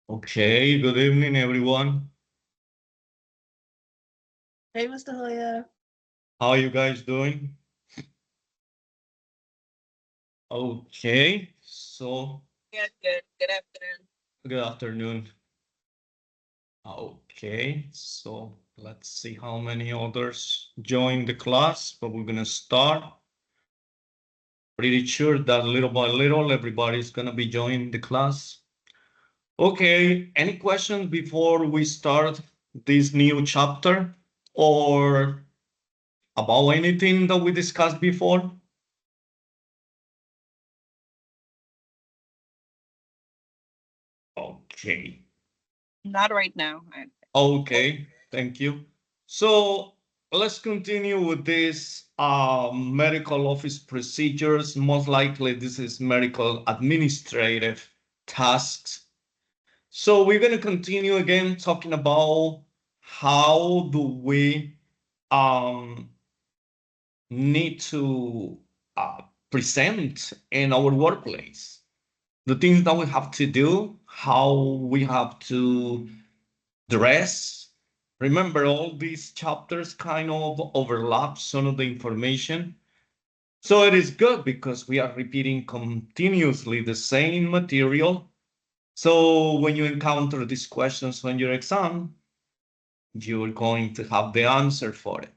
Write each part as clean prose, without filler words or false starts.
Okay, good evening, everyone. Hey, Mr. Hoya. How are you guys doing? Okay, so Good, good. Good afternoon. good afternoon. Okay, so let's see how many others join the class, but we're gonna start. Pretty sure that little by little, everybody's gonna be joining the class. Okay, any questions before we start this new chapter or about anything that we discussed before? Okay. Not right now. Okay, thank you. So let's continue with this medical office procedures. Most likely, this is medical administrative tasks. So we're going to continue again talking about how do we um, need to present in our workplace, the things that we have to do, how we have to dress. Remember, all these chapters kind of overlap some of the information. So it is good because we are repeating continuously the same material. So when you encounter these questions on your exam, you're going to have the answer for it.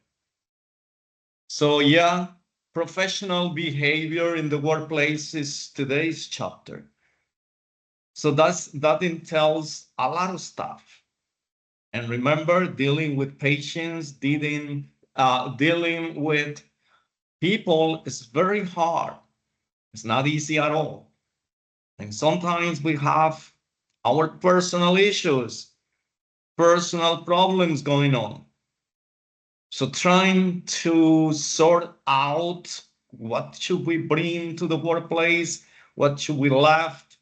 So yeah, professional behavior in the workplace is today's chapter. So that entails a lot of stuff. And remember, dealing with patients, dealing with people is very hard. It's not easy at all. And sometimes we have our personal issues, personal problems going on. So trying to sort out what should we bring to the workplace, what should we left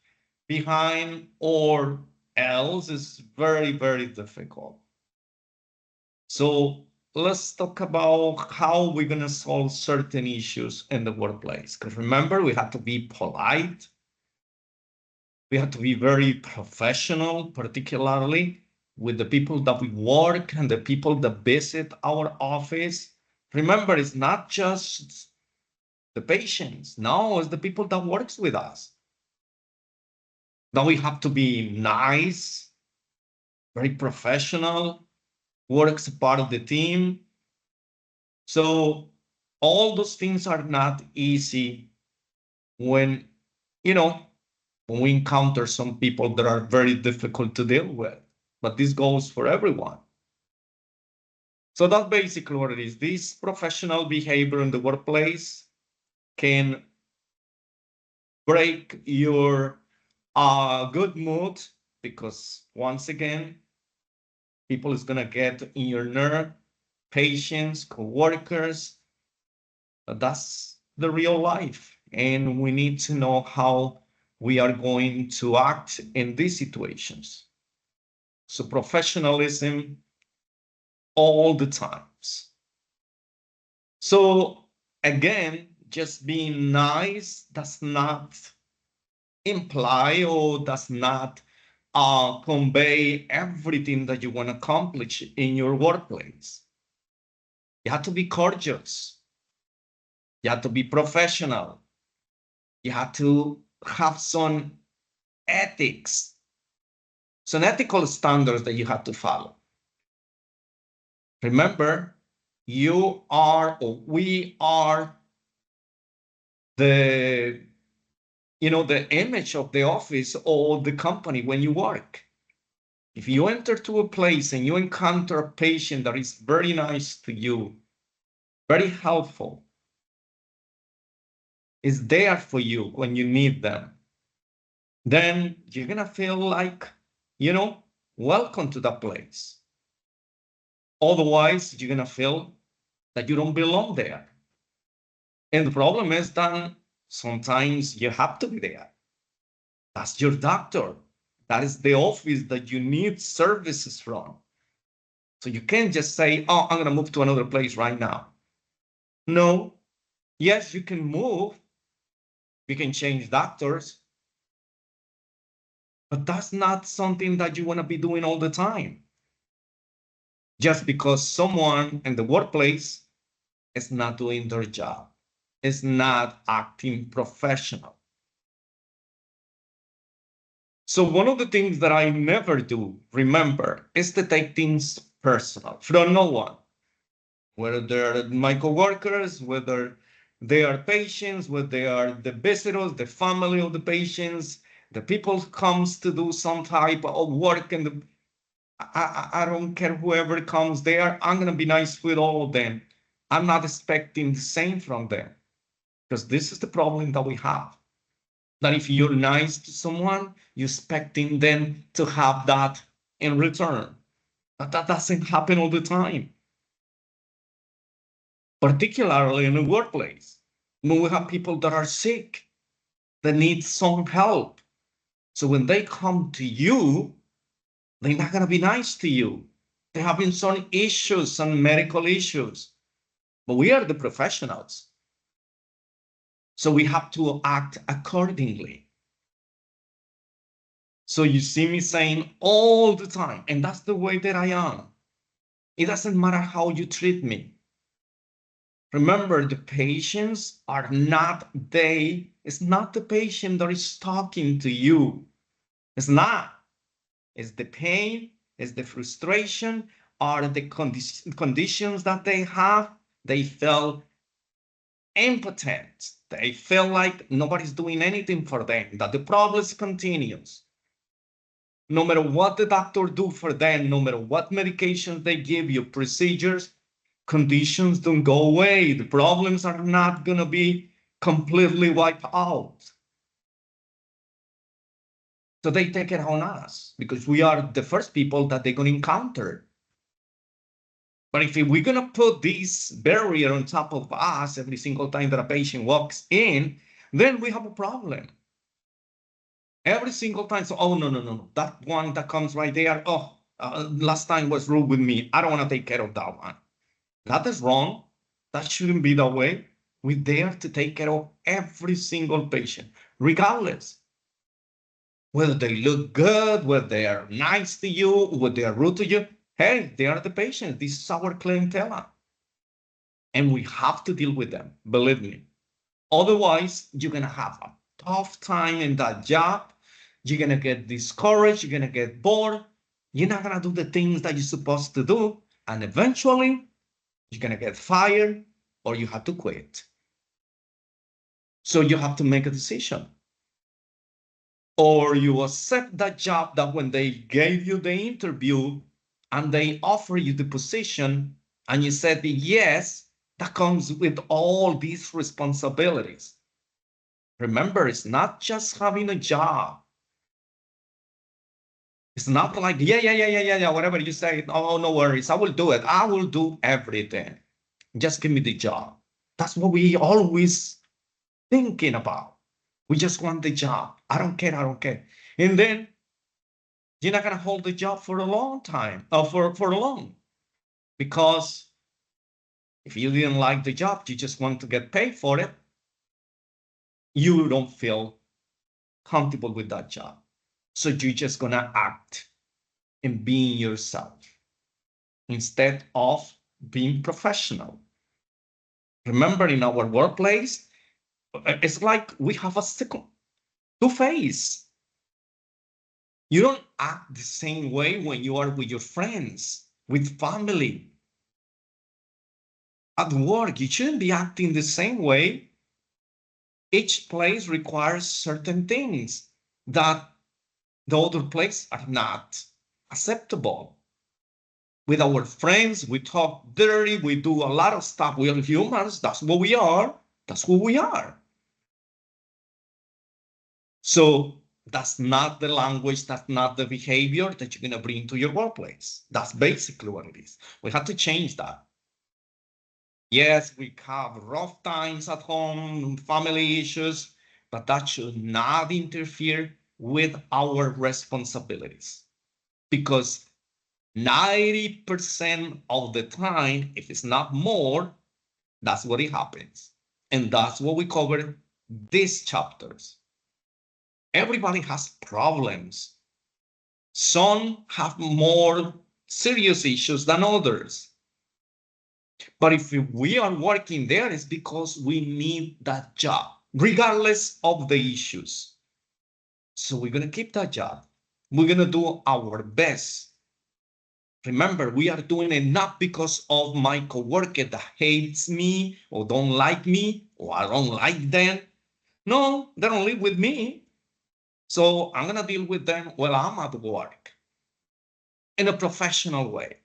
behind or else is very, very difficult. So let's talk about how we're going to solve certain issues in the workplace. Because remember, we have to be polite. We have to be very professional, particularly with the people that we work and the people that visit our office. Remember, it's not just the patients. No, it's the people that works with us. That we have to be nice, very professional, works part of the team. So all those things are not easy when, you know, when we encounter some people that are very difficult to deal with. But this goes for everyone. So that's basically what it is. This professional behavior in the workplace can break your good mood because once again, people is gonna get in your nerve, patients, co-workers. That's the real life. And we need to know how we are going to act in these situations. So professionalism all the times. So again, just being nice does not imply or does not convey everything that you want to accomplish in your workplace. You have to be courteous. You have to be professional. You have to have some ethics, some ethical standards that you have to follow. Remember, you are or we are the the image of the office or the company when you work. If you enter to a place and you encounter a patient that is very nice to you, very helpful, is there for you when you need them, then you're gonna feel like, welcome to that place. Otherwise, you're gonna feel that you don't belong there. And the problem is that sometimes you have to be there. That's your doctor. That is the office that you need services from. So you can't just say, oh, I'm going to move to another place right now. No. Yes, you can move. You can change doctors. But that's not something that you want to be doing all the time. Just because someone in the workplace is not doing their job, is not acting professional. So one of the things that I never do, remember, is to take things personal from no one, whether they're my coworkers, whether they are patients, whether they are the visitors, the family of the patients, the people comes to do some type of work, and I don't care whoever comes there. I'm gonna be nice with all of them. I'm not expecting the same from them, because this is the problem that we have. That if you're nice to someone, you're expecting them to have that in return. But that doesn't happen all the time, particularly in the workplace. When we have people that are sick, that need some help. So when they come to you, they're not gonna be nice to you. They're having some issues, some medical issues. But we are the professionals. So we have to act accordingly. So you see me saying all the time, and that's the way that I am. It doesn't matter how you treat me. Remember, the patients are not they. It's not the patient that is talking to you. It's not. It's the pain, it's the frustration, are the conditions that they have. They feel impotent. They feel like nobody's doing anything for them, that the problems continues. No matter what the doctor do for them, no matter what medications they give you, procedures, conditions don't go away. The problems are not going to be completely wiped out. So they take it on us because we are the first people that they're going to encounter. But if we're going to put this barrier on top of us every single time that a patient walks in, then we have a problem. Every single time. So, oh, no. That one that comes right there. Oh, last time was rude with me. I don't want to take care of that one. That is wrong. That shouldn't be that way. We're there to take care of every single patient, regardless. Whether they look good, whether they are nice to you, whether they are rude to you. Hey, they are the patients. This is our clientele. And we have to deal with them, believe me. Otherwise, you're going to have a tough time in that job. You're going to get discouraged. You're going to get bored. You're not going to do the things that you're supposed to do. And eventually, you're going to get fired or you have to quit. So you have to make a decision. Or you accept that job that when they gave you the interview and they offer you the position and you said yes, that comes with all these responsibilities. Remember, it's not just having a job. It's not like, yeah, whatever you say, oh, no worries, I will do it. I will do everything. Just give me the job. That's what we always thinking about. We just want the job. I don't care. And then you're not gonna hold the job for a long time, for long. Because if you didn't like the job, you just want to get paid for it, you don't feel comfortable with that job. So you're just gonna act and being yourself instead of being professional. Remember, in our workplace, it's like we have a second two-face. You don't act the same way when you are with your friends, with family. At work, you shouldn't be acting the same way. Each place requires certain things that the other place are not acceptable. With our friends, we talk dirty, we do a lot of stuff. We are humans, that's what we are, that's who we are. So that's not the language, that's not the behavior that you're gonna bring to your workplace. That's basically what it is. We have to change that. Yes, we have rough times at home, family issues, but that should not interfere with our responsibilities. Because 90% of the time, if it's not more, that's what it happens. And that's what we cover these chapters. Everybody has problems. Some have more serious issues than others. But if we are working there, it's because we need that job, regardless of the issues. So we're going to keep that job. We're going to do our best. Remember, we are doing it not because of my coworker that hates me or don't like me or I don't like them. No, they don't live with me. So I'm going to deal with them while I'm at work in a professional way.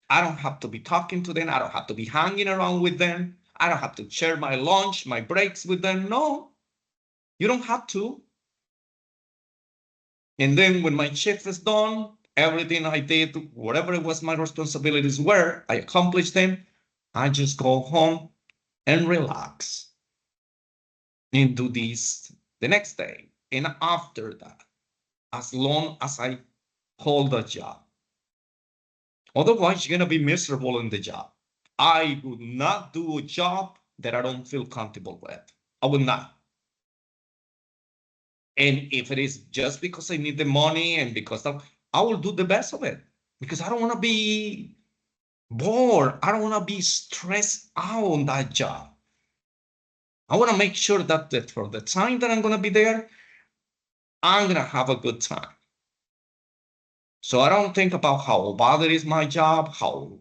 I don't have to be talking to them. I don't have to be hanging around with them. I don't have to share my lunch, my breaks with them. No, you don't have to. And then when my shift is done, everything I did, whatever it was my responsibilities were, I accomplished them. I just go home and relax and do this the next day. And after that, as long as I hold a job. Otherwise, you're going to be miserable in the job. I would not do a job that I don't feel comfortable with. I would not. And if it is just because I need the money and because of, I will do the best of it because I don't want to be bored. I don't want to be stressed out on that job. I want to make sure that for the time that I'm going to be there, I'm going to have a good time. So I don't think about how bad it is my job, how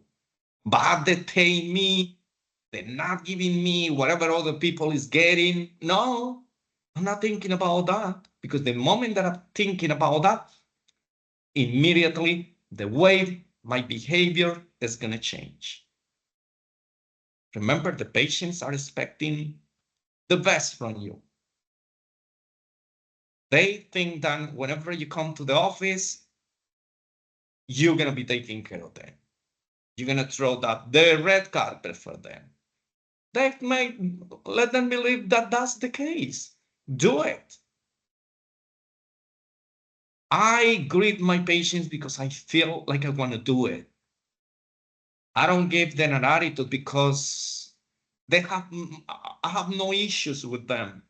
bad they pay me, they're not giving me whatever other people is getting. No, I'm not thinking about that because the moment that I'm thinking about that, immediately the way my behavior is going to change. Remember, the patients are expecting the best from you. They think that whenever you come to the office, you're going to be taking care of them. You're going to throw the red carpet for them. They may let them believe that that's the case. Do it. I greet my patients because I feel like I want to do it. I don't give them an attitude because I have no issues with them.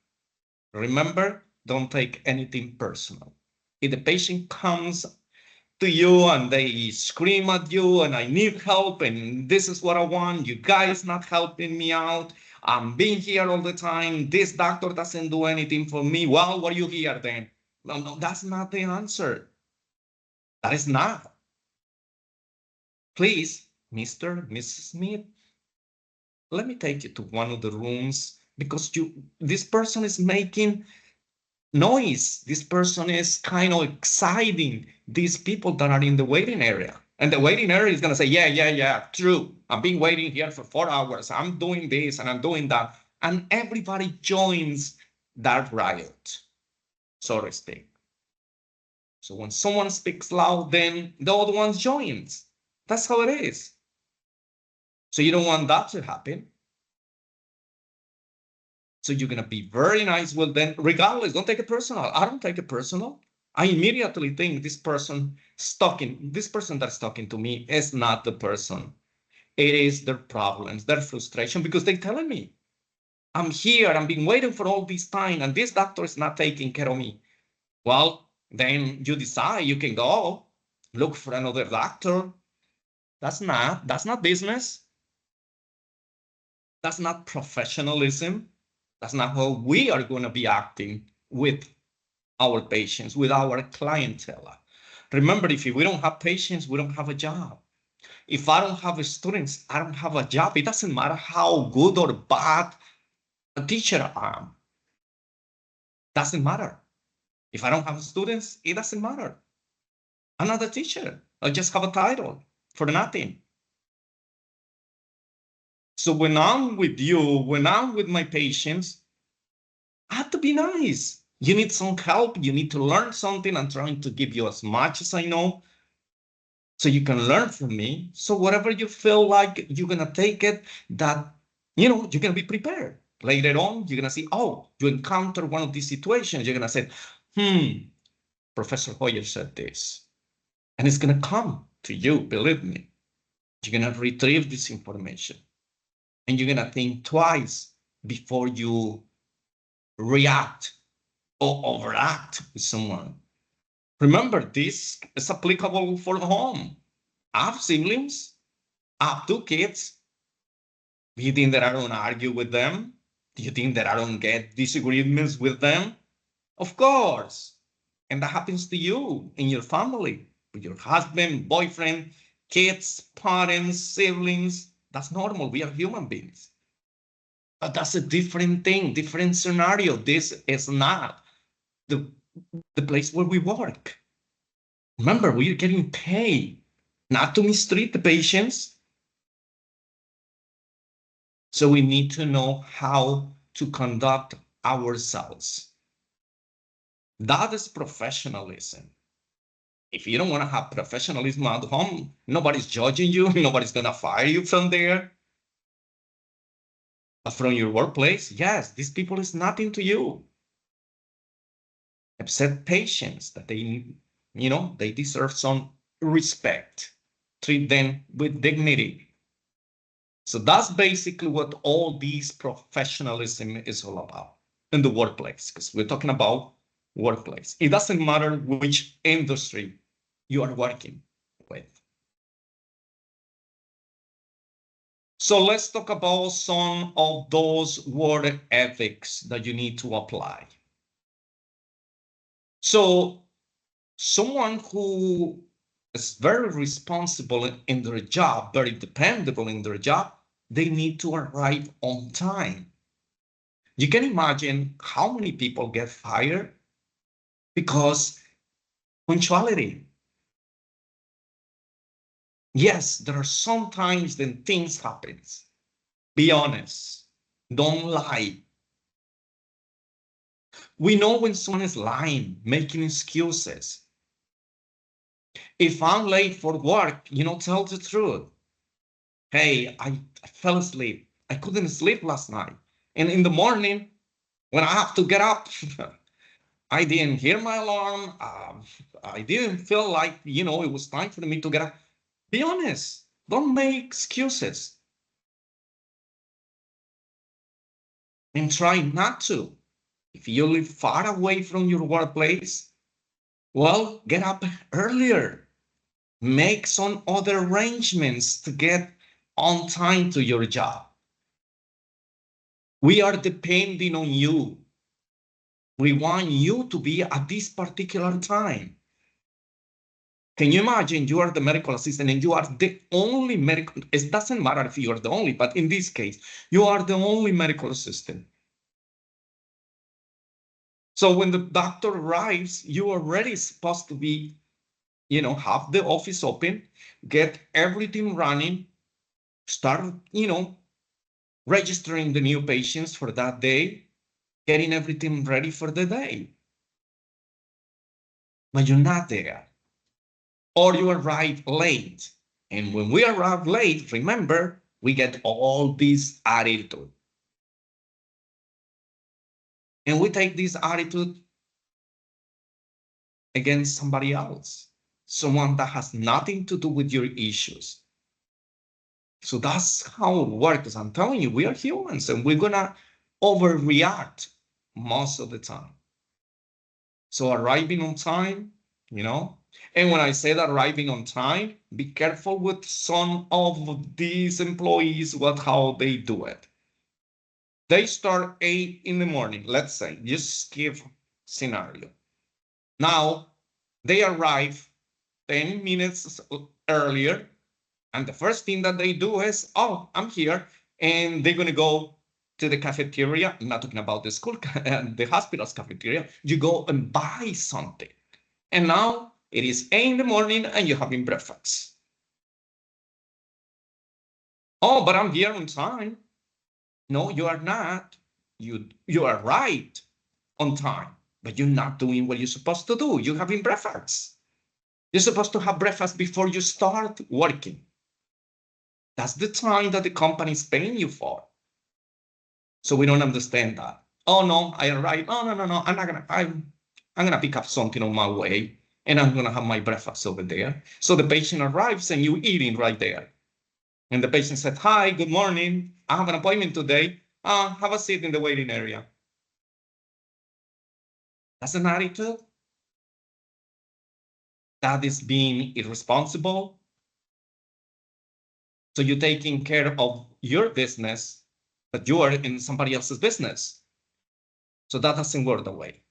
Remember, don't take anything personal. If the patient comes to you and they scream at you and I need help and this is what I want, you guys not helping me out, I'm being here all the time, this doctor doesn't do anything for me, well, what are you here then? No, that's not the answer. That is not. Please, Mr. Mrs. Smith, let me take you to one of the rooms because this person is making noise. This person is kind of exciting these people that are in the waiting area. And the waiting area is going to say, yeah, true. I've been waiting here for 4 hours. I'm doing this and I'm doing that. And everybody joins that riot, so to speak. So when someone speaks loud, then the other one joins. That's how it is. So you don't want that to happen. So you're going to be very nice with them, regardless. Don't take it personal. I don't take it personal. I immediately think this person that's talking to me is not the person. It is their problems, their frustration, because they're telling me, I'm here, I've been waiting for all this time, and this doctor is not taking care of me. Well, then you decide you can go look for another doctor. That's not business. That's not professionalism. That's not how we are going to be acting with our patients, with our clientele. Remember, if we don't have patients, we don't have a job. If I don't have students, I don't have a job. It doesn't matter how good or bad a teacher I am. Doesn't matter. If I don't have students, it doesn't matter. I'm not a teacher. I just have a title for nothing. So when I'm with you, when I'm with my patients, I have to be nice. You need some help. You need to learn something. I'm trying to give you as much as I know so you can learn from me. So whatever you feel like you're going to take it, that, you're going to be prepared. Later on, you're going to see, oh, you encounter one of these situations. You're going to say, Professor Hoyer said this. And it's going to come to you, believe me. You're going to retrieve this information. And you're going to think twice before you react or overact with someone. Remember, this is applicable for home. I have siblings. I have 2 kids. Do you think that I don't argue with them? Do you think that I don't get disagreements with them? Of course. And that happens to you in your family, with your husband, boyfriend, kids, parents, siblings. That's normal. We are human beings. But that's a different thing, different scenario. This is not the, the place where we work. Remember, we are getting paid not to mistreat the patients. So we need to know how to conduct ourselves. That is professionalism. If you don't want to have professionalism at home, nobody's judging you, nobody's going to fire you from there. But from your workplace, yes, these people is nothing to you. Except patients that they need, they deserve some respect. Treat them with dignity. So that's basically what all this professionalism is all about in the workplace, because we're talking about workplace. It doesn't matter which industry you are working with. So let's talk about some of those work ethics that you need to apply. So someone who is very responsible in their job, very dependable in their job, they need to arrive on time. You can imagine how many people get fired because punctuality. Yes, there are some times when things happen. Be honest. Don't lie. We know when someone is lying, making excuses. If I'm late for work, tell the truth. Hey, I fell asleep. I couldn't sleep last night. And in the morning, when I have to get up, I didn't hear my alarm. I didn't feel like, it was time for me to get up. Be honest. Don't make excuses. And try not to. If you live far away from your workplace, well, get up earlier. Make some other arrangements to get on time to your job. We are depending on you. We want you to be at this particular time. Can you imagine you are the medical assistant and you are the only medical, it doesn't matter if you are the only, but in this case, you are the only medical assistant. So when the doctor arrives, you are already supposed to be, have the office open, get everything running, start, registering the new patients for that day, getting everything ready for the day. But you're not there. Or you arrive late. And when we arrive late, remember, we get all this attitude. And we take this attitude against somebody else, someone that has nothing to do with your issues. So that's how it works. I'm telling you, we are humans and we're going to overreact most of the time. So arriving on time, and when I say that arriving on time, be careful with some of these employees, how they do it. They start 8 in the morning, let's say, just give scenario. Now they arrive 10 minutes earlier, and the first thing that they do is, oh, I'm here, and they're going to go to the cafeteria. I'm not talking about the school, the hospital's cafeteria. You go and buy something. And now it is 8 in the morning and you're having breakfast. Oh, but I'm here on time. No, you are not. You are right on time, but you're not doing what you're supposed to do. You're having breakfast. You're supposed to have breakfast before you start working. That's the time that the company is paying you for. So we don't understand that. Oh no, I arrived. Oh no. I'm gonna pick up something on my way and I'm gonna have my breakfast over there. So the patient arrives and you're eating right there. And the patient said, hi, good morning. I have an appointment today. Have a seat in the waiting area. That's an attitude. that is being irresponsible. So you're taking care of your business, but you are in somebody else's business. So that doesn't work the way.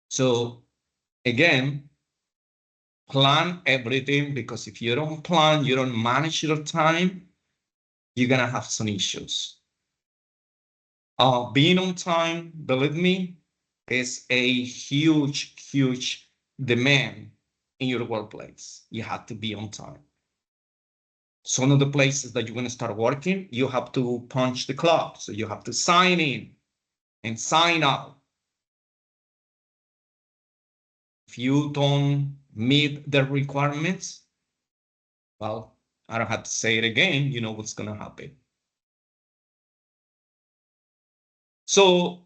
So again, plan everything, because if you don't plan, you don't manage your time, you're gonna have some issues. Being on time, believe me, is a huge demand in your workplace. You have to be on time. Some of the places that you're going to start working, you have to punch the clock. So you have to sign in and sign out. If you don't meet the requirements, well, I don't have to say it again, you know what's going to happen. So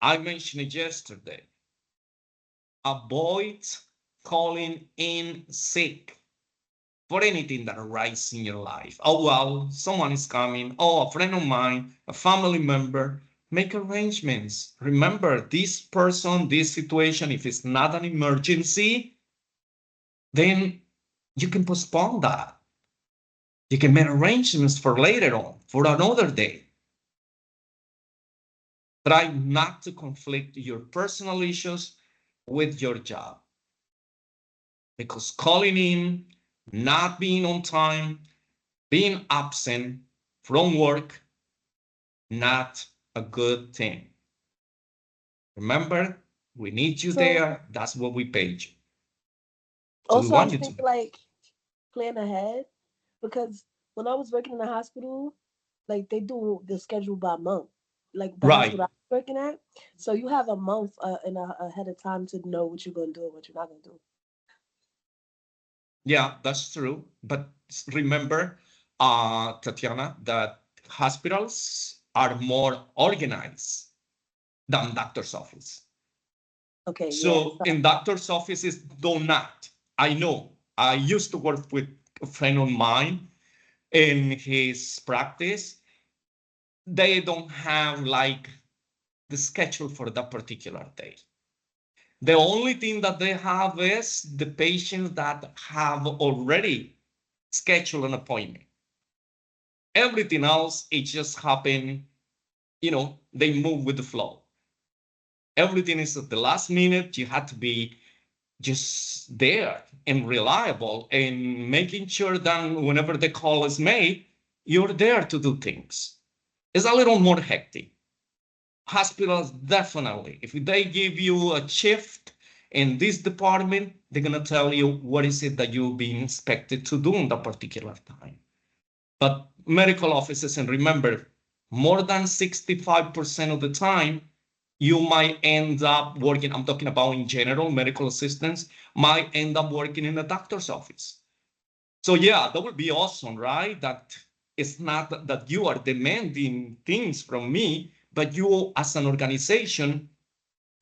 I mentioned it yesterday. Avoid calling in sick for anything that arises in your life. Oh, well, someone is coming. Oh, a friend of mine, a family member. Make arrangements. Remember, this person, this situation, if it's not an emergency, then you can postpone that. You can make arrangements for later on, for another day. Try not to conflict your personal issues with your job. Because calling in, not being on time, being absent from work, not a good thing. Remember, we need you there. That's what we paid you. So Also, we want I'm you to. thinking like plan ahead, because when I was working in the hospital, like they do the schedule by month, like the Right. hospital I was working at. So you have a month ahead of time to know what you're gonna do and what you're not gonna do. Yeah, that's true. But remember, Tatiana, that hospitals are more organized than doctor's office. Okay, yeah. So in doctor's offices, do not. I know. I used to work with a friend of mine in his practice. They don't have like the schedule for that particular day. The only thing that they have is the patients that have already scheduled an appointment. Everything else, it just happened, they move with the flow. Everything is at the last minute. You had to be just there and reliable and making sure that whenever the call is made, you're there to do things. It's a little more hectic. Hospitals, definitely, if they give you a shift in this department, they're going to tell you what is it that you've been expected to do in that particular time. But medical offices, and remember, more than 65% of the time, you might end up working, I'm talking about in general, medical assistants might end up working in a doctor's office. So yeah, that would be awesome, right? That it's not that you are demanding things from me, but you as an organization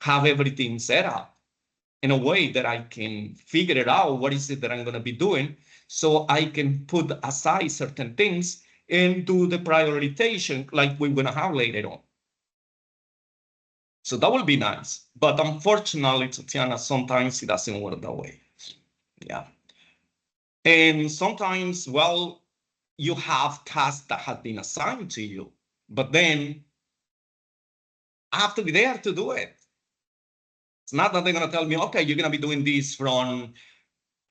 have everything set up in a way that I can figure it out. What is it that I'm going to be doing? So I can put aside certain things and do the prioritization like we're going to have later on. So that will be nice. But unfortunately, Tatiana, sometimes it doesn't work that way. Yeah. And sometimes, well, you have tasks that have been assigned to you, but then I have to be there to do it. It's not that they're going to tell me, okay, you're going to be doing this from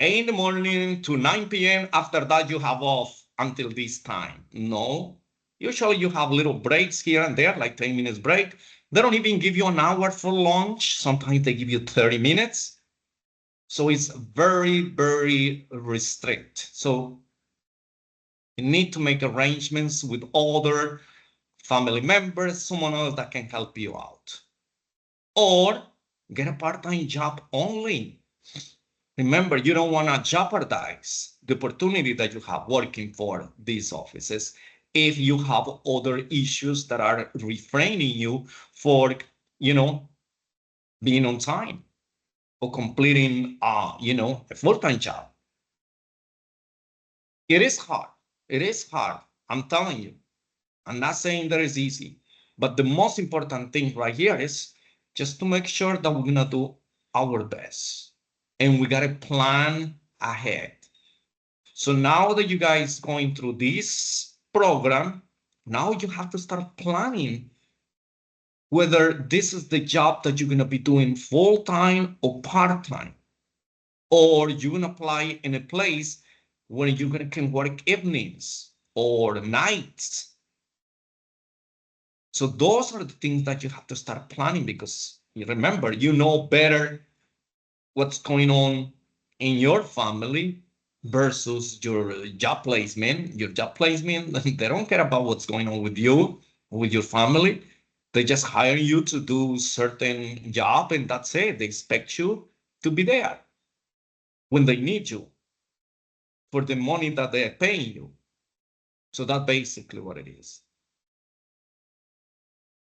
8 in the morning to 9 p.m. After that, you have off until this time. No. Usually you have little breaks here and there, like 10 minutes break. They don't even give you an hour for lunch. Sometimes they give you 30 minutes. So it's very restrict. So you need to make arrangements with other family members, someone else that can help you out. Or get a part-time job only. Remember, you don't want to jeopardize the opportunity that you have working for these offices if you have other issues that are refraining you for, being on time or completing, a full-time job. It is hard. It is hard. I'm telling you. I'm not saying that it's easy, but the most important thing right here is just to make sure that we're going to do our best and we got to plan ahead. So now that you guys going through this program, now you have to start planning whether this is the job that you're going to be doing full-time or part-time, or you're going to apply in a place where you can work evenings or nights. So those are the things that you have to start planning, because you remember, you know better what's going on in your family versus your job placement. Your job placement, they don't care about what's going on with you, with your family. They just hire you to do certain job and that's it. They expect you to be there when they need you for the money that they're paying you. So that's basically what it is.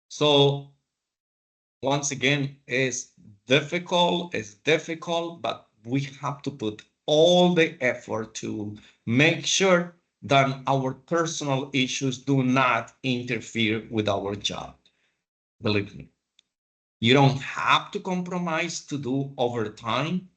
So once again, it's difficult, but we have to put all the effort to make sure that our personal issues do not interfere with our job. Believe me, you don't have to compromise to do overtime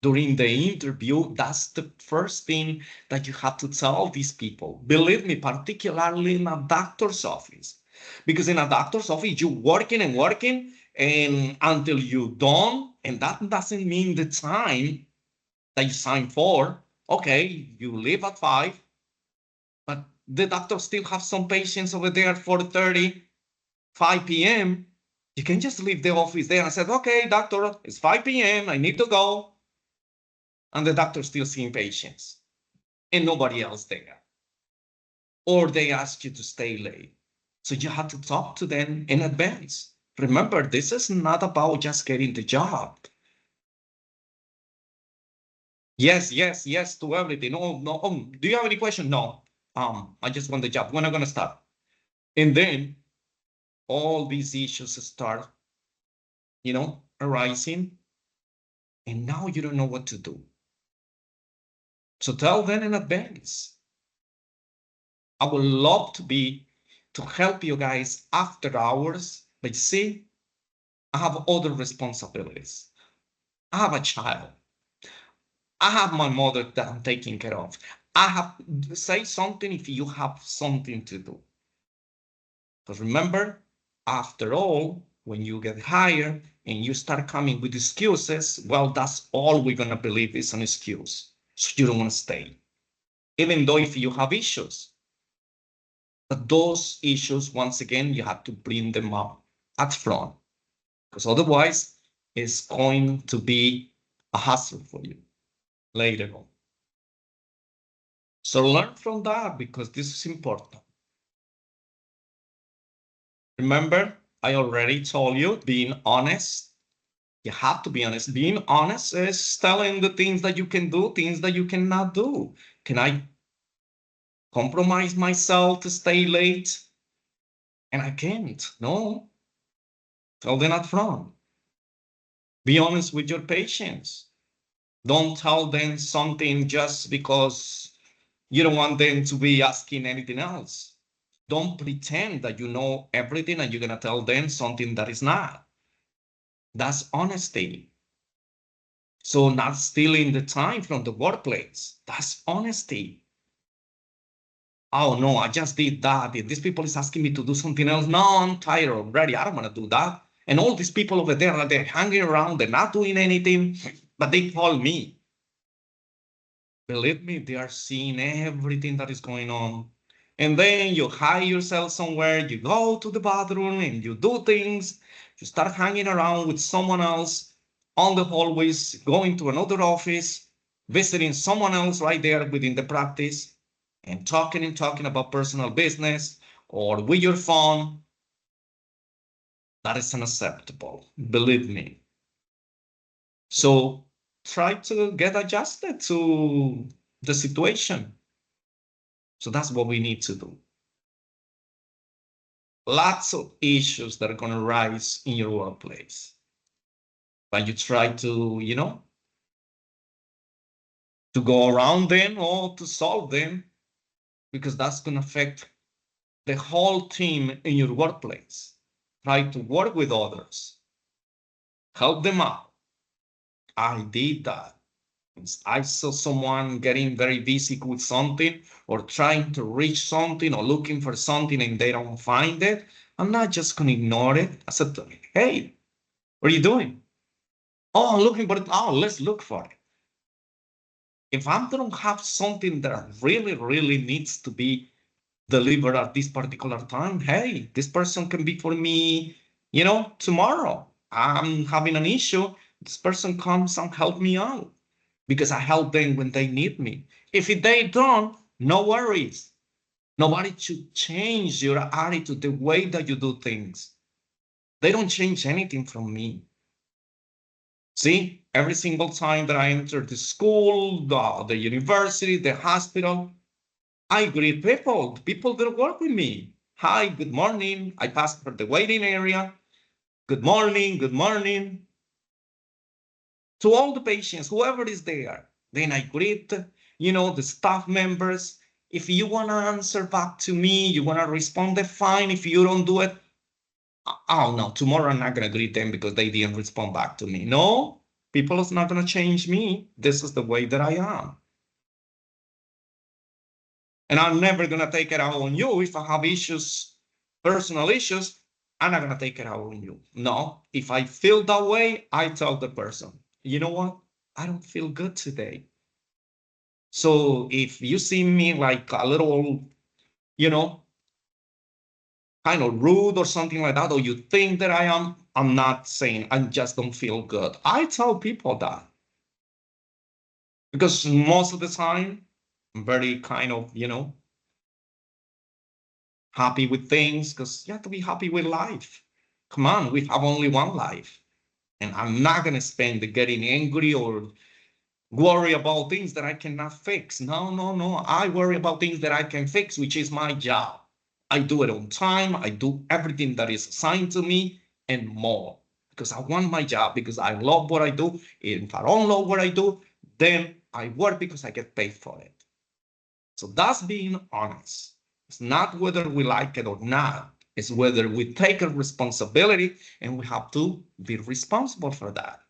during the interview. That's the first thing that you have to tell these people. Believe me, particularly in a doctor's office, because in a doctor's office, you're working and working and until you're done. And that doesn't mean the time that you sign for. Okay, you leave at 5, but the doctor still have some patients over there at 4:30, 5 p.m. You can just leave the office there and say, okay, doctor, it's 5 p.m. I need to go. And the doctor still seeing patients and nobody else there. Or they ask you to stay late. So you have to talk to them in advance. Remember, this is not about just getting the job. Yes to everything. No. Do you have any question? No. I just want the job. When am I gonna start? And then all these issues start, arising. And now you don't know what to do. So tell them in advance. I would love to help you guys after hours, but you see, I have other responsibilities. I have a child. I have my mother that I'm taking care of. I have to say something if you have something to do. Because remember, after all, when you get hired and you start coming with excuses, well, that's all we're going to believe is an excuse. So you don't want to stay, even though if you have issues. But those issues, once again, you have to bring them up at front, because otherwise it's going to be a hassle for you later on. So learn from that, because this is important. Remember, I already told you, being honest. You have to be honest. Being honest is telling the things that you can do, things that you cannot do. Can I compromise myself to stay late? And I can't. No. Tell them up front. Be honest with your patients. Don't tell them something just because you don't want them to be asking anything else. Don't pretend that you know everything and you're going to tell them something that is not. That's honesty. So not stealing the time from the workplace. That's honesty. Oh no, I just did that. If these people is asking me to do something else, no, I'm tired already. I don't want to do that. And all these people over there, they're hanging around, they're not doing anything, but they call me. Believe me, they are seeing everything that is going on. And then you hide yourself somewhere, you go to the bathroom and you do things, you start hanging around with someone else on the hallways, going to another office, visiting someone else right there within the practice, and talking about personal business or with your phone. That is unacceptable, believe me. So try to get adjusted to the situation. So that's what we need to do. Lots of issues that are going to rise in your workplace. But you try to, to go around them or to solve them, because that's going to affect the whole team in your workplace. Try to work with others. Help them out. I did that. I saw someone getting very busy with something or trying to reach something or looking for something and they don't find it. I'm not just going to ignore it. I said, hey, what are you doing? Oh, I'm looking for it. Oh, let's look for it. If I don't have something that really, really needs to be delivered at this particular time, hey, this person can be for me, tomorrow. I'm having an issue. This person comes and help me out because I help them when they need me. If they don't, no worries. Nobody should change your attitude, the way that you do things. They don't change anything from me. See, every single time that I enter the school, the university, the hospital, I greet people that work with me. Hi, good morning. I pass for the waiting area. Good morning, good morning. To all the patients, whoever is there. Then I greet, the staff members. If you want to answer back to me, you want to respond, fine. If you don't do it, oh no, tomorrow I'm not going to greet them because they didn't respond back to me. No, people is not going to change me. This is the way that I am. And I'm never going to take it out on you. If I have issues, personal issues, I'm not going to take it out on you. No, if I feel that way, I tell the person, you know what? I don't feel good today. So if you see me like a little, kind of rude or something like that, or you think that I am, I'm not saying I just don't feel good. I tell people that because most of the time I'm very kind of, happy with things because you have to be happy with life. Come on, we have only one life. And I'm not going to spend it getting angry or worry about things that I cannot fix. No, no, no. I worry about things that I can fix, which is my job. I do it on time. I do everything that is assigned to me and more because I want my job, because I love what I do. If I don't love what I do, then I work because I get paid for it. So that's being honest. It's not whether we like it or not. It's whether we take a responsibility and we have to be responsible for that.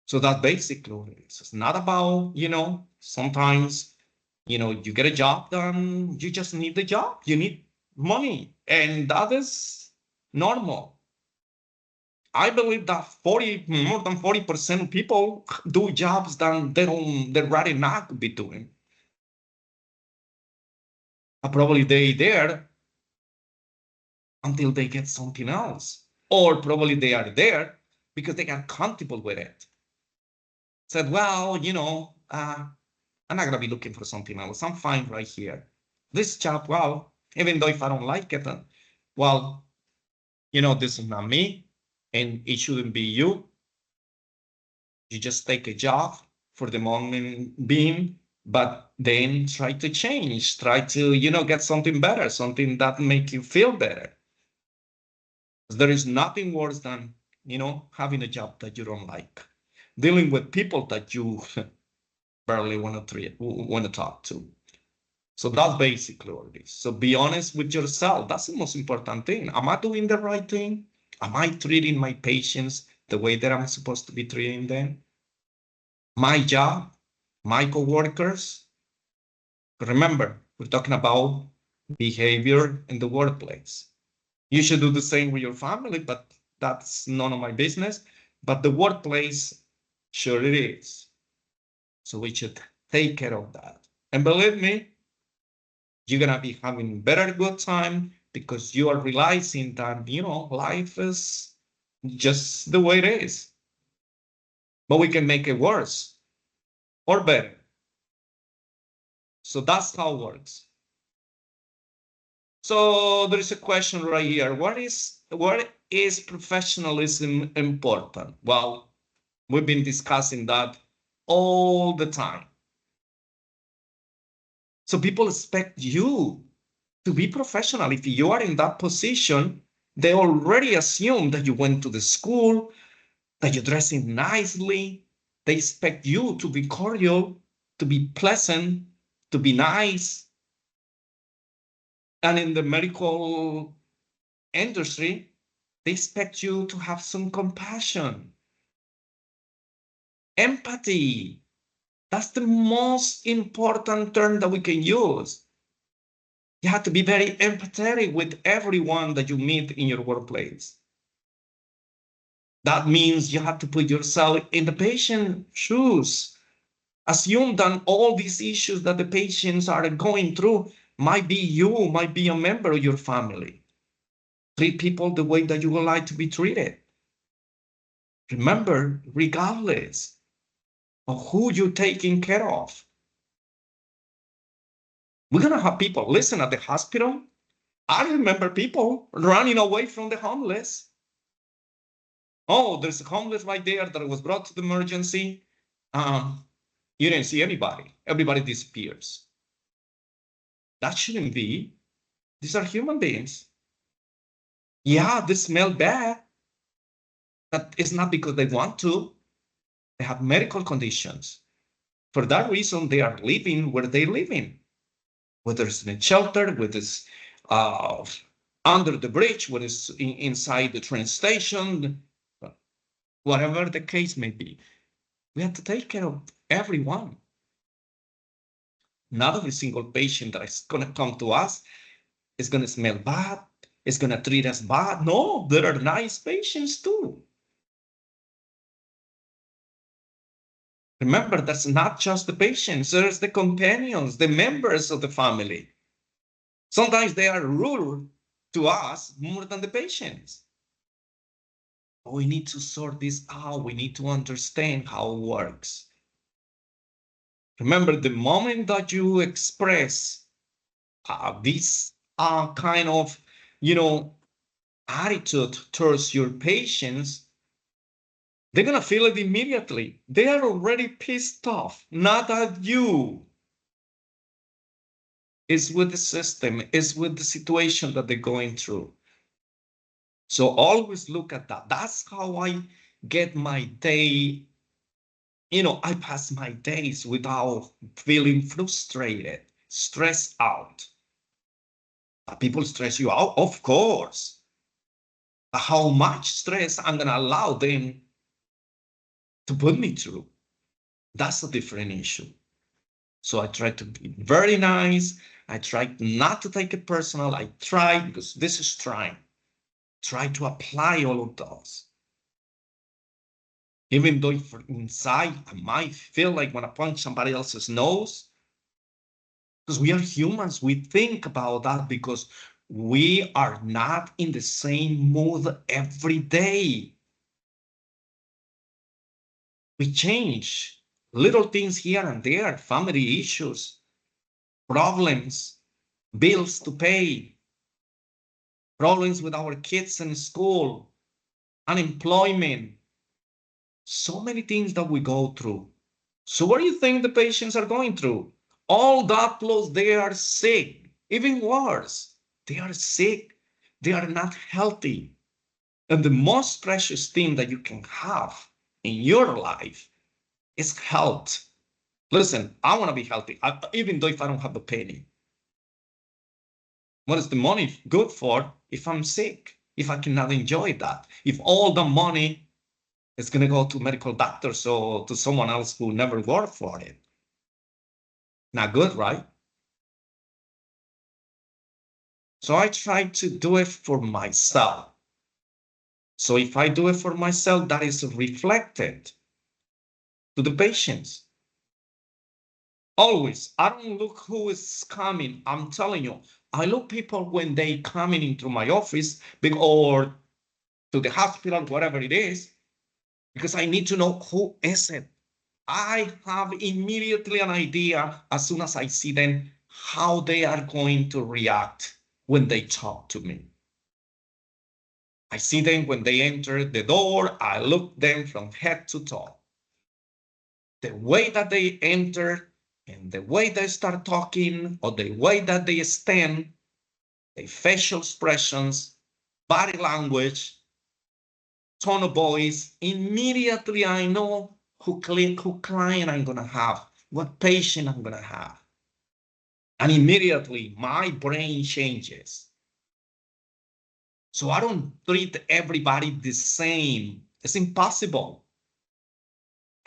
So that's basically what it is. It's not about, sometimes, you get a job done, you just need the job, you need money, and that is normal. I believe that more than 40% of people do jobs that they'd rather not be doing. Probably they there until they get something else. Or probably they are there because they got comfortable with it. Said, well, I'm not gonna be looking for something else. I'm fine right here. This job, well, even though if I don't like it, well, this is not me, and it shouldn't be you. You just take a job for the moment being, but then try to change, try to, get something better, something that make you feel better. There is nothing worse than, having a job that you don't like, dealing with people that you barely want to talk to. So that's basically what it is. So be honest with yourself. That's the most important thing. Am I doing the right thing? Am I treating my patients the way that I'm supposed to be treating them? My job, my coworkers. Remember, we're talking about behavior in the workplace. You should do the same with your family, but that's none of my business. But the workplace, sure it is. So we should take care of that. And believe me, you're gonna be having better good time because you are realizing that life is just the way it is. But we can make it worse or better. So that's how it works. So there is a question right here. What is professionalism important? Well, we've been discussing that all the time. So people expect you to be professional. If you are in that position, they already assume that you went to the school, that you're dressing nicely. They expect you to be cordial, to be pleasant, to be nice. And in the medical industry, they expect you to have some compassion. Empathy. That's the most important term that we can use. You have to be very empathetic with everyone that you meet in your workplace. That means you have to put yourself in the patient's shoes. Assume that all these issues that the patients are going through might be you, might be a member of your family. Treat people the way that you would like to be treated. Remember, regardless of who you're taking care of, we're going to have people. Listen, at the hospital, I remember people running away from the homeless. Oh, there's a homeless right there that was brought to the emergency. You didn't see anybody. Everybody disappears. That shouldn't be. These are human beings. Yeah, they smell bad. But it's not because they want to. They have medical conditions. For that reason, they are living where they're living. Whether it's in a shelter, whether it's under the bridge, whether it's inside the train station, whatever the case may be. We have to take care of everyone. Not every single patient that is going to come to us is going to smell bad, is going to treat us bad. No, there are nice patients too. Remember, that's not just the patients, there's the companions, the members of the family. Sometimes they are rude to us more than the patients. We need to sort this out. We need to understand how it works. Remember, the moment that you express this kind of, attitude towards your patients, they're going to feel it immediately. They are already pissed off, not at you. It's with the system, it's with the situation that they're going through. So always look at that. That's how I get my day. I pass my days without feeling frustrated, stressed out. People stress you out, of course. How much stress I'm going to allow them to put me through? That's a different issue. So I try to be very nice. I try not to take it personal. I try, because this is try to apply all of those. Even though inside I might feel like when I punch somebody else's nose, because we are humans, we think about that because we are not in the same mood every day. We change little things here and there, family issues, problems, bills to pay, problems with our kids in school, unemployment, so many things that we go through. So what do you think the patients are going through? All that plus they are sick, even worse, they are sick, they are not healthy. And the most precious thing that you can have in your life is health. Listen, I want to be healthy, even though if I don't have a penny. What is the money good for if I'm sick, if I cannot enjoy that? If all the money is going to go to medical doctors or to someone else who never worked for it. Not good, right? So I try to do it for myself. So if I do it for myself, that is reflected to the patients. Always, I don't look who is coming. I'm telling you, I look people when they coming into my office or to the hospital, whatever it is, because I need to know who is it. I have immediately an idea as soon as I see them, how they are going to react when they talk to me. I see them when they enter the door. I look them from head to toe. The way that they enter and the way they start talking or the way that they stand, the facial expressions, body language, tone of voice, immediately I know who client I'm going to have, what patient I'm going to have. And immediately my brain changes. So I don't treat everybody the same. It's impossible.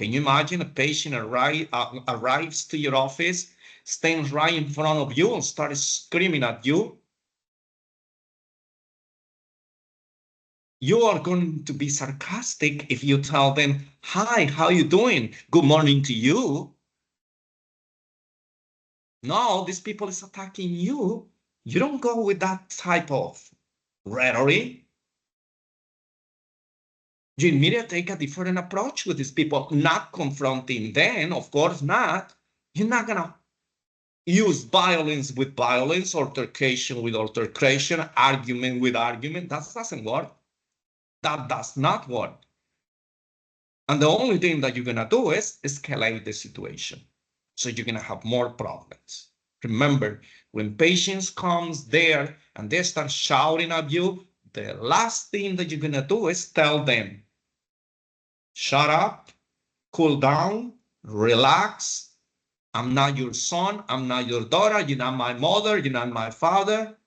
Can you imagine a patient arrives to your office, stands right in front of you and starts screaming at you? You are going to be sarcastic if you tell them, hi, how you doing? Good morning to you. No, these people is attacking you. You don't go with that type of rhetoric. You immediately take a different approach with these people, not confronting them, of course not. You're not gonna use violence with violence, altercation with altercation, argument with argument. That doesn't work. That does not work. And the only thing that you're gonna do is escalate the situation. So you're gonna have more problems. Remember, when patients comes there and they start shouting at you, the last thing that you're gonna do is tell them, shut up, cool down, relax. I'm not your son, I'm not your daughter, you're not my mother, you're not my father.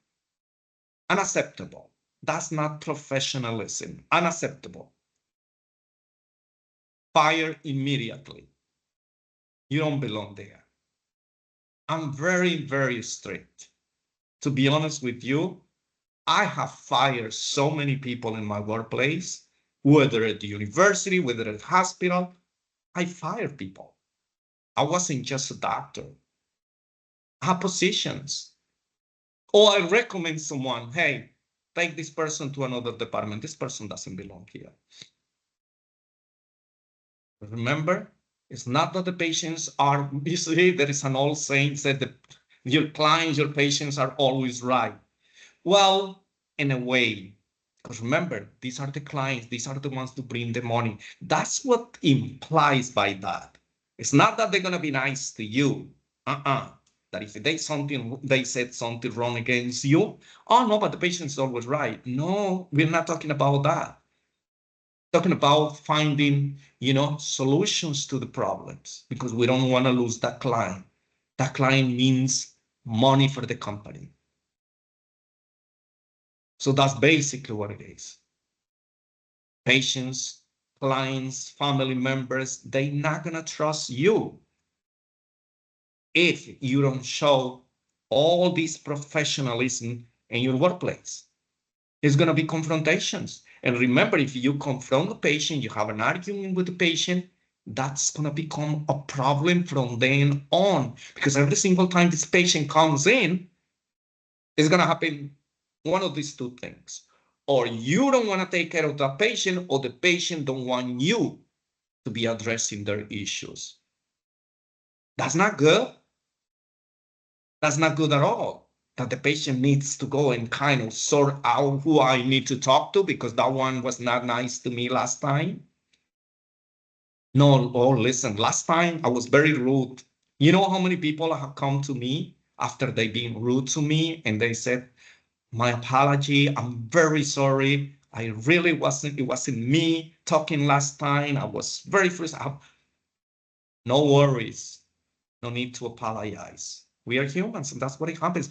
Unacceptable. That's not professionalism. Unacceptable. Fire immediately. You don't belong there. I'm very, very strict. To be honest with you, I have fired so many people in my workplace, whether at the university, whether at the hospital. I fired people. I wasn't just a doctor. I have positions. Or I recommend someone, hey, take this person to another department. This person doesn't belong here. Remember, it's not that the patients are, you see, there is an old saying that your clients, your patients are always right. Well, in a way, because remember, these are the clients, these are the ones to bring the money. That's what implies by that. It's not that they're going to be nice to you. That if they said something wrong against you, oh no, but the patient's always right. No, we're not talking about that. Talking about finding, solutions to the problems, because we don't want to lose that client. That client means money for the company. So that's basically what it is. Patients, clients, family members, they're not going to trust you if you don't show all this professionalism in your workplace. It's going to be confrontations. And remember, if you confront the patient, you have an argument with the patient, that's going to become a problem from then on. Because every single time this patient comes in, it's going to happen one of these two things. Or you don't want to take care of the patient, or the patient don't want you to be addressing their issues. That's not good. That's not good at all. That the patient needs to go and kind of sort out who I need to talk to because that one was not nice to me last time. No, oh, listen, last time I was very rude. You know how many people have come to me after they've been rude to me and they said, my apology, I'm very sorry. It wasn't me talking last time. I was very frustrated. No worries. No need to apologize. We are humans and that's what it happens.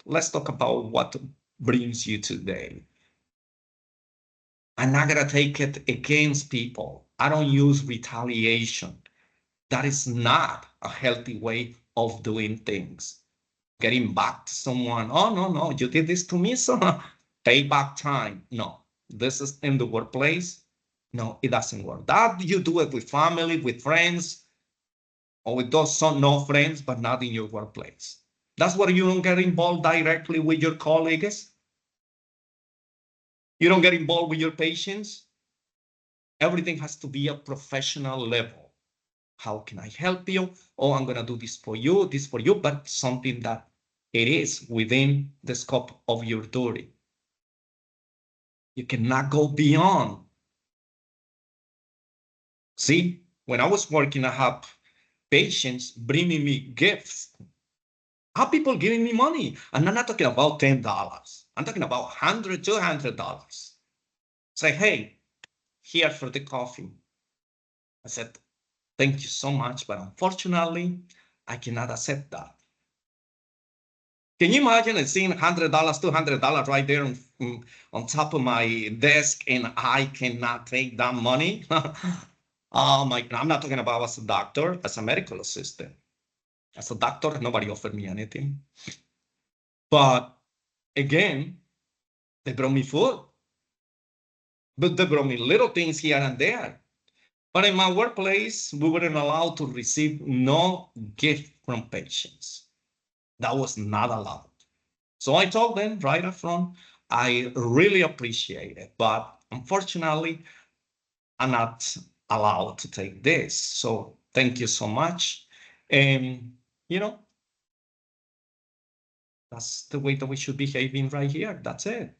Let's talk about what brings you today. I'm not gonna take it against people. I don't use retaliation. That is not a healthy way of doing things. Getting back to someone, oh, no, you did this to me, so payback time. No, this is in the workplace. No, it doesn't work. That you do it with family, with friends, or with those no friends, but not in your workplace. That's where you don't get involved directly with your colleagues. You don't get involved with your patients. Everything has to be a professional level. How can I help you? Oh, I'm going to do this for you, but something that it is within the scope of your duty. You cannot go beyond. See, when I was working, I have patients bringing me gifts. I have people giving me money. And I'm not talking about $10. I'm talking about $100, $200. Say, hey, here for the coffee. I said, thank you so much, but unfortunately, I cannot accept that. Can you imagine seeing $100, $200 right there on top of my desk and I cannot take that money? I'm not talking about as a doctor, as a medical assistant. As a doctor, nobody offered me anything. But again, they brought me food. But they brought me little things here and there. But in my workplace, we weren't allowed to receive no gift from patients. That was not allowed. So I told them right up front, I really appreciate it, but unfortunately, I'm not allowed to take this. So thank you so much. And, you know, that's the way that we should be behaving right here. That's it.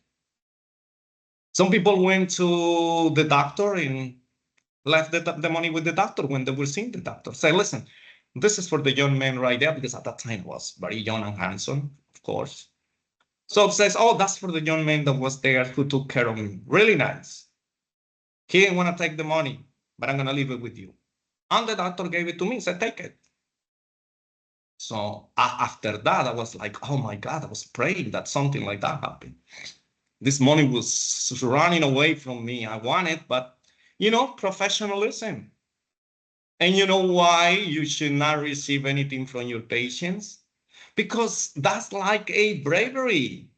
Some people went to the doctor and left the money with the doctor when they were seeing the doctor. Say, listen, this is for the young man right there, because at that time I was very young and handsome, of course. So it says, oh, that's for the young man that was there who took care of me. Really nice. He didn't want to take the money, but I'm going to leave it with you. And the doctor gave it to me, said, take it. So after that, I was like, oh my God, I was praying that something like that happened. This money was running away from me. I want it, but professionalism. And you know why you should not receive anything from your patients? Because that's like a bravery.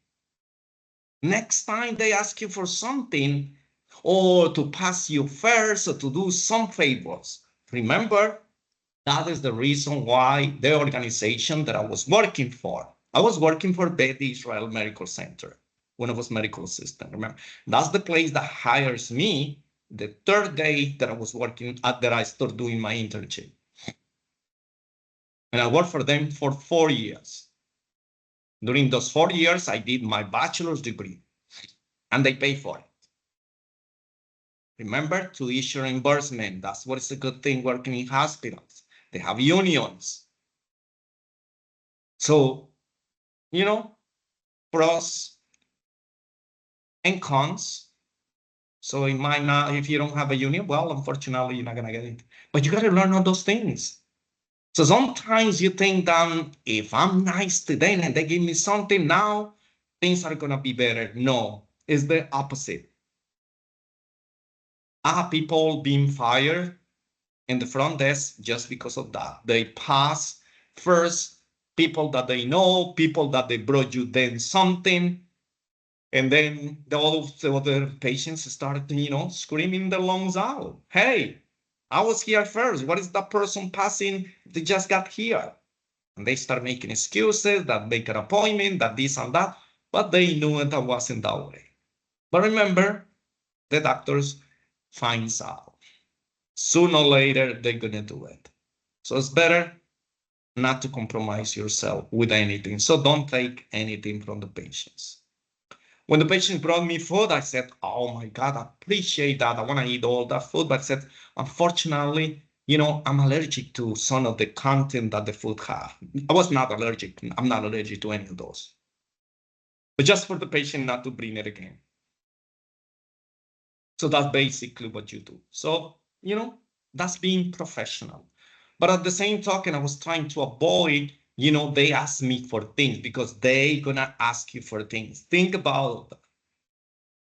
Next time they ask you for something, or to pass you first, or to do some favors, remember, that is the reason why the organization that I was working for, I was working for Beth Israel Medical Center when I was medical assistant. Remember, that's the place that hires me the third day that I was working at, that I started doing my internship. And I worked for them for 4 years. During those 4 years, I did my bachelor's degree, and they pay for it. Remember, to issue reimbursement. That's what is a good thing working in hospitals. They have unions. So, pros and cons. So it might not, if you don't have a union, well, unfortunately, you're not going to get it. But you got to learn all those things. So sometimes you think that if I'm nice to them and they give me something now, things are going to be better. No, it's the opposite. I have people being fired in the front desk just because of that. They pass first people that they know, people that they brought you then something. And then the other patients started, screaming their lungs out. Hey, I was here first. What is that person passing? They just got here. And they start making excuses, that make an appointment, that this and that. But they knew it wasn't that way. But remember, the doctors finds out. Sooner or later, they're going to do it. So it's better not to compromise yourself with anything. So don't take anything from the patients. When the patient brought me food, I said, oh my God, I appreciate that. I want to eat all that food. But I said, unfortunately, I'm allergic to some of the content that the food have. I was not allergic. I'm not allergic to any of those. But just for the patient not to bring it again. So that's basically what you do. So, that's being professional. But at the same token, I was trying to avoid, they ask me for things, because they gonna ask you for things. Think about that.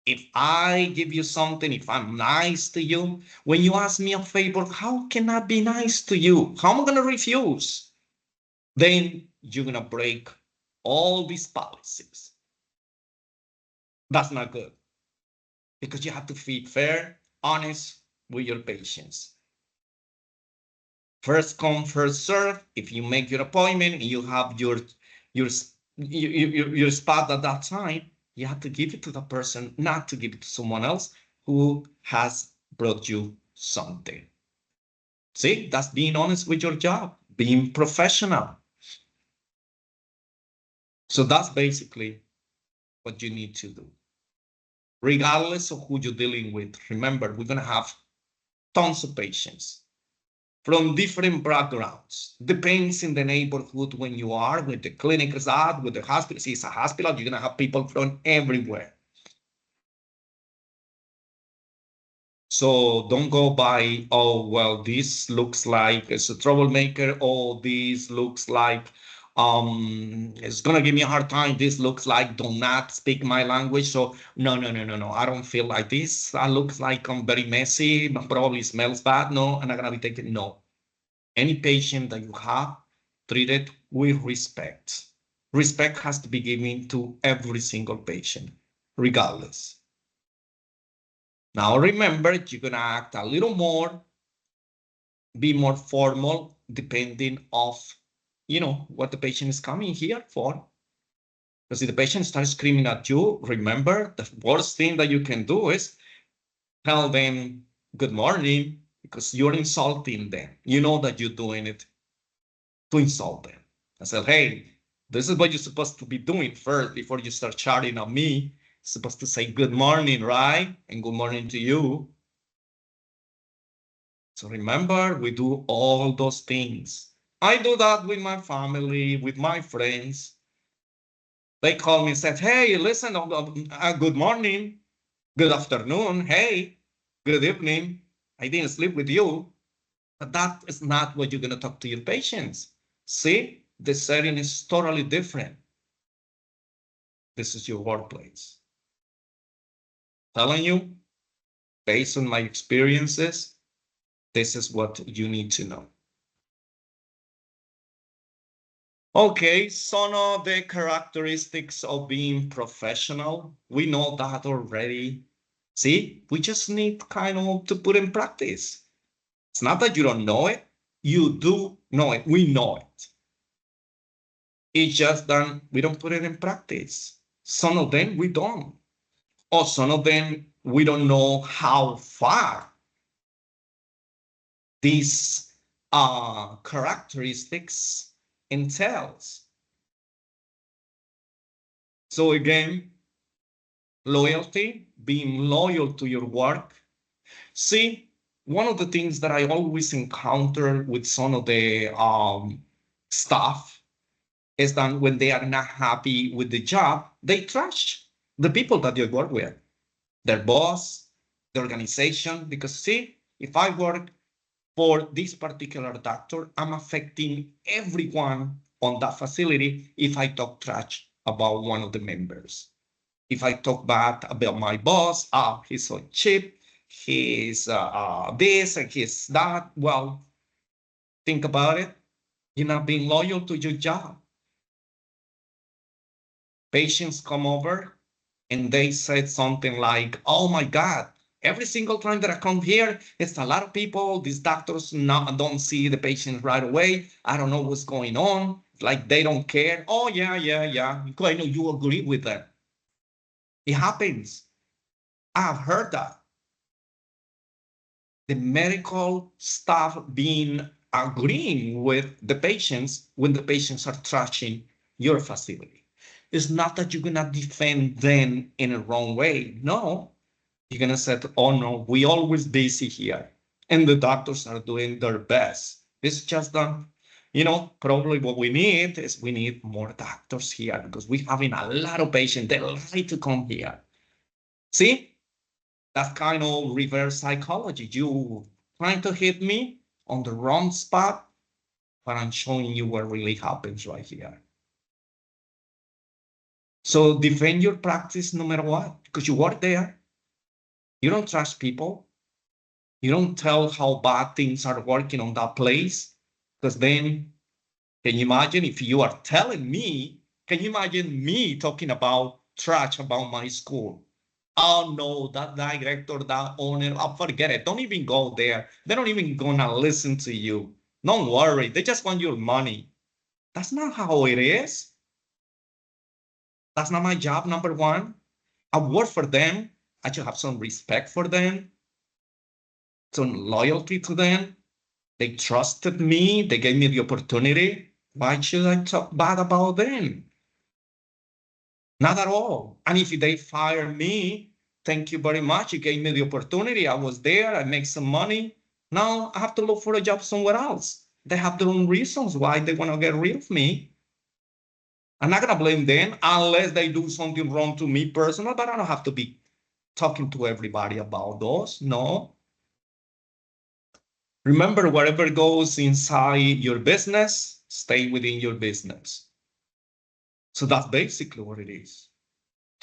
If I give you something, if I'm nice to you, when you ask me a favor, how can I be nice to you? How am I gonna refuse? Then you're gonna break all these policies. That's not good, because you have to be fair, honest with your patients. First come, first serve. If you make your appointment and you have your spot at that time, you have to give it to the person, not to give it to someone else who has brought you something. See, that's being honest with your job, being professional. So that's basically what you need to do. Regardless of who you're dealing with, remember, we're going to have tons of patients from different backgrounds. Depends in the neighborhood when you are, with the clinic is at, with the hospital. See, it's a hospital, you're going to have people from everywhere. So don't go by, oh, well, this looks like it's a troublemaker. Oh, this looks like, It's gonna give me a hard time. This looks like do not speak my language. So no. I don't feel like this. That looks like I'm very messy, probably smells bad. No, I'm not gonna be taking no. Any patient that you have, treat it with respect. Respect has to be given to every single patient, regardless. Now remember, you're gonna act a little more, be more formal, depending of, what the patient is coming here for. Because if the patient starts screaming at you, remember, the worst thing that you can do is tell them good morning, because you're insulting them. You know that you're doing it to insult them. I said, hey, this is what you're supposed to be doing first before you start shouting at me. You're supposed to say good morning, right? And good morning to you. So remember, we do all those things. I do that with my family, with my friends. They call me and said, hey, listen, good morning, good afternoon, hey, good evening. I didn't sleep with you. But that is not what you're going to talk to your patients. See, the setting is totally different. This is your workplace. Telling you, based on my experiences, this is what you need to know. Okay, some of the characteristics of being professional, we know that already. See, we just need kind of to put in practice. It's not that you don't know it, you do know it, we know it. It's just that we don't put it in practice. Some of them we don't. Or some of them we don't know how far these characteristics entails. So again, loyalty, being loyal to your work. See, one of the things that I always encounter with some of the staff is that when they are not happy with the job, they trash the people that they work with, their boss, the organization. Because see, if I work for this particular doctor, I'm affecting everyone on that facility if I talk trash about one of the members. If I talk bad about my boss, he's so cheap, he's this and he's that. Well, think about it. You're not being loyal to your job. Patients come over and they said something like, oh my God, every single time that I come here, it's a lot of people. These doctors don't see the patients right away. I don't know what's going on. Like they don't care. Oh, yeah. I know you agree with them. It happens. I've heard that. The medical staff being agreeing with the patients when the patients are trashing your facility. It's not that you're gonna defend them in a wrong way. No, you're gonna say, oh no, we always busy here. And the doctors are doing their best. It's just that, probably what we need is we need more doctors here because we're having a lot of patients that like to come here. See? That's kind of reverse psychology. You trying to hit me on the wrong spot, but I'm showing you what really happens right here. So defend your practice no matter what, because you work there. You don't trust people. You don't tell how bad things are working on that place, because then can you imagine if you are telling me, can you imagine me talking about trash about my school? Oh no, that director, that owner, I'll forget it. Don't even go there. They're not even gonna listen to you. Don't worry, they just want your money. That's not how it is. That's not my job, number one. I work for them. I should have some respect for them, some loyalty to them. They trusted me. They gave me the opportunity. Why should I talk bad about them? Not at all. And if they fire me, thank you very much. You gave me the opportunity. I was there. I make some money. Now I have to look for a job somewhere else. They have their own reasons why they want to get rid of me. I'm not going to blame them unless they do something wrong to me personal, but I don't have to be talking to everybody about those. No. Remember, whatever goes inside your business stay within your business. So that's basically what it is.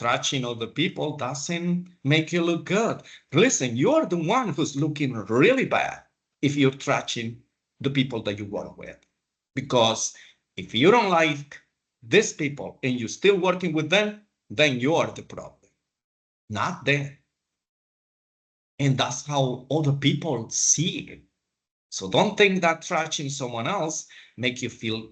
Trashing other people doesn't make you look good. Listen, you're the one who's looking really bad if you're trashing the people that you work with. Because if you don't like these people and you're still working with them, then you are the problem, not them. And that's how other people see it. So don't think that trashing someone else make you feel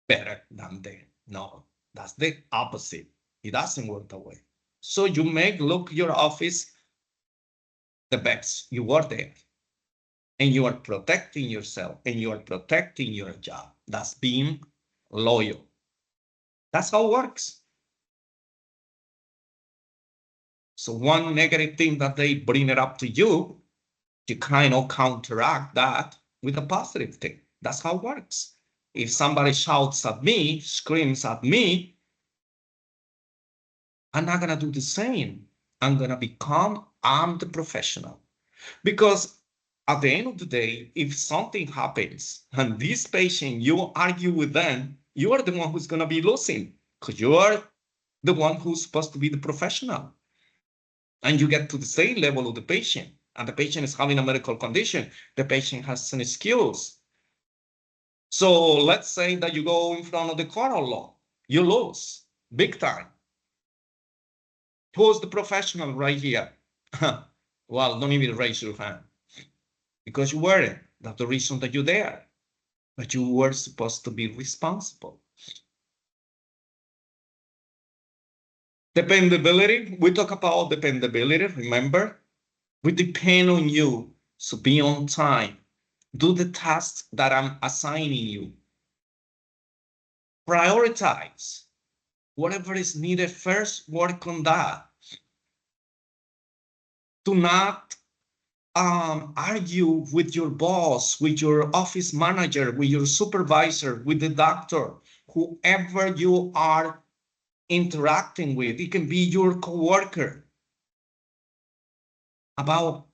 better than them. No, that's the opposite. It doesn't work that way. So you make look your office the best you are there. And you are protecting yourself and you are protecting your job. That's being loyal. That's how it works. So one negative thing that they bring it up to you, you kind of counteract that with a positive thing. That's how it works. If somebody shouts at me, screams at me, I'm not going to do the same. I'm going to become, I'm the professional. Because at the end of the day, if something happens and this patient, you argue with them, you are the one who's going to be losing because you are the one who's supposed to be the professional. And you get to the same level of the patient, and the patient is having a medical condition. The patient has an excuse. So let's say that you go in front of the court of law, you lose big time. Who's the professional right here? Well, don't even raise your hand because you weren't. That's the reason that you're there. But you were supposed to be responsible. Dependability. We talk about dependability. Remember, we depend on you. So be on time. Do the tasks that I'm assigning you. Prioritize. Whatever is needed first, work on that. Do not argue with your boss, with your office manager, with your supervisor, with the doctor, whoever you are interacting with. It can be your coworker about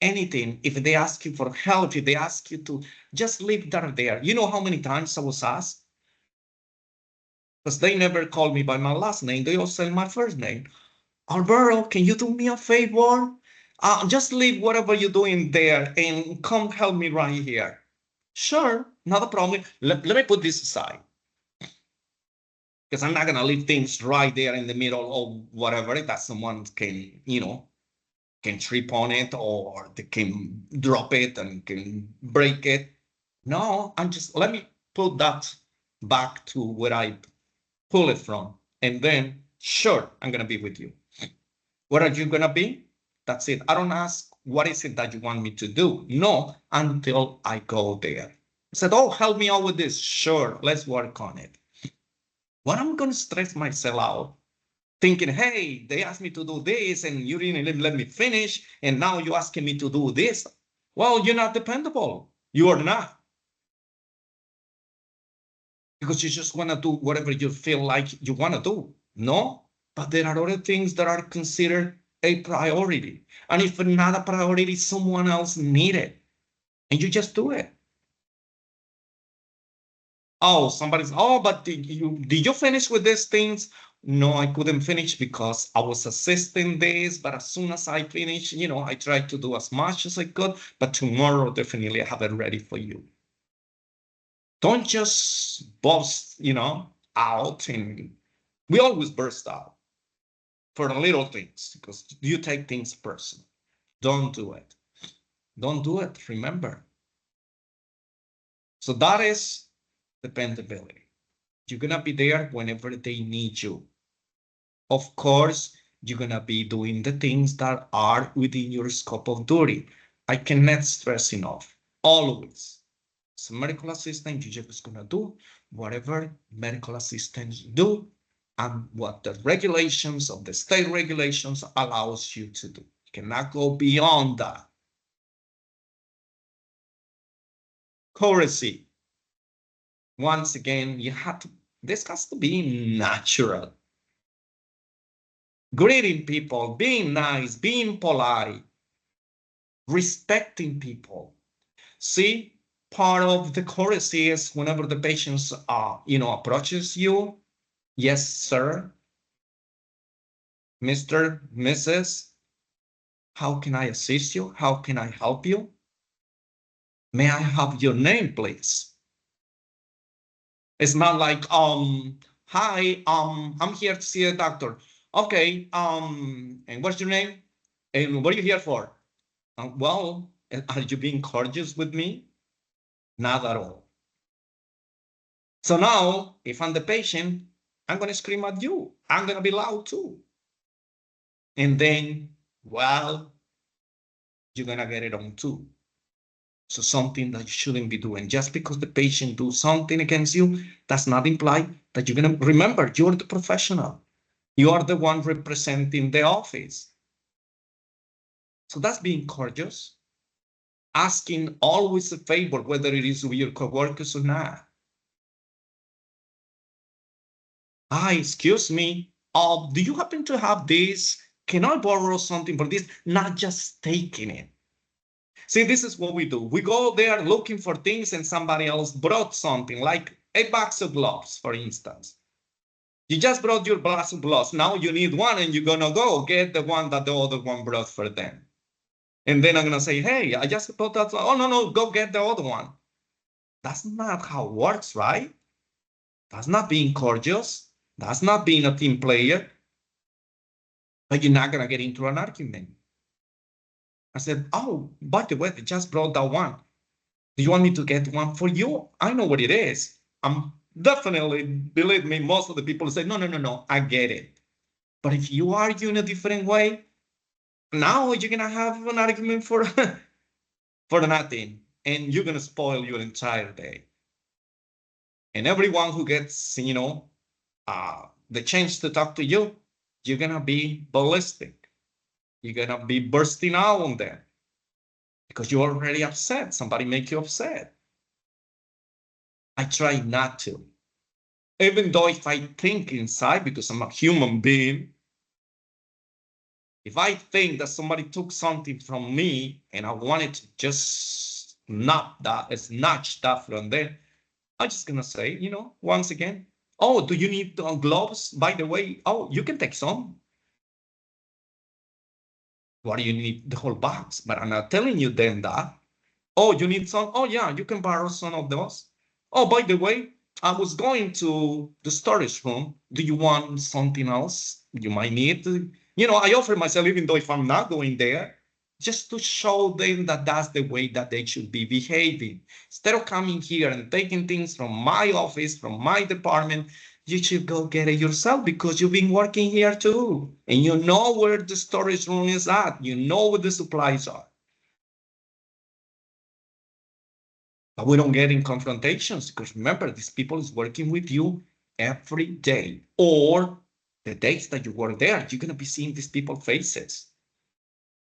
anything. If they ask you for help, if they ask you to just leave that there. You know how many times I was asked? Because they never call me by my last name. They all say my first name. Alberto, can you do me a favor? Just leave whatever you're doing there and come help me right here. Sure, not a problem. Let me put this aside. Because I'm not going to leave things right there in the middle or whatever that someone can, can trip on it or they can drop it and can break it. No, let me put that back to where I pull it from. And then, sure, I'm going to be with you. What are you going to be? That's it. I don't ask, what is it that you want me to do? No, until I go there. I said, oh, help me out with this. Sure, let's work on it. What am I going to stress myself out? Thinking, hey, they asked me to do this and you didn't let me finish. And now you're asking me to do this. Well, you're not dependable. You are not. Because you just want to do whatever you feel like you want to do. No, but there are other things that are considered a priority. And if not a priority, someone else need it. And you just do it. Oh, but did you finish with these things? No, I couldn't finish because I was assisting this, but as soon as I finish, I tried to do as much as I could, but tomorrow definitely I have it ready for you. Don't just burst, out, and we always burst out for the little things because you take things personal. Don't do it. Don't do it, remember. So that is dependability. You're going to be there whenever they need you. Of course, you're going to be doing the things that are within your scope of duty. I cannot stress enough, always. As a medical assistant, you're just going to do whatever medical assistants do and what the regulations of the state regulations allows you to do. You cannot go beyond that. Courtesy. Once again, this has to be natural. Greeting people, being nice, being polite, respecting people. See, part of the courtesy is whenever the patient, approaches you. Yes, sir. Mr., Mrs., how can I assist you? How can I help you? May I have your name, please? It's not like, hi, I'm here to see a doctor. Okay, and what's your name? And what are you here for? Well, are you being courteous with me? Not at all. So now, if I'm the patient, I'm going to scream at you. I'm going to be loud too. And then, well, you're going to get it on too. So something that you shouldn't be doing. Just because the patient do something against you, does not imply that you're going to remember, you're the professional. You are the one representing the office. So that's being courteous. Asking always a favor, whether it is with your coworkers or not. Hi, excuse me. Do you happen to have this? Can I borrow something for this? Not just taking it. See, this is what we do. We go there looking for things and somebody else brought something, like a box of gloves, for instance. You just brought your box of gloves. Now you need one and you're going to go get the one that the other one brought for them. And then I'm going to say, hey, I just brought that. Oh, no, go get the other one. That's not how it works, right? That's not being courteous. That's not being a team player. But you're not going to get into an argument. I said, oh, by the way, they just brought that one. Do you want me to get one for you? I know what it is. I'm definitely, believe me, most of the people say, no, I get it. But if you argue in a different way, now you're going to have an argument for, for nothing. And you're going to spoil your entire day. And everyone who gets, the chance to talk to you, you're going to be ballistic. You're going to be bursting out on them because you're already upset. Somebody make you upset. I try not to. Even though if I think inside, because I'm a human being, if I think that somebody took something from me and I wanted to just snatch that from there, I'm just going to say, once again, oh, do you need gloves? By the way, oh, you can take some. What do you need? The whole box. But I'm not telling you then that. Oh, you need some? Oh, yeah, you can borrow some of those. Oh, by the way, I was going to the storage room. Do you want something else you might need? I offer myself, even though if I'm not going there, just to show them that that's the way that they should be behaving. Instead of coming here and taking things from my office, from my department, you should go get it yourself because you've been working here too. And you know where the storage room is at. You know where the supplies are. But we don't get in confrontations because remember, these people is working with you every day. Or the days that you work there, you're going to be seeing these people faces.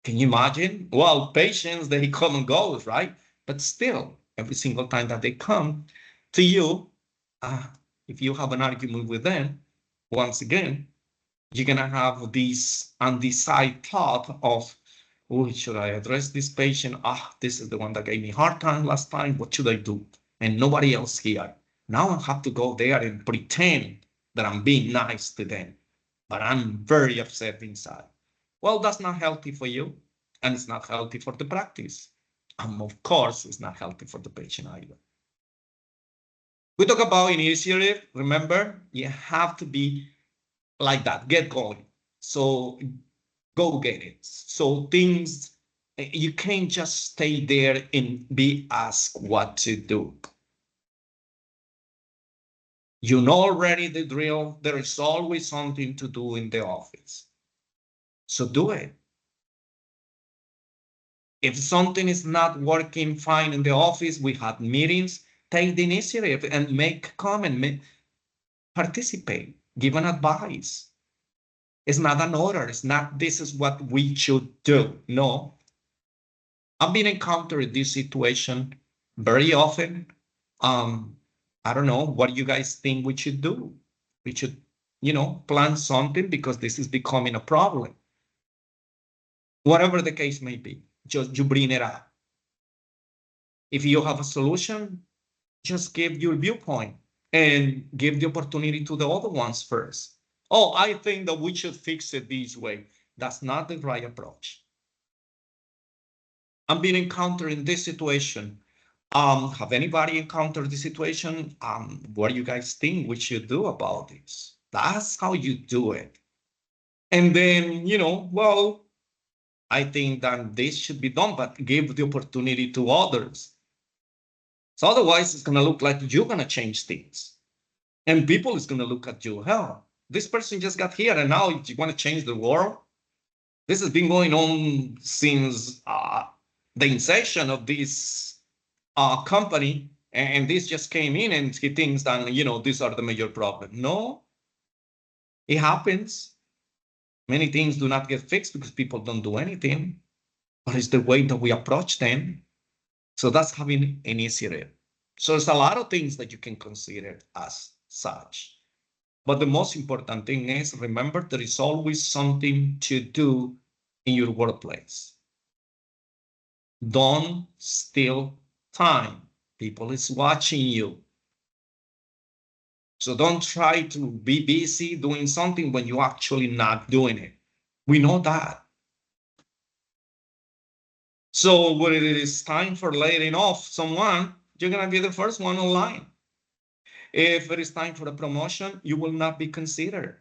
Can you imagine? Well, patients, they come and go, right? But still, every single time that they come to you, if you have an argument with them, once again, you're going to have this undecided thought of, oh, should I address this patient? This is the one that gave me a hard time last time. What should I do? And nobody else here. Now I have to go there and pretend that I'm being nice to them, but I'm very upset inside. Well, that's not healthy for you, and it's not healthy for the practice. And of course, it's not healthy for the patient either. We talk about initiative. Remember, you have to be like that. Get going. So go get it. So things, you can't just stay there and be asked what to do. You know already the drill. There is always something to do in the office. So do it. If something is not working fine in the office, we have meetings, take the initiative and make comment, participate, give an advice. It's not an order. It's not, this is what we should do. No. I've been encountering this situation very often. I don't know. What do you guys think we should do? We should, plan something because this is becoming a problem. Whatever the case may be, just you bring it up. If you have a solution, just give your viewpoint and give the opportunity to the other ones first. Oh, I think that we should fix it this way. That's not the right approach. I'm being encountered in this situation. Have anybody encountered this situation? What do you guys think we should do about this? That's how you do it. And then, well, I think that this should be done, but give the opportunity to others. So otherwise, it's going to look like you're going to change things. And people is going to look at you, hell, this person just got here and now you want to change the world? This has been going on since the inception of this company, and this just came in and he thinks that, these are the major problem. No, it happens. Many things do not get fixed because people don't do anything, but it's the way that we approach them. So that's having initiative. So there's a lot of things that you can consider as such. But the most important thing is, remember, there is always something to do in your workplace. Don't steal time. People is watching you. So don't try to be busy doing something when you're actually not doing it. We know that. So when it is time for laying off someone, you're going to be the first one online. If it is time for a promotion, you will not be considered.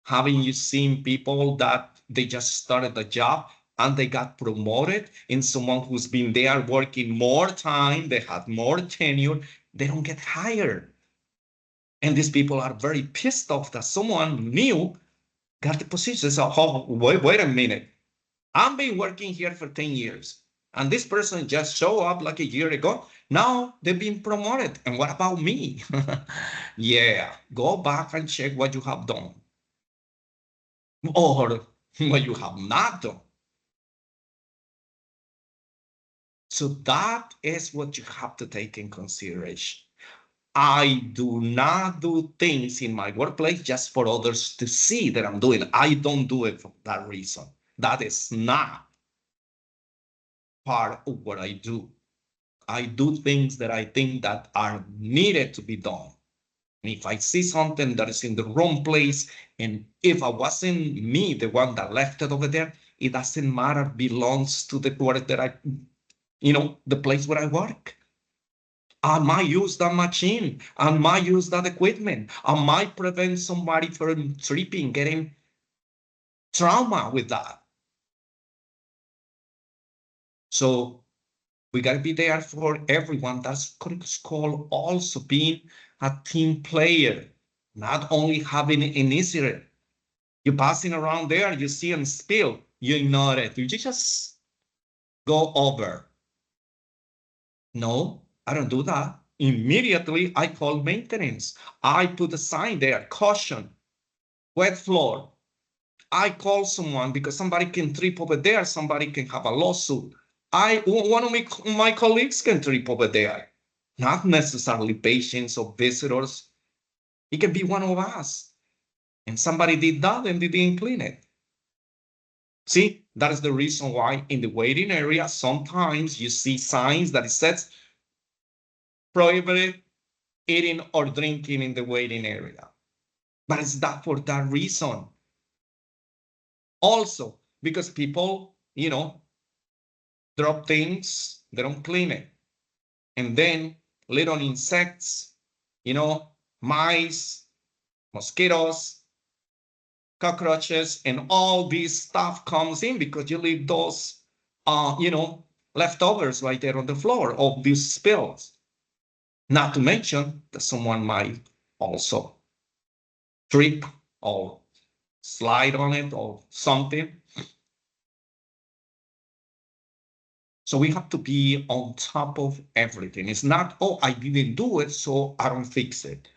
Haven't you seen people that they just started a job and they got promoted, and someone who's been there working more time, they had more tenure, they don't get hired? And these people are very pissed off that someone new got the position. So, wait a minute. I've been working here for 10 years, and this person just showed up like a year ago. Now they've been promoted. And what about me? Yeah, go back and check what you have done or what you have not done. So that is what you have to take in consideration. I do not do things in my workplace just for others to see that I'm doing. I don't do it for that reason. That is not part of what I do. I do things that I think that are needed to be done. And if I see something that is in the wrong place, and if I wasn't me, the one that left it over there, it doesn't matter, belongs to the work that I, the place where I work. I might use that machine. I might use that equipment. I might prevent somebody from tripping, getting trauma with that. So we got to be there for everyone. That's called also being a team player, not only having an initiative. You're passing around there, you see and spill, you ignore it. You just go over. No, I don't do that. Immediately, I call maintenance. I put a sign there, caution, wet floor. I call someone because somebody can trip over there. Somebody can have a lawsuit. One of my colleagues can trip over there. Not necessarily patients or visitors. It can be one of us. And somebody did that and they didn't clean it. See, that is the reason why in the waiting area, sometimes you see signs that it says prohibited eating or drinking in the waiting area. But it's that for that reason. Also, because people, drop things, they don't clean it. And then little insects, mice, mosquitoes, cockroaches, and all this stuff comes in because you leave those, leftovers right there on the floor of these spills. Not to mention that someone might also trip or slide on it or something. So we have to be on top of everything. It's not, oh, I didn't do it, so I don't fix it.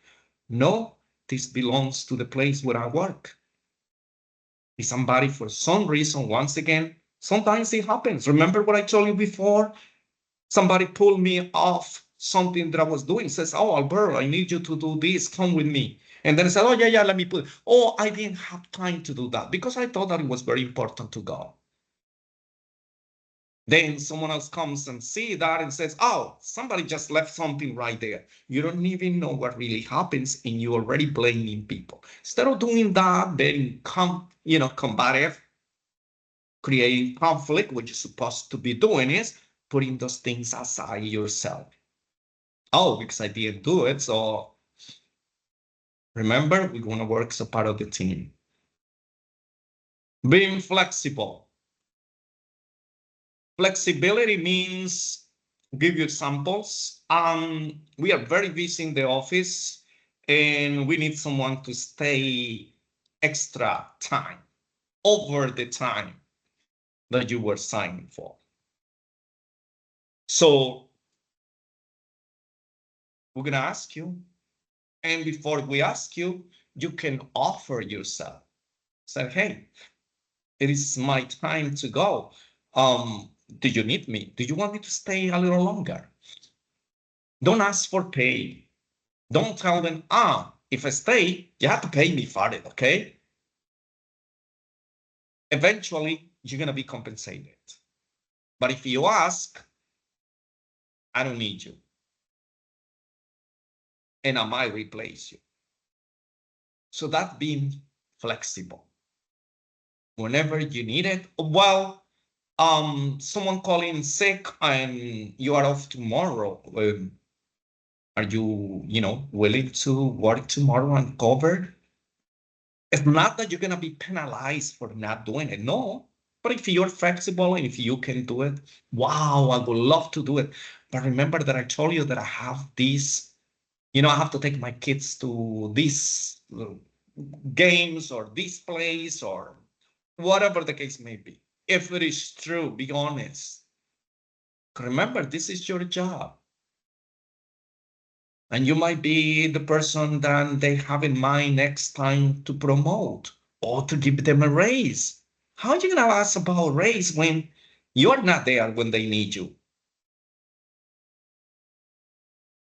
No, this belongs to the place where I work. If somebody, for some reason, once again, sometimes it happens. Remember what I told you before? Somebody pulled me off something that I was doing, says, oh, Alberto, I need you to do this, come with me. And then I said, oh, yeah, let me put it. Oh, I didn't have time to do that because I thought that it was very important to go. Then someone else comes and see that and says, oh, somebody just left something right there. You don't even know what really happens and you're already blaming people. Instead of doing that, being combative, creating conflict, what you're supposed to be doing is putting those things aside yourself. Oh, because I didn't do it. So remember, we're going to work as a part of the team. Being flexible. Flexibility means, give you examples. We are very busy in the office and we need someone to stay extra time over the time that you were signing for. So we're going to ask you, and before we ask you, you can offer yourself. Say, hey, it is my time to go. Do you need me? Do you want me to stay a little longer? Don't ask for pay. Don't tell them, if I stay, you have to pay me for it, okay? Eventually, you're going to be compensated. But if you ask, I don't need you, and I might replace you. So that's being flexible. Whenever you need it, well, someone calling sick and you are off tomorrow. Are you, willing to work tomorrow and cover? It's not that you're going to be penalized for not doing it. No. But if you're flexible and if you can do it, wow, I would love to do it. But remember that I told you that I have these, I have to take my kids to these games or this place or whatever the case may be. If it is true, be honest. Remember, this is your job. And you might be the person that they have in mind next time to promote or to give them a raise. How are you going to ask about a raise when you're not there when they need you?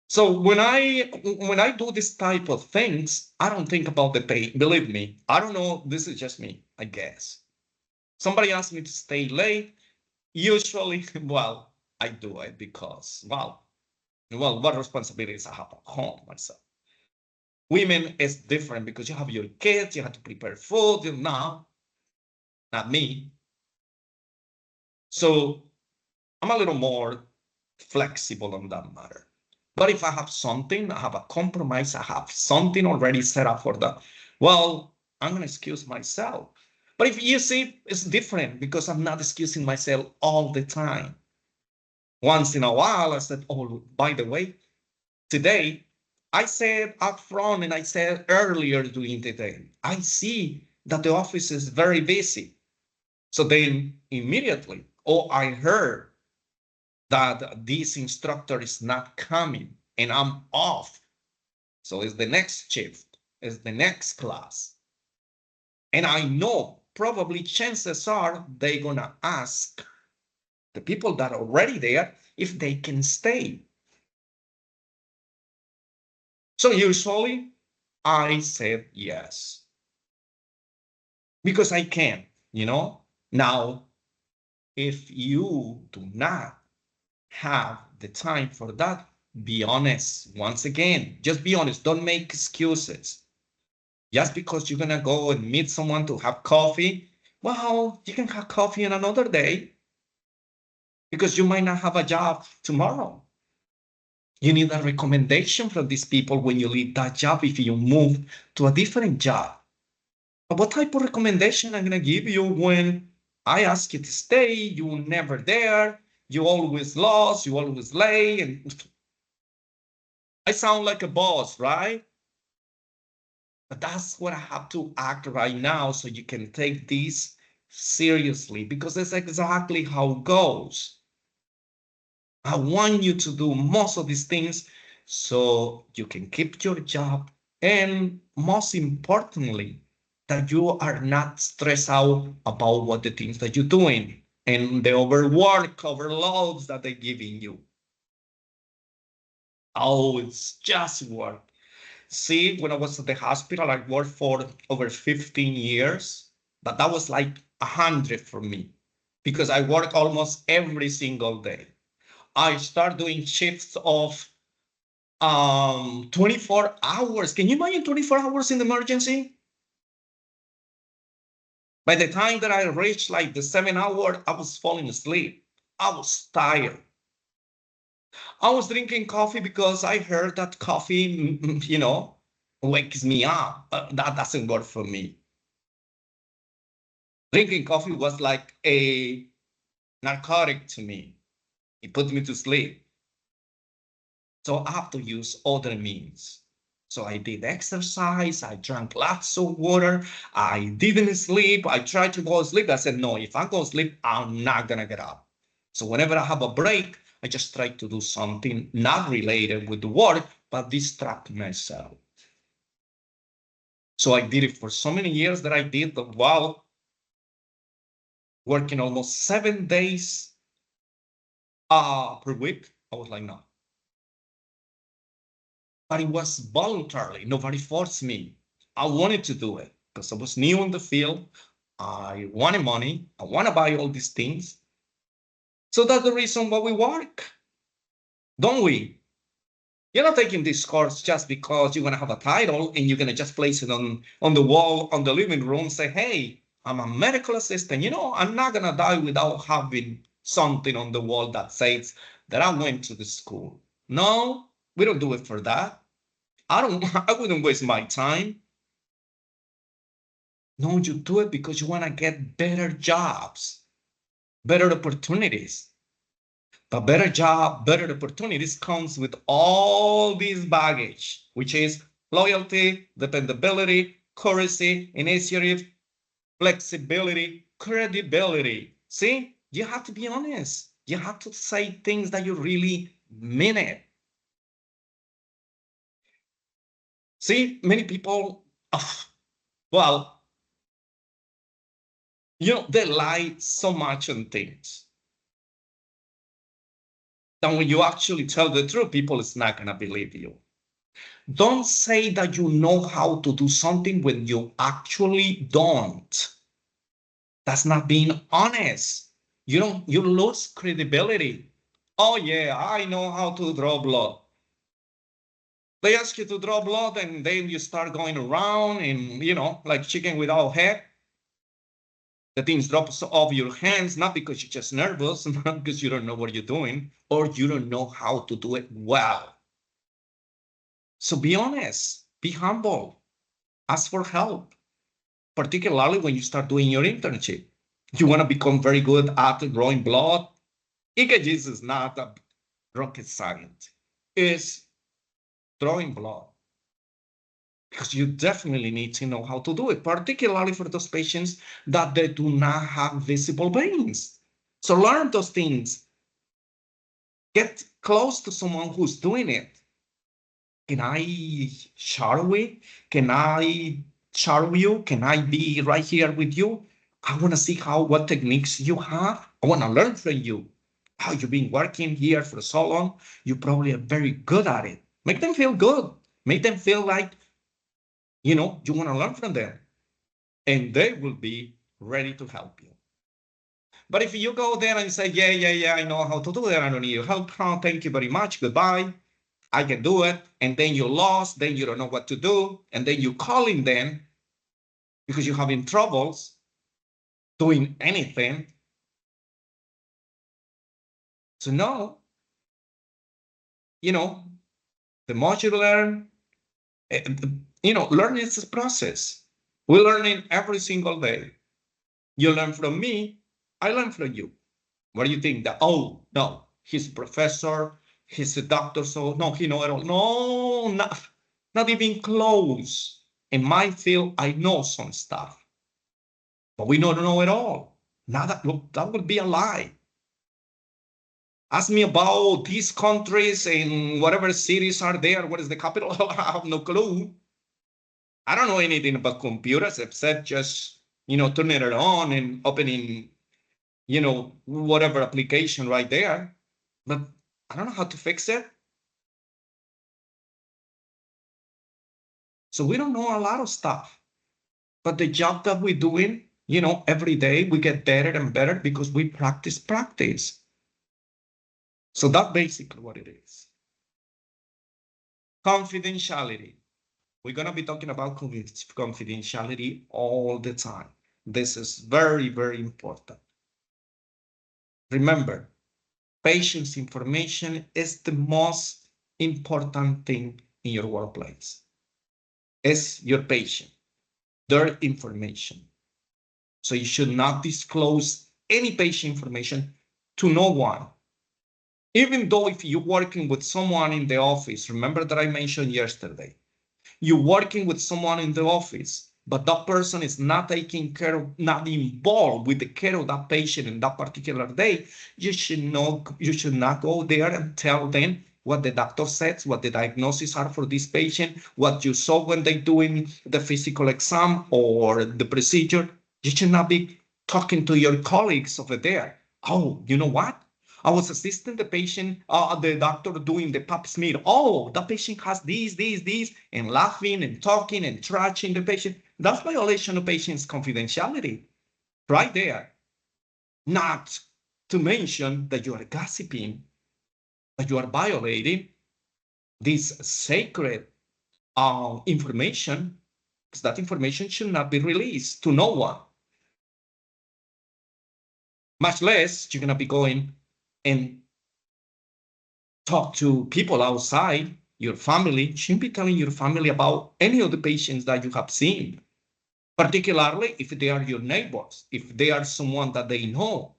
So when I do this type of things, I don't think about the pay. Believe me, I don't know. This is just me, I guess. Somebody asked me to stay late. Usually, well, I do it because, well, what responsibilities I have at home myself. Women is different because you have your kids, you have to prepare food. No, not me. So I'm a little more flexible on that matter. But if I have something, I have a compromise, I have something already set up for that, well, I'm going to excuse myself. But if you see, it's different because I'm not excusing myself all the time. Once in a while, I said, oh, by the way, today, I said up front and I said earlier during the day, I see that the office is very busy. So then immediately, I heard that this instructor is not coming and I'm off. So it's the next shift, it's the next class. And I know probably chances are they're gonna ask the people that are already there if they can stay. So usually I said yes. Because I can, Now, if you do not have the time for that, be honest. Once again, just be honest. Don't make excuses. Just because you're going to go and meet someone to have coffee, well, you can have coffee on another day because you might not have a job tomorrow. You need a recommendation from these people when you leave that job if you move to a different job. But what type of recommendation I'm going to give you when I ask you to stay, you're never there, you always lost, you always late, and I sound like a boss, right? But that's what I have to act right now so you can take this seriously because that's exactly how it goes. I want you to do most of these things so you can keep your job and most importantly, that you are not stressed out about what the things that you're doing and the overwork, overloads that they're giving you. Oh, it's just work. See, when I was at the hospital, I worked for over 15 years, but that was like 100 for me because I work almost every single day. I start doing shifts of 24 hours. Can you imagine 24 hours in the emergency? By the time that I reached like the 7 hour, I was falling asleep. I was tired. I was drinking coffee because I heard that coffee, wakes me up. That doesn't work for me. Drinking coffee was like a narcotic to me. It put me to sleep. So I have to use other means. So I did exercise, I drank lots of water, I didn't sleep, I tried to go to sleep. I said, no, if I go to sleep, I'm not gonna get up. So whenever I have a break, I just try to do something not related with the work, but distract myself. So I did it for so many years that I did while working almost 7 days per week. I was like, no. But it was voluntarily. Nobody forced me. I wanted to do it because I was new in the field. I wanted money. I want to buy all these things. So that's the reason why we work, don't we? You're not taking this course just because you're going to have a title and you're going to just place it on the wall, on the living room, say, hey, I'm a medical assistant. I'm not going to die without having something on the wall that says that I went to the school. No, we don't do it for that. I wouldn't waste my time. No, you do it because you want to get better jobs, better opportunities. But better job, better opportunities comes with all this baggage, which is loyalty, dependability, courtesy, initiative, flexibility, credibility. See, you have to be honest. You have to say things that you really mean it. See, many people, well, they lie so much on things. Then when you actually tell the truth, people is not gonna believe you. Don't say that you know how to do something when you actually don't. That's not being honest. You lose credibility. Oh yeah, I know how to draw blood. They ask you to draw blood and then you start going around and like chicken without head. The things drops off your hands, not because you're just nervous, not because you don't know what you're doing, or you don't know how to do it well. So be honest, be humble, ask for help, particularly when you start doing your internship. You want to become very good at drawing blood. EKG is not a rocket science. It's drawing blood. Because you definitely need to know how to do it, particularly for those patients that they do not have visible veins. So learn those things. Get close to someone who's doing it. Can I shadow it? Can I shadow you? Can I be right here with you? I want to see what techniques you have. I want to learn from you. How you've been working here for so long. You probably are very good at it. Make them feel good. Make them feel like, you want to learn from them. And they will be ready to help you. But if you go there and say, yeah, I know how to do it. I don't need your help. Oh, thank you very much. Goodbye. I can do it. And then you're lost. Then you don't know what to do. And then you calling them because you're having troubles doing anything. So no, the more you learn, learning is a process. We're learning every single day. You learn from me, I learn from you. What do you think? That, oh, no, he's a professor, he's a doctor, so no, he knows it all. No, not even close. In my field, I know some stuff, but we don't know it all. Now that would be a lie. Ask me about these countries and whatever cities are there. What is the capital? I have no clue. I don't know anything about computers except just, turning it on and opening, whatever application right there. But I don't know how to fix it. So we don't know a lot of stuff. But the job that we're doing, You know, every day we get better and better because we practice. So that's basically what it is. Confidentiality. We're going to be talking about confidentiality all the time. This is very, very important. Remember, patient's information is the most important thing in your workplace. It's your patient, their information. So you should not disclose any patient information to no one. Even though if you're working with someone in the office, remember that I mentioned yesterday, you're working with someone in the office, but that person is not taking care of, not involved with the care of that patient in that particular day, you should not go there and tell them what the doctor says, what the diagnoses are for this patient, what you saw when they're doing the physical exam or the procedure. You should not be talking to your colleagues over there. Oh, you know what? I was assisting the doctor doing the pap smear. Oh, the patient has this, and laughing and talking and trashing the patient. That's violation of patient's confidentiality right there. Not to mention that you are gossiping, that you are violating this sacred information, because that information should not be released to no one. Much less you're going to be going and talk to people outside your family. You shouldn't be telling your family about any of the patients that you have seen, particularly if they are your neighbors, if they are someone that they know.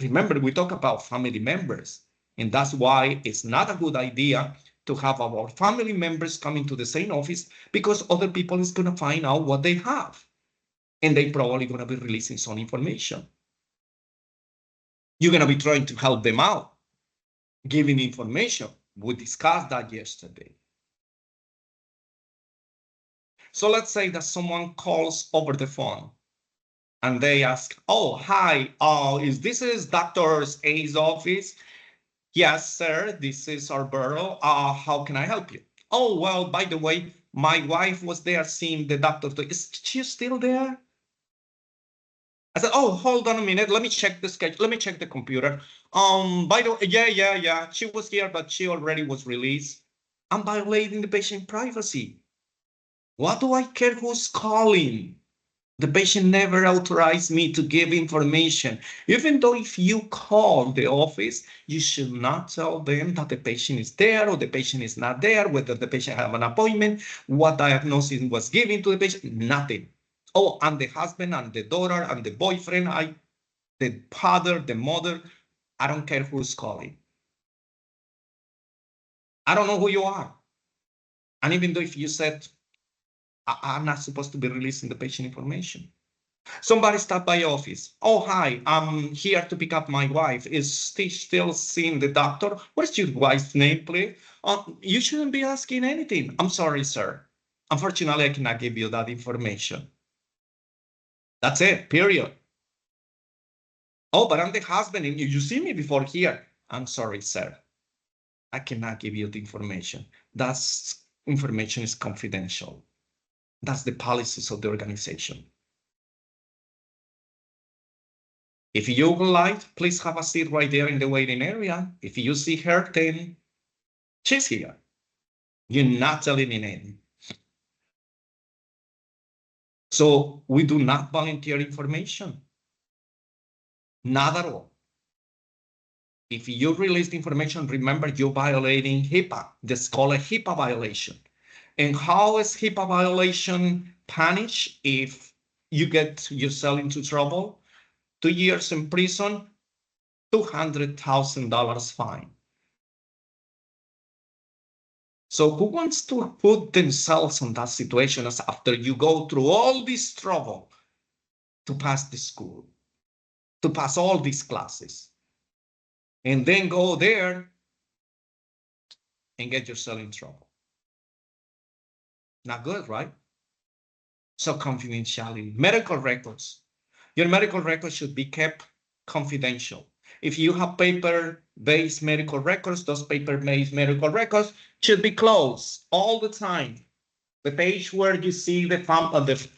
Remember, we talk about family members, and that's why it's not a good idea to have our family members coming to the same office, because other people is going to find out what they have, and they probably going to be releasing some information. You're going to be trying to help them out, giving information. We discussed that yesterday. So let's say that someone calls over the phone and they ask, oh, hi, is this Dr. A's office? Yes, sir, this is Alberto. How can I help you? Oh, well, by the way, my wife was there seeing the doctor. Is she still there? I said, oh, hold on a minute. Let me check the schedule. Let me check the computer. By the way, yeah. She was here, but she already was released. I'm violating the patient privacy. What do I care who's calling? The patient never authorized me to give information. Even though if you call the office, you should not tell them that the patient is there or the patient is not there, whether the patient have an appointment, what diagnosis was given to the patient, nothing. Oh, and the husband and the daughter and the boyfriend, the father, the mother, I don't care who's calling. I don't know who you are. And even though if you said, I'm not supposed to be releasing the patient information. Somebody stopped by office. Oh, hi, I'm here to pick up my wife. Is she still seeing the doctor? What's your wife's name, please? You shouldn't be asking anything. I'm sorry, sir. Unfortunately, I cannot give you that information. That's it, period. Oh, but I'm the husband and you see me before here. I'm sorry, sir. I cannot give you the information. That information is confidential. That's the policies of the organization. If you would like, please have a seat right there in the waiting area. If you see her, then she's here. You're not telling me anything. So we do not volunteer information. Not at all. If you release the information, remember you're violating HIPAA. That's called a HIPAA violation. And how is HIPAA violation punished if you get yourself into trouble? 2 years in prison, $200,000 fine. So who wants to put themselves in that situation as after you go through all this trouble to pass the school, to pass all these classes, and then go there and get yourself in trouble? Not good, right? So confidentiality, medical records. Your medical records should be kept confidential. If you have paper-based medical records, those paper-based medical records should be closed all the time. The page where you see the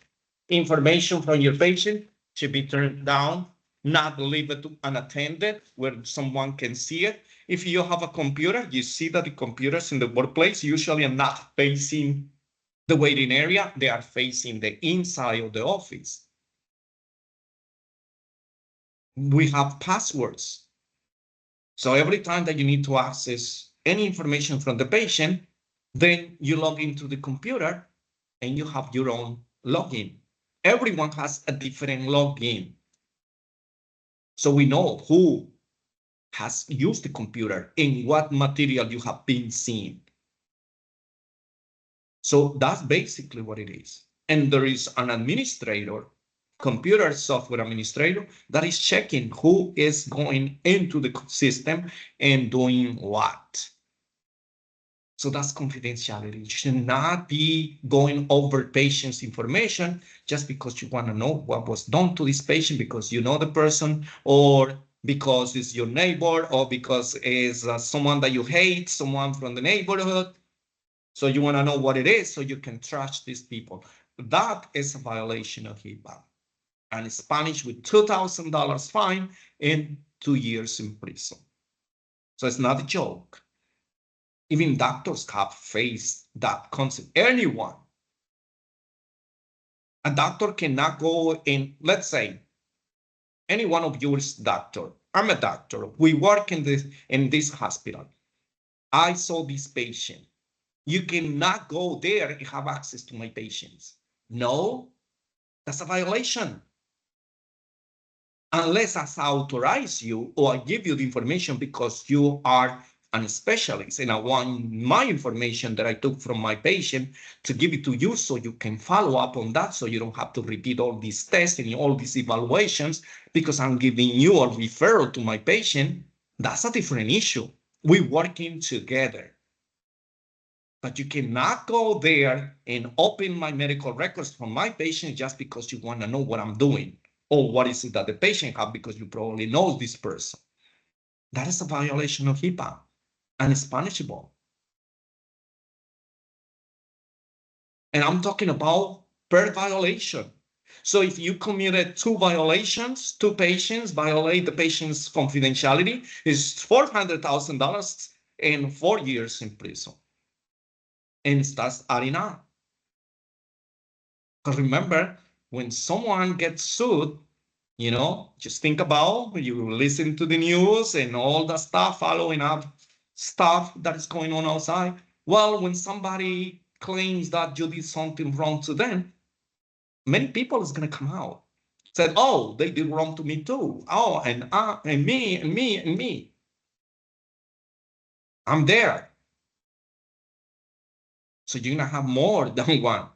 information from your patient should be turned down, not leave it unattended where someone can see it. If you have a computer, you see that the computers in the workplace usually are not facing the waiting area, they are facing the inside of the office. We have passwords. So every time that you need to access any information from the patient, then you log into the computer and you have your own login. Everyone has a different login. So we know who has used the computer and what material you have been seeing. So that's basically what it is. And there is an administrator, computer software administrator, that is checking who is going into the system and doing what. So that's confidentiality. You should not be going over patient's information just because you want to know what was done to this patient because you know the person, or because it's your neighbor, or because it's someone that you hate, someone from the neighborhood. So you want to know what it is so you can trust these people. That is a violation of HIPAA. And it's punished with $2,000 fine and 2 years in prison. So it's not a joke. Even doctors have faced that concept. Anyone. A doctor cannot go in, let's say, any one of you is doctor. I'm a doctor. We work in this hospital. I saw this patient. You cannot go there and have access to my patients. No, that's a violation. Unless I authorize you or I give you the information because you are a specialist and I want my information that I took from my patient to give it to you so you can follow up on that, so you don't have to repeat all these tests and all these evaluations because I'm giving you a referral to my patient. That's a different issue. We're working together. But you cannot go there and open my medical records from my patient just because you want to know what I'm doing or what is it that the patient have because you probably know this person. That is a violation of HIPAA and it's punishable. And I'm talking about per violation. So if you committed 2 violations, 2 patients violate the patient's confidentiality, it's $400,000 and 4 years in prison. And it starts adding up. Because remember, when someone gets sued, you know, just think about, you listen to the news and all the stuff, following up stuff that is going on outside. Well, when somebody claims that you did something wrong to them, many people is going to come out. Said, oh, they did wrong to me too. Oh, and me, and me, and me. I'm there. So you're going to have more than one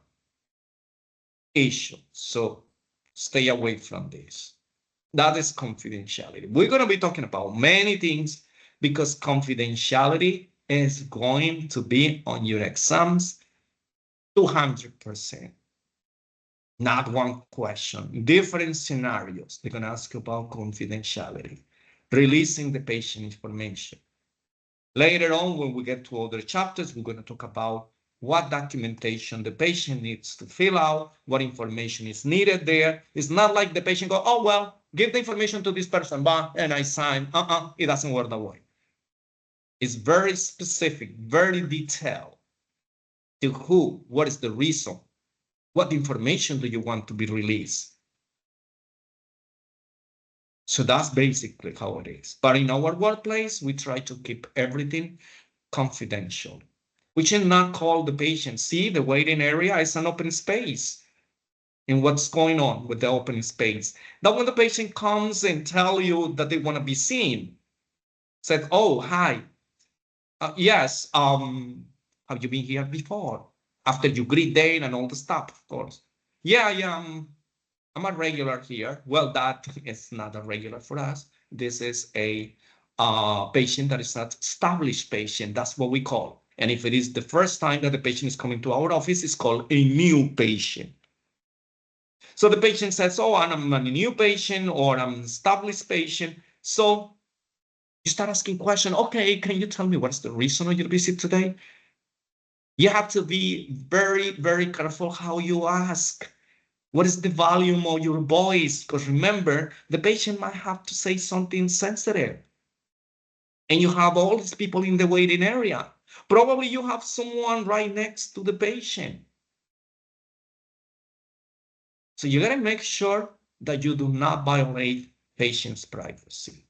issue. So stay away from this. That is confidentiality. We're going to be talking about many things because confidentiality is going to be on your exams 200%. Not one question, different scenarios. They're going to ask you about confidentiality, releasing the patient information. Later on, when we get to other chapters, we're going to talk about what documentation the patient needs to fill out, what information is needed there. It's not like the patient go, oh, well, give the information to this person, and I sign. It doesn't work that way. It's very specific, very detailed to who, what is the reason, what information do you want to be released. So that's basically how it is. But in our workplace, we try to keep everything confidential. We should not call the patient. See, the waiting area is an open space. And what's going on with the open space? That when the patient comes and tell you that they want to be seen, said, oh, hi. Yes, have you been here before? After you greet them and all the stuff, of course. Yeah, I'm a regular here. Well, that is not a regular for us. This is a patient that is not established patient. That's what we call. And if it is the first time that the patient is coming to our office, it's called a new patient. So the patient says, oh, I'm a new patient or I'm an established patient. So you start asking questions. Okay, can you tell me what's the reason of your visit today? You have to be very, very careful how you ask. What is the volume of your voice? Because remember, the patient might have to say something sensitive. And you have all these people in the waiting area. Probably you have someone right next to the patient. So you gotta make sure that you do not violate patient's privacy.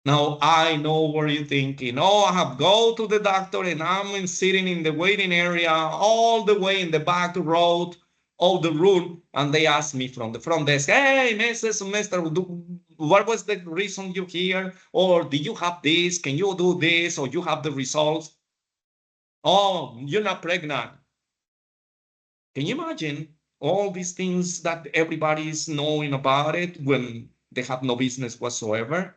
Now, I know what you're thinking. Oh, I have go to the doctor and I'm sitting in the waiting area all the way in the back row of the room. And they ask me from the front desk, hey, Mrs. Mr. What was the reason you here? Or do you have this? Can you do this? Or you have the results? Oh, you're not pregnant. Can you imagine all these things that everybody is knowing about it when they have no business whatsoever?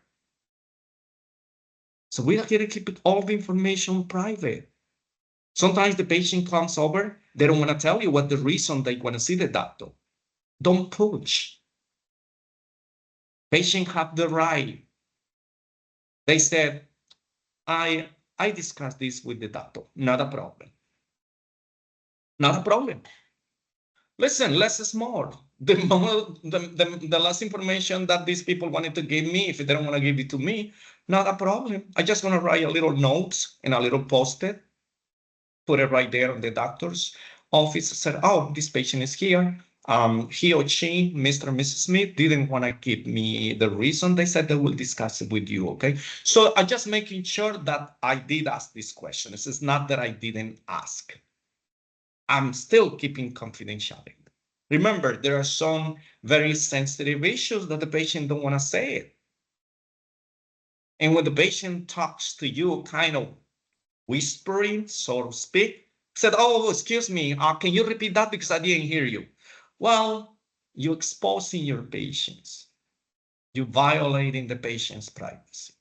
So we are here to keep all the information private. Sometimes the patient comes over, they don't want to tell you what the reason they want to see the doctor. Don't push. Patients have the right. They said, I discussed this with the doctor. Not a problem. Not a problem. Listen, less is more. The less information that these people wanted to give me, if they don't want to give it to me, not a problem. I just want to write a little notes and a little post-it, put it right there on the doctor's office, said, oh, this patient is here. He or she, Mr. and Mrs. Smith, didn't want to give me the reason. They said they will discuss it with you, okay? So I'm just making sure that I did ask this question. This is not that I didn't ask. I'm still keeping confidentiality. Remember, there are some very sensitive issues that the patient don't want to say it. And when the patient talks to you kind of whispering, so to speak, said, oh, excuse me, can you repeat that because I didn't hear you? Well, you're exposing your patients. You're violating the patient's privacy.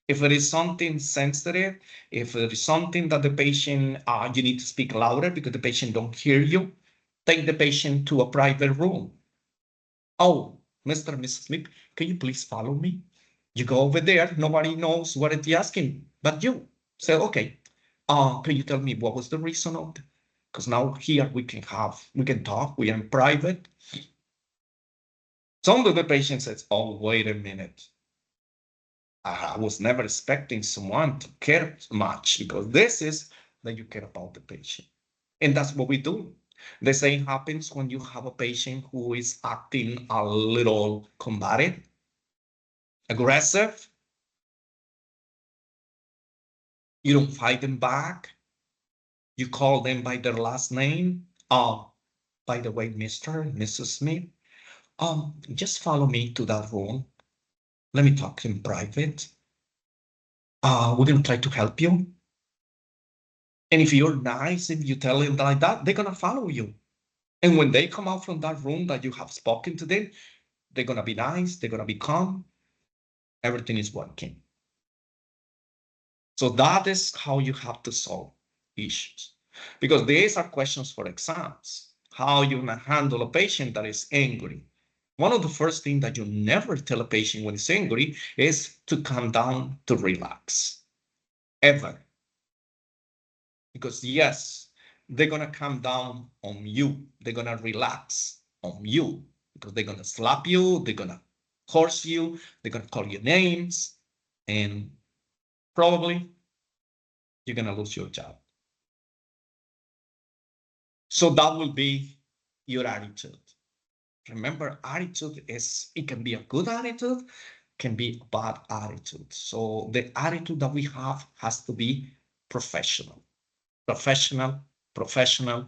If it is something sensitive, if it is something that the patient, you need to speak louder because the patient don't hear you, take the patient to a private room. Oh, Mr. and Mrs. Smith, can you please follow me? You go over there, nobody knows what it's asking, but you say, okay, can you tell me what was the reason of it? Because now here we can talk, we are in private. Some of the patient says, oh, wait a minute. I was never expecting someone to care much because this is that you care about the patient. And that's what we do. The same happens when you have a patient who is acting a little combative, aggressive. You don't fight them back. You call them by their last name. By the way, Mr. and Mrs. Smith, just follow me to that room. Let me talk in private. We're gonna try to help you. And if you're nice and you tell them like that, they're gonna follow you. And when they come out from that room that you have spoken to them, they're gonna be nice, they're gonna be calm. Everything is working. So that is how you have to solve issues. Because these are questions for exams. How you gonna handle a patient that is angry. One of the first things that you never tell a patient when it's angry is to calm down, to relax. Ever. Because yes, they're gonna calm down on you. They're gonna relax on you because they're gonna slap you, they're gonna curse you, they're gonna call you names, and probably you're gonna lose your job. So that will be your attitude. Remember, attitude it can be a good attitude, can be a bad attitude. So the attitude that we have has to be professional. Professional, professional,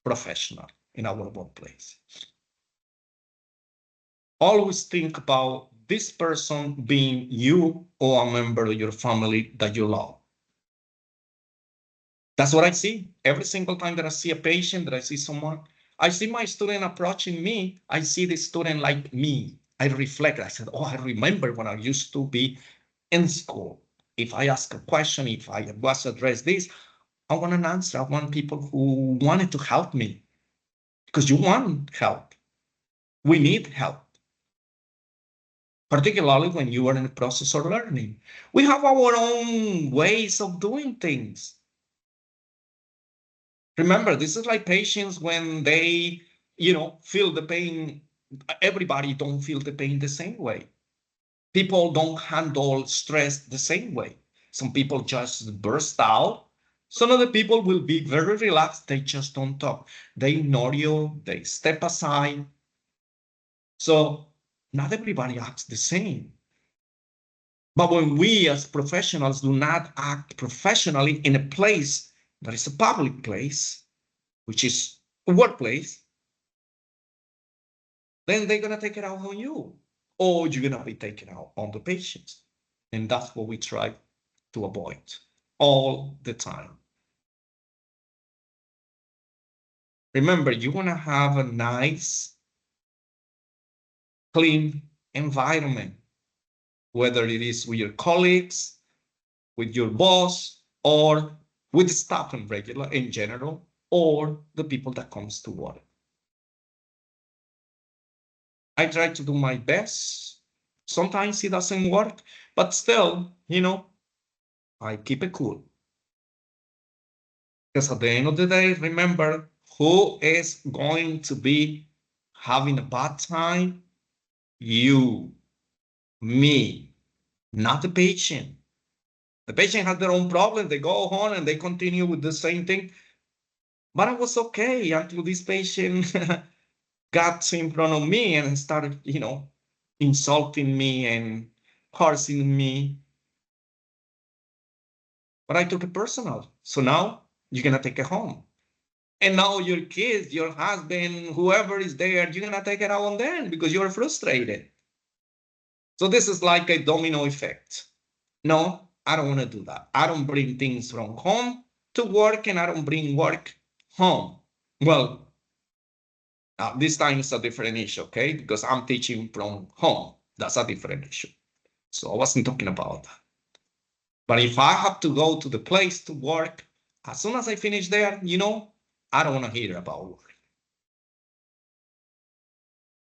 professional in our workplace. Always think about this person being you or a member of your family that you love. That's what I see every single time that I see a patient, that I see someone. I see my student approaching me. I see the student like me. I reflect. I said, oh, I remember when I used to be in school. If I ask a question, if I was addressed this, I want an answer. I want people who wanted to help me because you want help. We need help, particularly when you are in the process of learning. We have our own ways of doing things. Remember, this is like patients when they feel the pain. Everybody don't feel the pain the same way. People don't handle stress the same way. Some people just burst out. Some other people will be very relaxed. They just don't talk. They ignore you. They step aside. So not everybody acts the same. But when we as professionals do not act professionally in a place that is a public place, which is a workplace, then they're going to take it out on you, or you're going to be taken out on the patients. And that's what we try to avoid all the time. Remember, you want to have a nice, clean environment, whether it is with your colleagues, with your boss, or with the staff in general, or the people that comes to work. I try to do my best. Sometimes it doesn't work, but still, I keep it cool. Because at the end of the day, remember, who is going to be having a bad time? You, me, not the patient. The patient has their own problem. They go home and they continue with the same thing. But I was okay until this patient got in front of me and started, insulting me and cursing me. But I took it personal. So now you're going to take it home. And now your kids, your husband, whoever is there, you're going to take it out on them because you're frustrated. So this is like a domino effect. No, I don't want to do that. I don't bring things from home to work, and I don't bring work home. Well, this time it's a different issue, okay? Because I'm teaching from home. That's a different issue. So I wasn't talking about that. But if I have to go to the place to work, as soon as I finish there, I don't want to hear about work.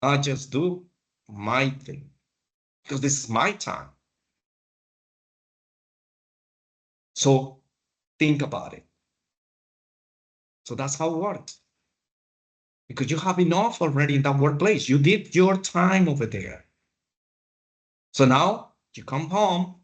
I just do my thing because this is my time. So think about it. So that's how it works. Because you have enough already in that workplace. You did your time over there. So now you come home,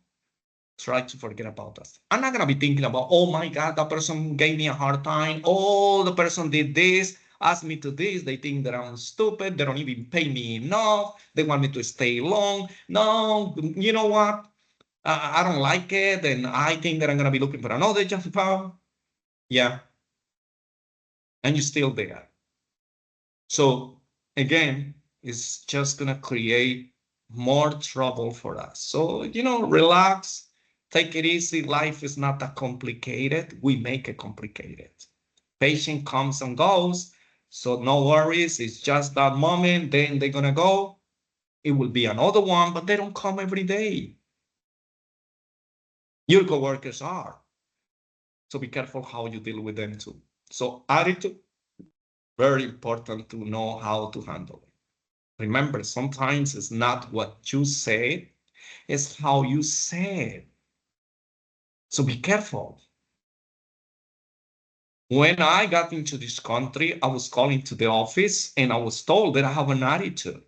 try to forget about that. I'm not going to be thinking about, oh my God, that person gave me a hard time. Oh, the person did this, asked me to this. They think that I'm stupid. They don't even pay me enough. They want me to stay long. No, you know what? I don't like it. And I think that I'm going to be looking for another job. Yeah. And you're still there. So again, it's just going to create more trouble for us. So, relax, take it easy. Life is not that complicated. We make it complicated. Patient comes and goes. So no worries. It's just that moment. Then they're going to go. It will be another one, but they don't come every day. Your coworkers are. So be careful how you deal with them too. So attitude, very important to know how to handle it. Remember, sometimes it's not what you say, it's how you say it. So be careful. When I got into this country, I was calling to the office and I was told that I have an attitude.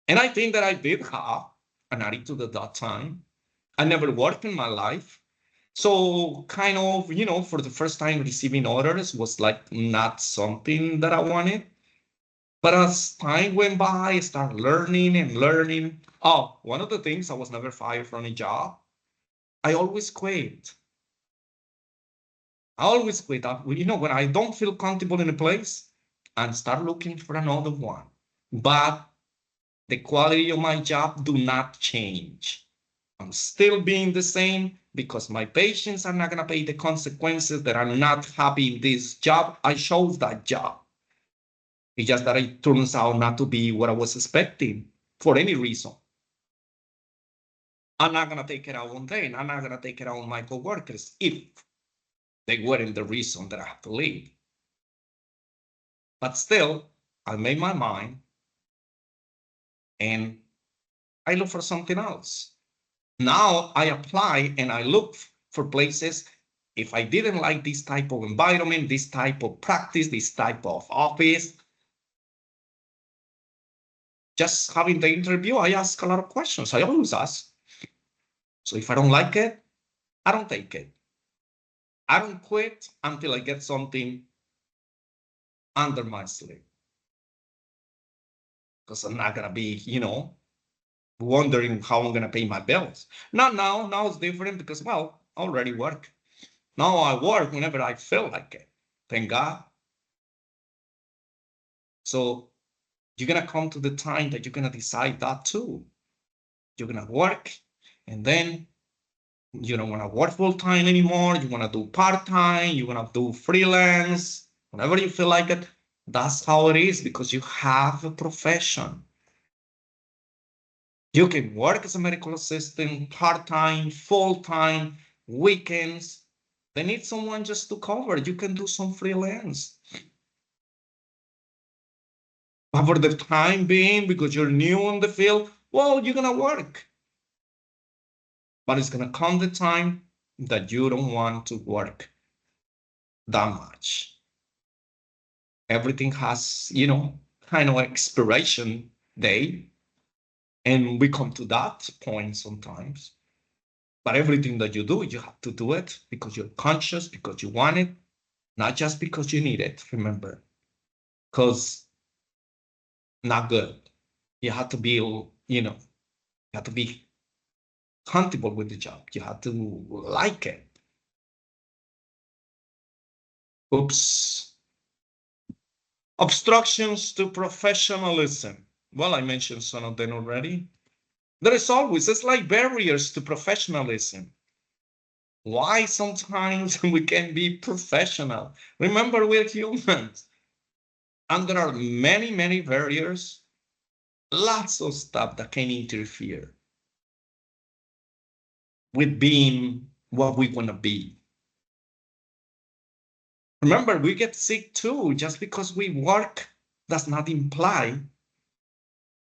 And I think that I did have an attitude at that time. I never worked in my life. So kind of, for the first time receiving orders was like not something that I wanted. But as time went by, I started learning and learning. Oh, one of the things, I was never fired from a job. I always quit. When I don't feel comfortable in a place, I start looking for another one. But the quality of my job do not change. I'm still being the same because my patients are not going to pay the consequences that I'm not happy in this job. I chose that job. It's just that it turns out not to be what I was expecting for any reason. I'm not going to take it out on them. I'm not going to take it out on my coworkers if they weren't the reason that I have to leave. But still, I made my mind and I look for something else. Now I apply and I look for places. If I didn't like this type of environment, this type of practice, this type of office, just having the interview, I ask a lot of questions. I always ask. So if I don't like it, I don't take it. I don't quit until I get something under my sleeve. Because I'm not going to be, wondering how I'm going to pay my bills. Not now. Now it's different because, well, I already work. Now I work whenever I feel like it. Thank God. So you're going to come to the time that you're going to decide that too. You're going to work, and then you don't want to work full time anymore. You want to do part time. You want to do freelance, whenever you feel like it. That's how it is because you have a profession. You can work as a medical assistant, part time, full time, weekends. They need someone just to cover. You can do some freelance. But for the time being, because you're new in the field, well, you're going to work. But it's going to come the time that you don't want to work that much. Everything has, kind of expiration date. And we come to that point sometimes. But everything that you do, you have to do it because you're conscious, because you want it, not just because you need it, remember. Because not good. You have to be, you have to be comfortable with the job. You have to like it. Oops. Obstructions to professionalism. Well, I mentioned some of them already. There is always, it's like barriers to professionalism. Why sometimes we can be professional? Remember, we're humans. And there are many, many barriers, lots of stuff that can interfere with being what we want to be. Remember, we get sick too. Just because we work does not imply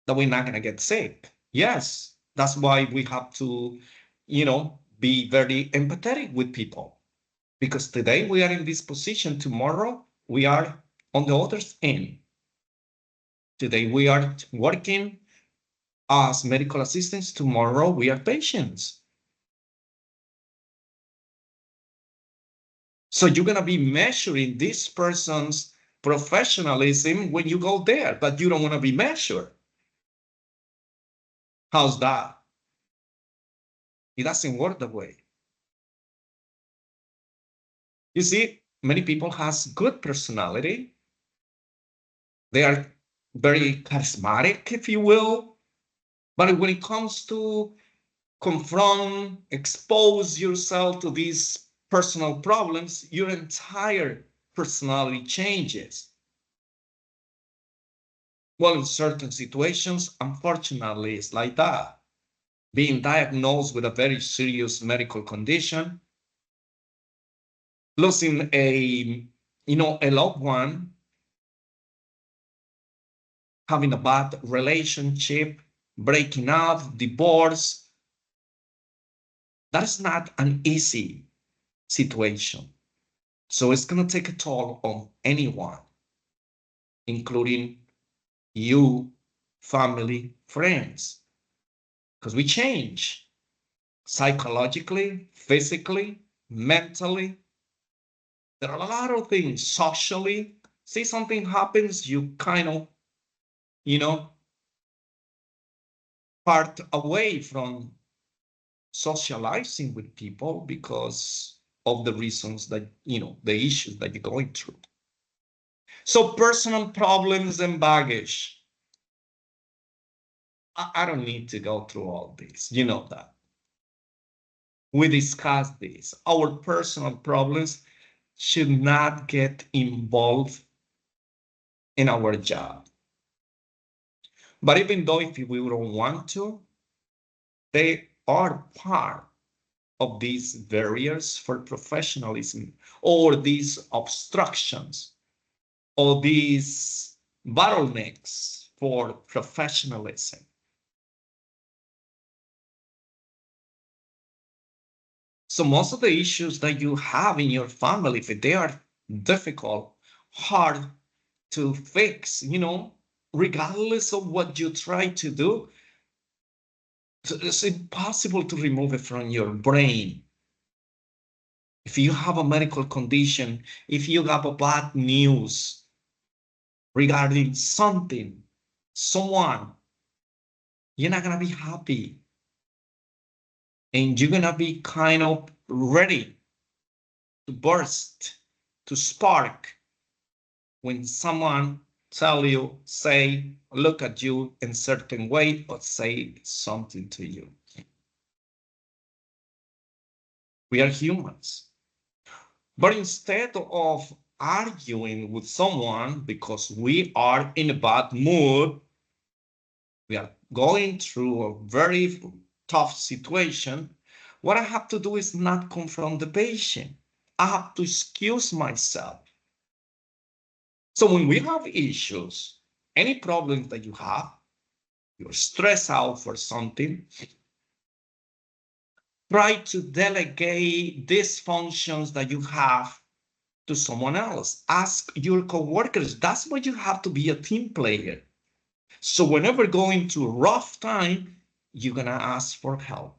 that we're not going to get sick. Yes, that's why we have to, be very empathetic with people. Because today we are in this position, tomorrow we are on the other end. Today we are working as medical assistants, tomorrow we are patients. So you're going to be measuring this person's professionalism when you go there, but you don't want to be measured. How's that? It doesn't work that way. You see, many people has good personality. They are very charismatic, if you will. But when it comes to confront, expose yourself to these personal problems, your entire personality changes. Well, in certain situations, unfortunately, it's like that. Being diagnosed with a very serious medical condition, losing a loved one, having a bad relationship, breaking up, divorce. That is not an easy situation. So it's going to take a toll on anyone, including you, family, friends, because we change psychologically, physically, mentally. There are a lot of things socially. See, something happens, you kind of, part away from socializing with people because of the reasons that, the issues that you're going through. So personal problems and baggage. I don't need to go through all this. You know that. We discussed this. Our personal problems should not get involved in our job. But even though if we don't want to, they are part of these barriers for professionalism, or these obstructions, or these bottlenecks for professionalism. So most of the issues that you have in your family, if they are difficult, hard to fix, regardless of what you try to do, it's impossible to remove it from your brain. If you have a medical condition, if you have a bad news regarding something, someone, you're not gonna be happy. And you're gonna be kind of ready to burst, to spark when someone tell you, say, look at you in certain way, or say something to you. We are humans. But instead of arguing with someone because we are in a bad mood, we are going through a very tough situation, what I have to do is not confront the patient. I have to excuse myself. So when we have issues, any problems that you have, you're stressed out for something, try to delegate these functions that you have to someone else. Ask your coworkers. That's why you have to be a team player. So whenever going through a rough time, you're gonna ask for help.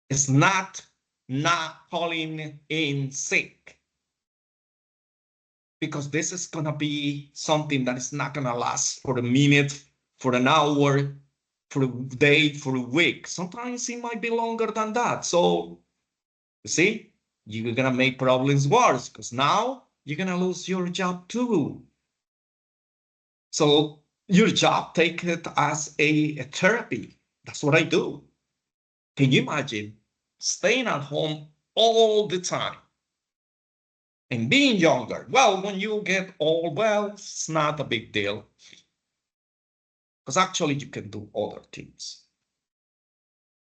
It's not calling in sick, because this is gonna be something that is not gonna last for a minute, for an hour, for a day, for a week. Sometimes it might be longer than that. So you see, you're gonna make problems worse, because now you're gonna lose your job too. So your job, take it as a therapy. That's what I do. Can you imagine staying at home all the time and being younger? Well, when you get old, well, it's not a big deal, because actually you can do other things.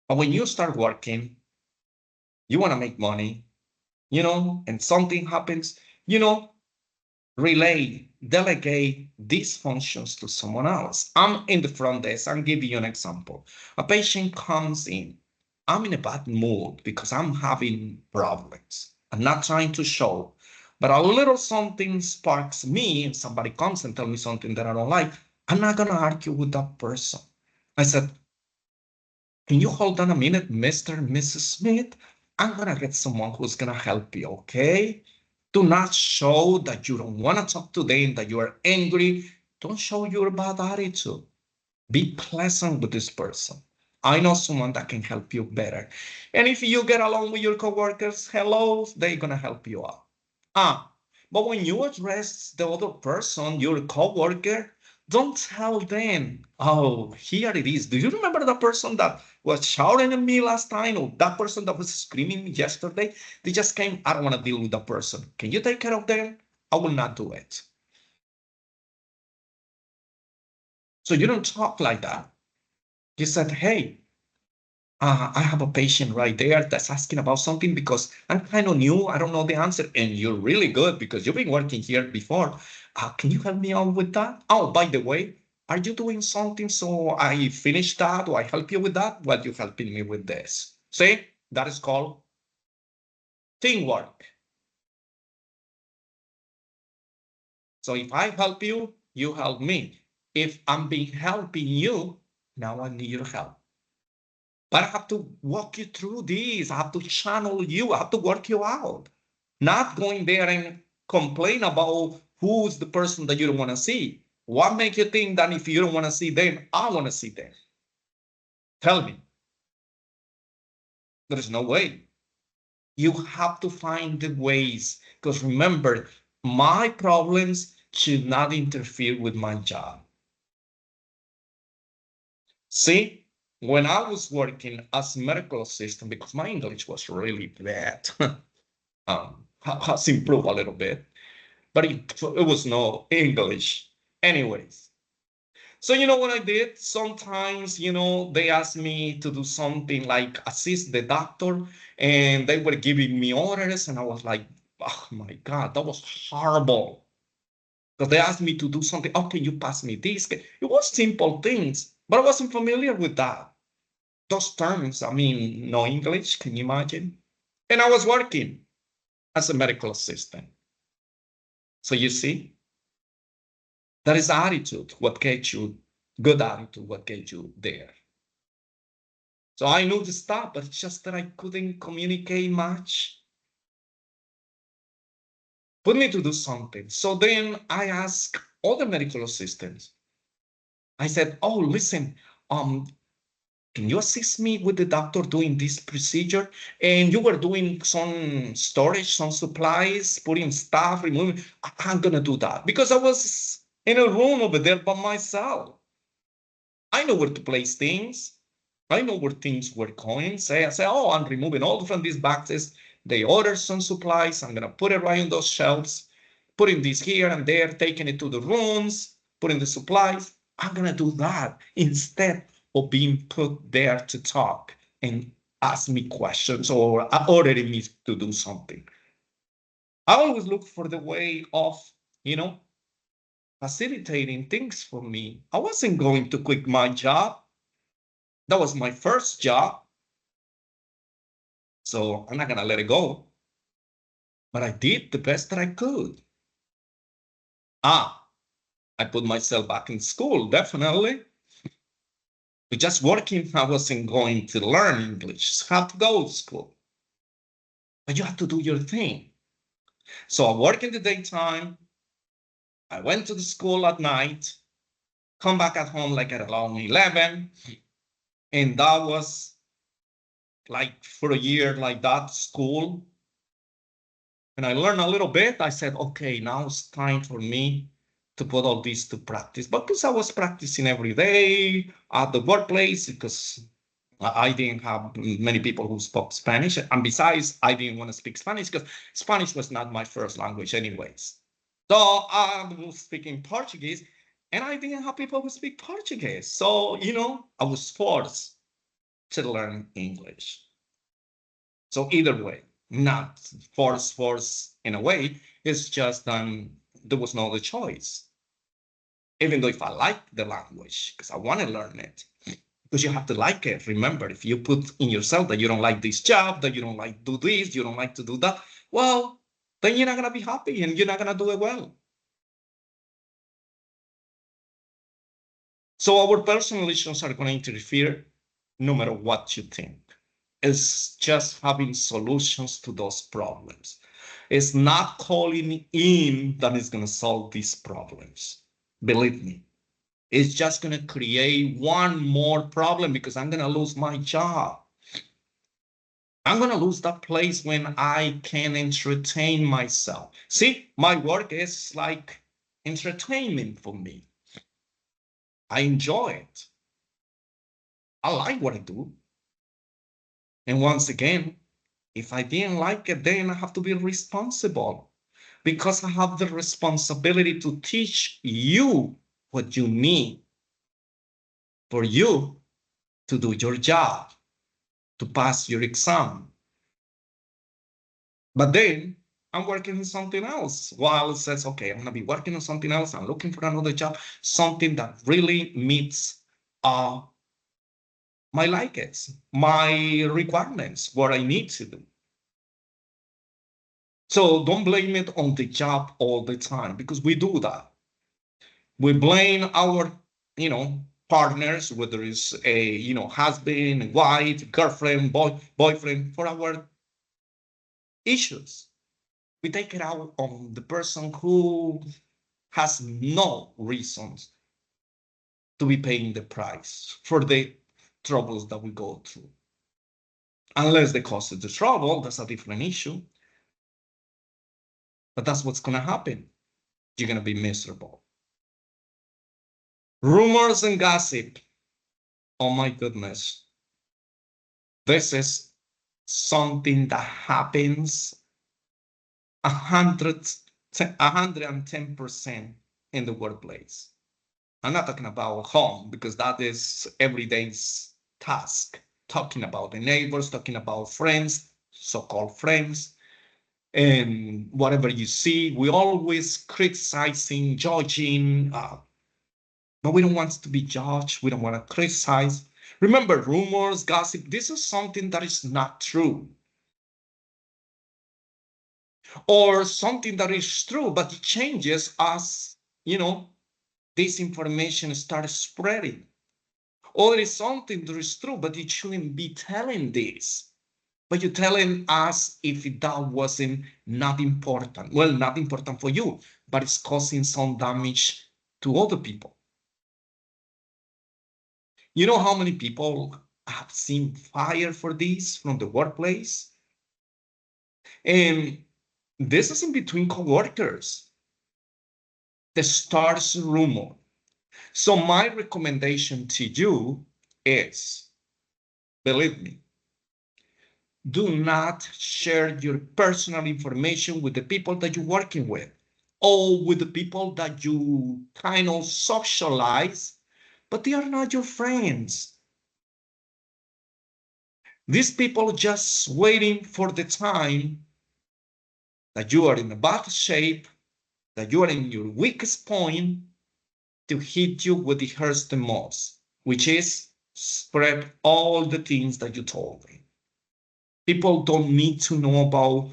But when you start working, you want to make money, and something happens, delegate these functions to someone else. I'm in the front desk. I'll give you an example. A patient comes in. I'm in a bad mood because I'm having problems. I'm not trying to show, but a little something sparks me, and somebody comes and tells me something that I don't like. I'm not going to argue with that person. I said, can you hold on a minute, Mr. and Mrs. Smith? I'm going to get someone who's going to help you, okay? Do not show that you don't want to talk to them, that you are angry. Don't show your bad attitude. Be pleasant with this person. I know someone that can help you better. And if you get along with your coworkers, hello, they're going to help you out. But when you address the other person, your coworker, don't tell them, oh, here it is. Do you remember the person that was shouting at me last time, or that person that was screaming yesterday? They just came. I don't want to deal with that person. Can you take care of them? I will not do it. So you don't talk like that. You said, hey, I have a patient right there that's asking about something because I'm kind of new. I don't know the answer. And you're really good because you've been working here before. Can you help me out with that? Oh, by the way, are you doing something so I finish that, or I help you with that? Well, you're helping me with this. See, that is called teamwork. So if I help you, you help me. If I'm being helping you, now I need your help. But I have to walk you through this. I have to channel you. I have to work you out. Not going there and complain about who's the person that you don't want to see. What makes you think that if you don't want to see them, I want to see them? Tell me. There is no way. You have to find the ways. Because remember, my problems should not interfere with my job. See? When I was working as a medical assistant, because my English was really bad, has improved a little bit, but it was no English. Anyways, so you know what I did? Sometimes, they asked me to do something like assist the doctor, and they were giving me orders, and I was like, oh my God, that was horrible. Because they asked me to do something. Oh, can you pass me this? It was simple things, but I wasn't familiar with that. Those terms, no English, can you imagine? And I was working as a medical assistant. So you see, That is attitude, what gets you, good attitude, what gets you there. So I knew the stuff, but it's just that I couldn't communicate much. Put me to do something. So then I asked all the medical assistants. I said, oh, listen, can you assist me with the doctor doing this procedure? And you were doing some storage, some supplies, putting stuff, removing. I'm gonna do that because I was in a room over there by myself. I know where to place things. I know where things were going. I say, oh, I'm removing all from these boxes. They order some supplies. I'm gonna put it right on those shelves, putting this here and there, taking it to the rooms, putting the supplies. I'm gonna do that instead of being put there to talk and ask me questions or ordering me to do something. I always look for the way of, facilitating things for me. I wasn't going to quit my job. That was my first job. So I'm not gonna let it go. But I did the best that I could. I put myself back in school, definitely. But just working, I wasn't going to learn English. I have to go to school. But you have to do your thing. So I work in the daytime. I went to the school at night, come back at home like at around 11. And that was like for a year like that, school. And I learned a little bit. I said, okay, now it's time for me to put all this to practice. Because I was practicing every day at the workplace because I didn't have many people who spoke Spanish. And besides, I didn't want to speak Spanish because Spanish was not my first language anyways. So I was speaking Portuguese and I didn't have people who speak Portuguese. So, I was forced to learn English. So either way, not force in a way, it's just there was no other choice. Even though if I like the language, because I want to learn it, because you have to like it. Remember, if you put in yourself that you don't like this job, that you don't like to do this, you don't like to do that, well, then you're not going to be happy and you're not going to do it well. So our personal issues are going to interfere no matter what you think. It's just having solutions to those problems. It's not calling in that is going to solve these problems. Believe me, it's just going to create one more problem because I'm going to lose my job. I'm going to lose that place when I can entertain myself. See, my work is like entertainment for me. I enjoy it. I like what I do. And once again, if I didn't like it, then I have to be responsible because I have the responsibility to teach you what you need for you to do your job, to pass your exam. But then I'm working on something else while it says, okay, I'm going to be working on something else. I'm looking for another job, something that really meets my likes, my requirements, what I need to do. So don't blame it on the job all the time because we do that. We blame our, partners, whether it's a, husband, wife, girlfriend, boyfriend, for our issues. We take it out on the person who has no reasons to be paying the price for the troubles that we go through. Unless they cause the trouble, that's a different issue. But that's what's going to happen. You're going to be miserable. Rumors and gossip. Oh my goodness. This is something that happens 110% in the workplace. I'm not talking about home because that is everyday's task. Talking about the neighbors, talking about friends, so-called friends, and whatever you see, we always criticizing, judging, but we don't want to be judged. We don't want to criticize. Remember, rumors, gossip, this is something that is not true. Or something that is true, but it changes as, this information starts spreading. Or there is something that is true, but you shouldn't be telling this. But you're telling us if that wasn't not important. Well, not important for you, but it's causing some damage to other people. You know how many people have seen fired for this from the workplace? And this is in between coworkers. The starts rumor. So my recommendation to you is, believe me, do not share your personal information with the people that you're working with or with the people that you kind of socialize, but they are not your friends. These people are just waiting for the time that you are in a bad shape, that you are in your weakest point to hit you with it hurts the most, which is spread all the things that you told me. People don't need to know about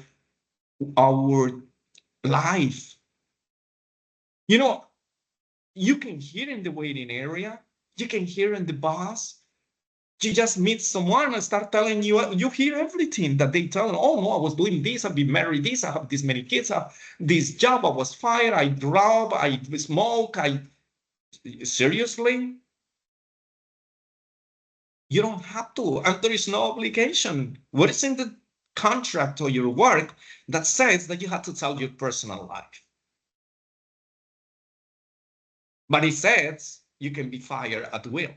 our life. You know, you can hear in the waiting area, you can hear in the bus, you just meet someone and start telling you hear everything that they tell. Oh no, I was doing this, I've been married this, I have this many kids, I have this job, I was fired, I rob, I smoke, seriously? You don't have to, and there is no obligation. What is in the contract or your work that says that you have to tell your personal life? But it says you can be fired at will.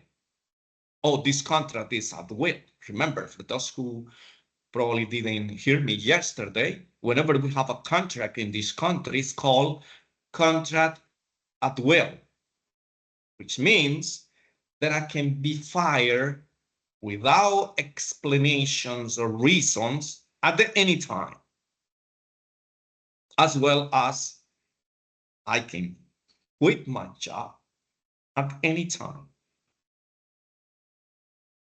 Oh, this contract is at will. Remember, for those who probably didn't hear me yesterday, whenever we have a contract in this country, it's called contract at will, which means that I can be fired without explanations or reasons at any time, as well as I can quit my job at any time.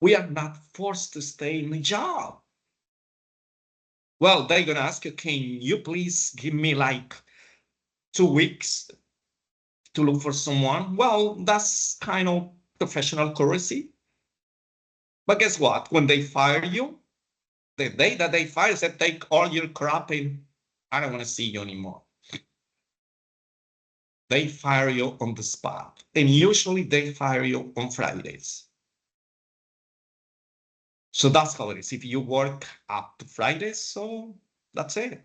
We are not forced to stay in a job. Well, they're gonna ask you, can you please give me like 2 weeks to look for someone? Well, that's kind of professional courtesy. But guess what? When they fire you, the day that they fire, said take all your crap and I don't want to see you anymore. They fire you on the spot. And usually they fire you on Fridays. So that's how it is. If you work up to Fridays, so that's it.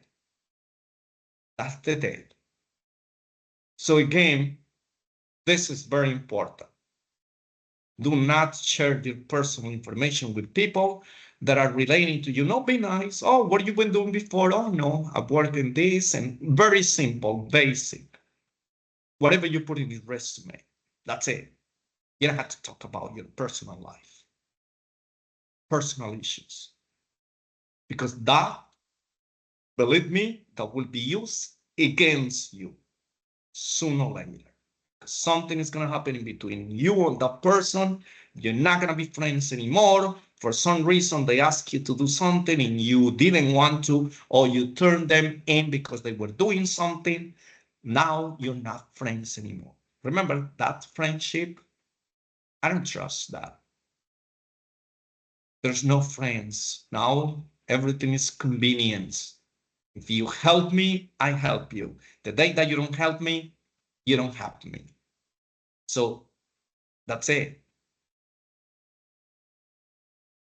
That's the day. So again, this is very important. Do not share your personal information with people that are relating to you. No, be nice. Oh, what have you been doing before? Oh, no, I've worked in this, and very simple, basic. Whatever you put in your resume, that's it. You don't have to talk about your personal life, personal issues, because that, believe me, that will be used against you sooner or later. Something is going to happen in between you and that person. You're not going to be friends anymore. For some reason, they ask you to do something and you didn't want to, or you turned them in because they were doing something. Now you're not friends anymore. Remember that friendship? I don't trust that. There's no friends. Now everything is convenience. If you help me, I help you. The day that you don't help me, you don't help me. So that's it.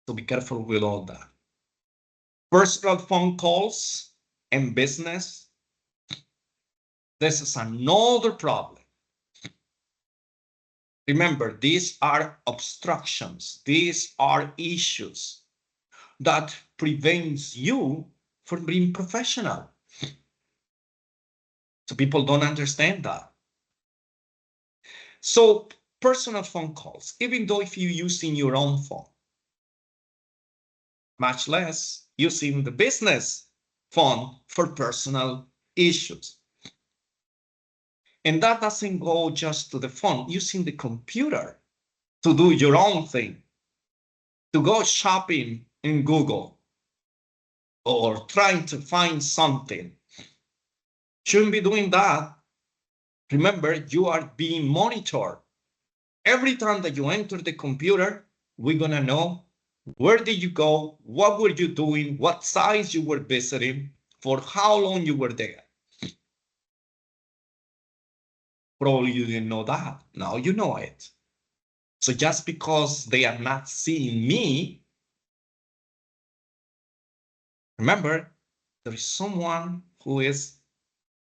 So be careful with all that. Personal phone calls and business. This is another problem. Remember, these are obstructions. These are issues that prevents you from being professional. So people don't understand that. So personal phone calls, even though if you're using your own phone, much less using the business phone for personal issues. And that doesn't go just to the phone, using the computer to do your own thing, to go shopping in Google or trying to find something. Shouldn't be doing that. Remember, you are being monitored. Every time that you enter the computer, we're gonna know where did you go, what were you doing, what sites you were visiting, for how long you were there. Probably you didn't know that. Now you know it. So just because they are not seeing me, remember, there is someone who is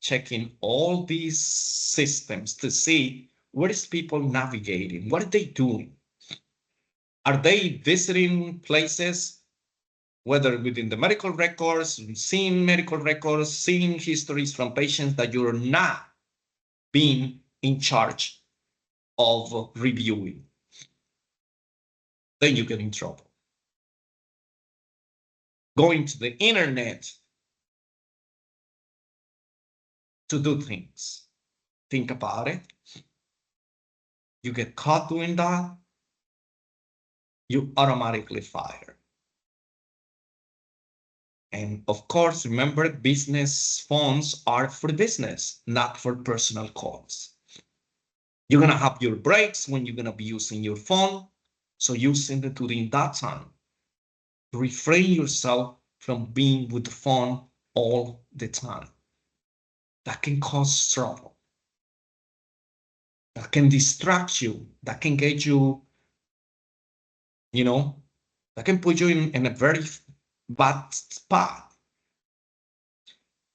checking all these systems to see where is people navigating, what are they doing? Are they visiting places, whether within the medical records, seeing medical records, seeing histories from patients that you're not being in charge of reviewing? Then you get in trouble. Going to the internet to do things. Think about it. You get caught doing that, you automatically fire. And of course, remember, business phones are for business, not for personal calls. You're gonna have your breaks when you're gonna be using your phone, so using it during that time. Refrain yourself from being with the phone all the time. That can cause trouble. That can distract you. That can get you, that can put you in a very bad spot.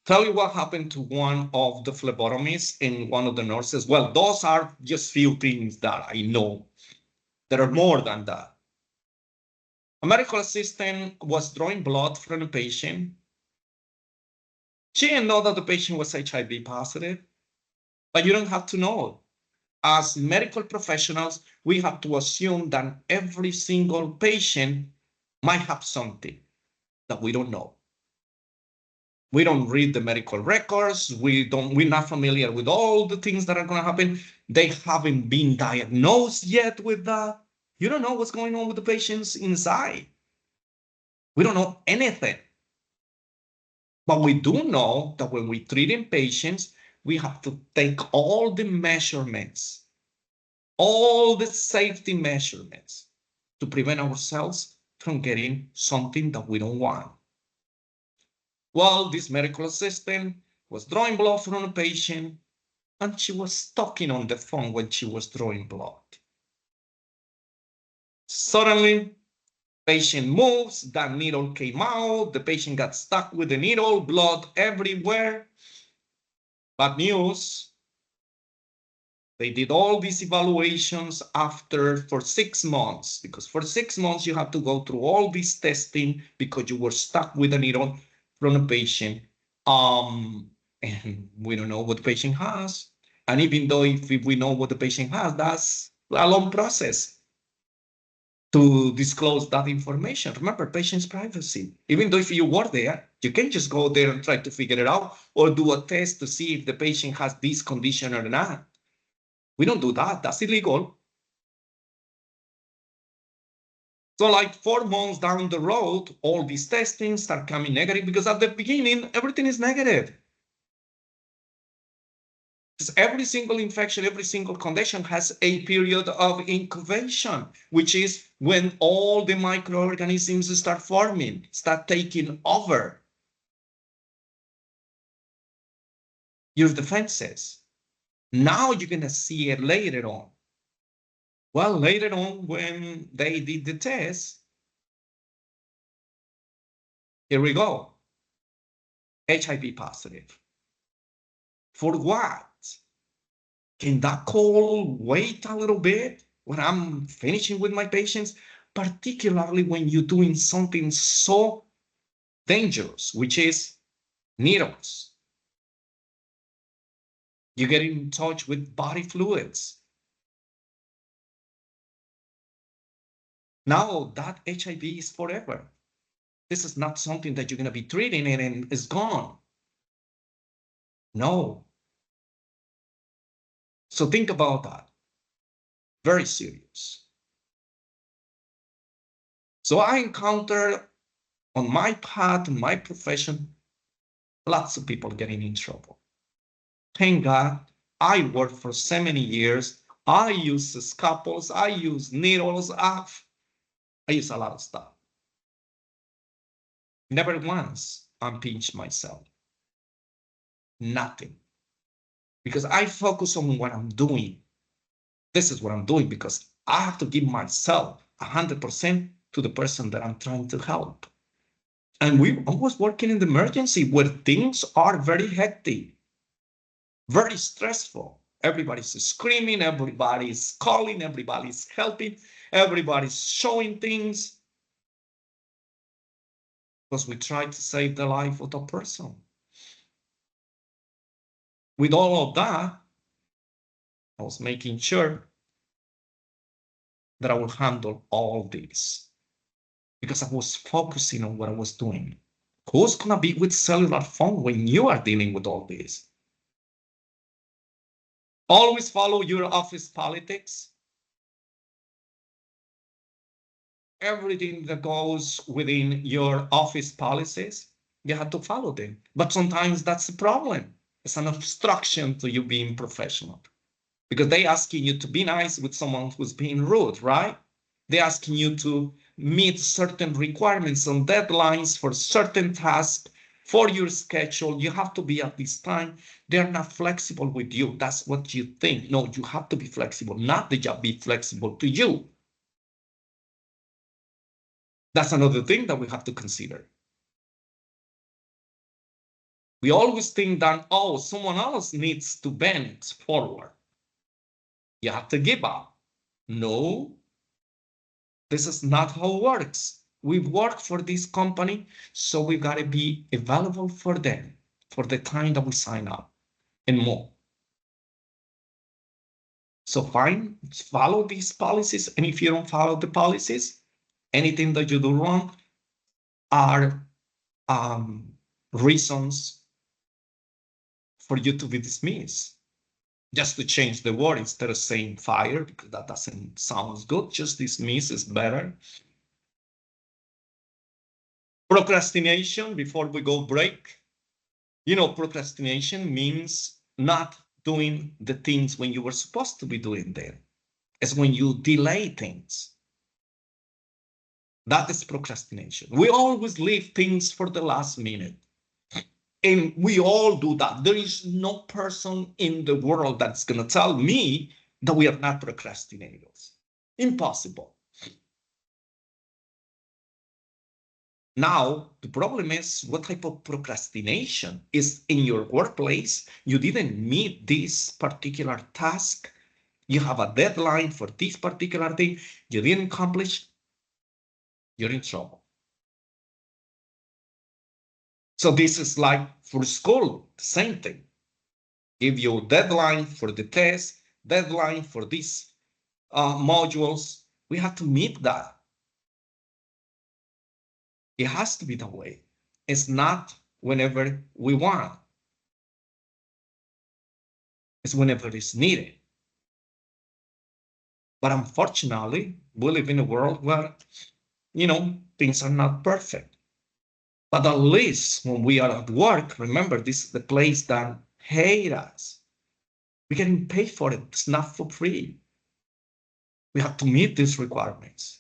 Tell you what happened to one of the phlebotomists and one of the nurses. Well, those are just few things that I know. There are more than that. A medical assistant was drawing blood from a patient. She didn't know that the patient was HIV positive, but you don't have to know. As medical professionals, we have to assume that every single patient might have something that we don't know. We don't read the medical records. We're not familiar with all the things that are going to happen. They haven't been diagnosed yet with that. You don't know what's going on with the patients inside. We don't know anything. But we do know that when we're treating patients, we have to take all the measurements, all the safety measurements to prevent ourselves from getting something that we don't want. Well, this medical assistant was drawing blood from a patient, and she was talking on the phone when she was drawing blood. Suddenly, patient moves, that needle came out, the patient got stuck with the needle, blood everywhere. Bad news. They did all these evaluations for 6 months, because for 6 months you have to go through all this testing because you were stuck with a needle from a patient. And we don't know what the patient has. And even though if we know what the patient has, that's a long process to disclose that information. Remember, patient's privacy. Even though if you were there, you can't just go there and try to figure it out or do a test to see if the patient has this condition or not. We don't do that. That's illegal. So like 4 months down the road, all these testings start coming negative because at the beginning, everything is negative. Because every single infection, every single condition has a period of incubation, which is when all the microorganisms start forming, start taking over your defenses. Now you're going to see it later on. Well, later on, when they did the test, here we go. HIV positive. For what? Can that call wait a little bit when I'm finishing with my patients? Particularly when you're doing something so dangerous, which is needles. You get in touch with body fluids. Now that HIV is forever. This is not something that you're going to be treating and it's gone. No. So think about that. Very serious. So I encountered on my path, in my profession, lots of people getting in trouble. Thank God I worked for so many years. I use scalpels, I use needles, I use a lot of stuff. Never once unpinched myself. Nothing. Because I focus on what I'm doing. This is what I'm doing because I have to give myself 100% to the person that I'm trying to help. And I was working in the emergency where things are very hectic, very stressful. Everybody's screaming, everybody's calling, everybody's helping, everybody's showing things. Because we try to save the life of the person. With all of that, I was making sure that I would handle all this because I was focusing on what I was doing. Who's gonna be with cellular phone when you are dealing with all this? Always follow your office politics. Everything that goes within your office policies, you have to follow them. But sometimes that's the problem. It's an obstruction to you being professional because they asking you to be nice with someone who's being rude, right? They're asking you to meet certain requirements and deadlines for certain tasks for your schedule. You have to be at this time. They're not flexible with you. That's what you think. No, you have to be flexible, not the job be flexible to you. That's another thing that we have to consider. We always think that, oh, someone else needs to bend forward. You have to give up. No, this is not how it works. We work for this company, so we got to be available for them for the time that we sign up and more. So fine, follow these policies. And if you don't follow the policies, anything that you do wrong are reasons for you to be dismissed. Just to change the word instead of saying fire, because that doesn't sound good, just dismiss is better. Procrastination, before we go break. You know, procrastination means not doing the things when you were supposed to be doing them. It's when you delay things. That is procrastination. We always leave things for the last minute. And we all do that. There is no person in the world that's going to tell me that we are not procrastinators. Impossible. Now, the problem is what type of procrastination is in your workplace. You didn't meet this particular task. You have a deadline for this particular thing. You didn't accomplish. You're in trouble. So this is like for school, the same thing. Give you a deadline for the test, deadline for these modules. We have to meet that. It has to be that way. It's not whenever we want. It's whenever it's needed. But unfortunately, we live in a world where, you know, things are not perfect. But at least when we are at work, remember, this is the place that hate us. We can pay for it. It's not for free. We have to meet these requirements.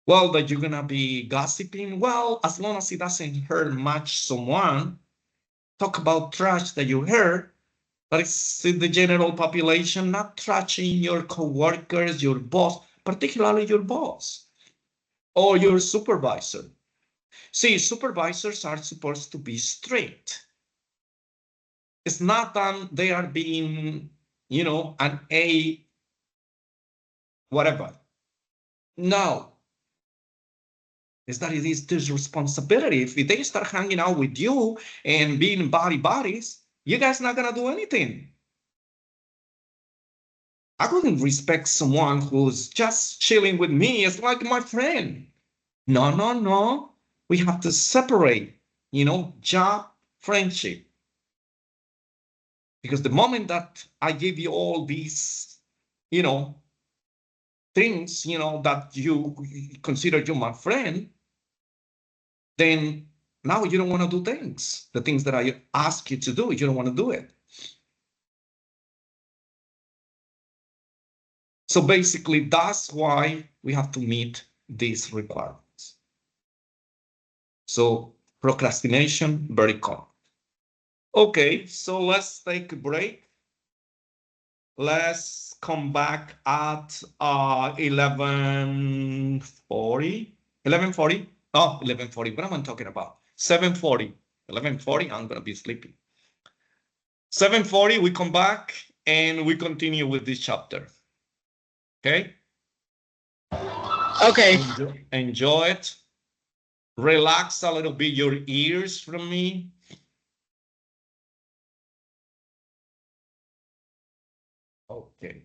Well, that you're gonna be gossiping. Well, as long as it doesn't hurt much someone, talk about trash that you heard, but it's the general population, not trashing your coworkers, your boss, particularly your boss or your supervisor. See, supervisors are supposed to be strict. It's not that they are being, you know, an A, whatever. No. Is that it is this responsibility. If they start hanging out with you and being buddies, you guys not gonna do anything. I wouldn't respect someone who's just chilling with me as like my friend. No. We have to separate, you know, job, friendship. Because the moment that I give you all these, you know, things, you know, that you consider you my friend, then now you don't want to do things. The things that I ask you to do, you don't want to do it. So basically, that's why we have to meet these requirements. So procrastination, very common. Okay, so let's take a break. Let's come back at 11:40. 11:40? Oh, 11:40. What am I talking about? 7:40. 11:40, I'm going to be sleeping. 7:40, we come back and we continue with this chapter. Okay? Okay. Enjoy it. Relax a little bit your ears from me. Okay.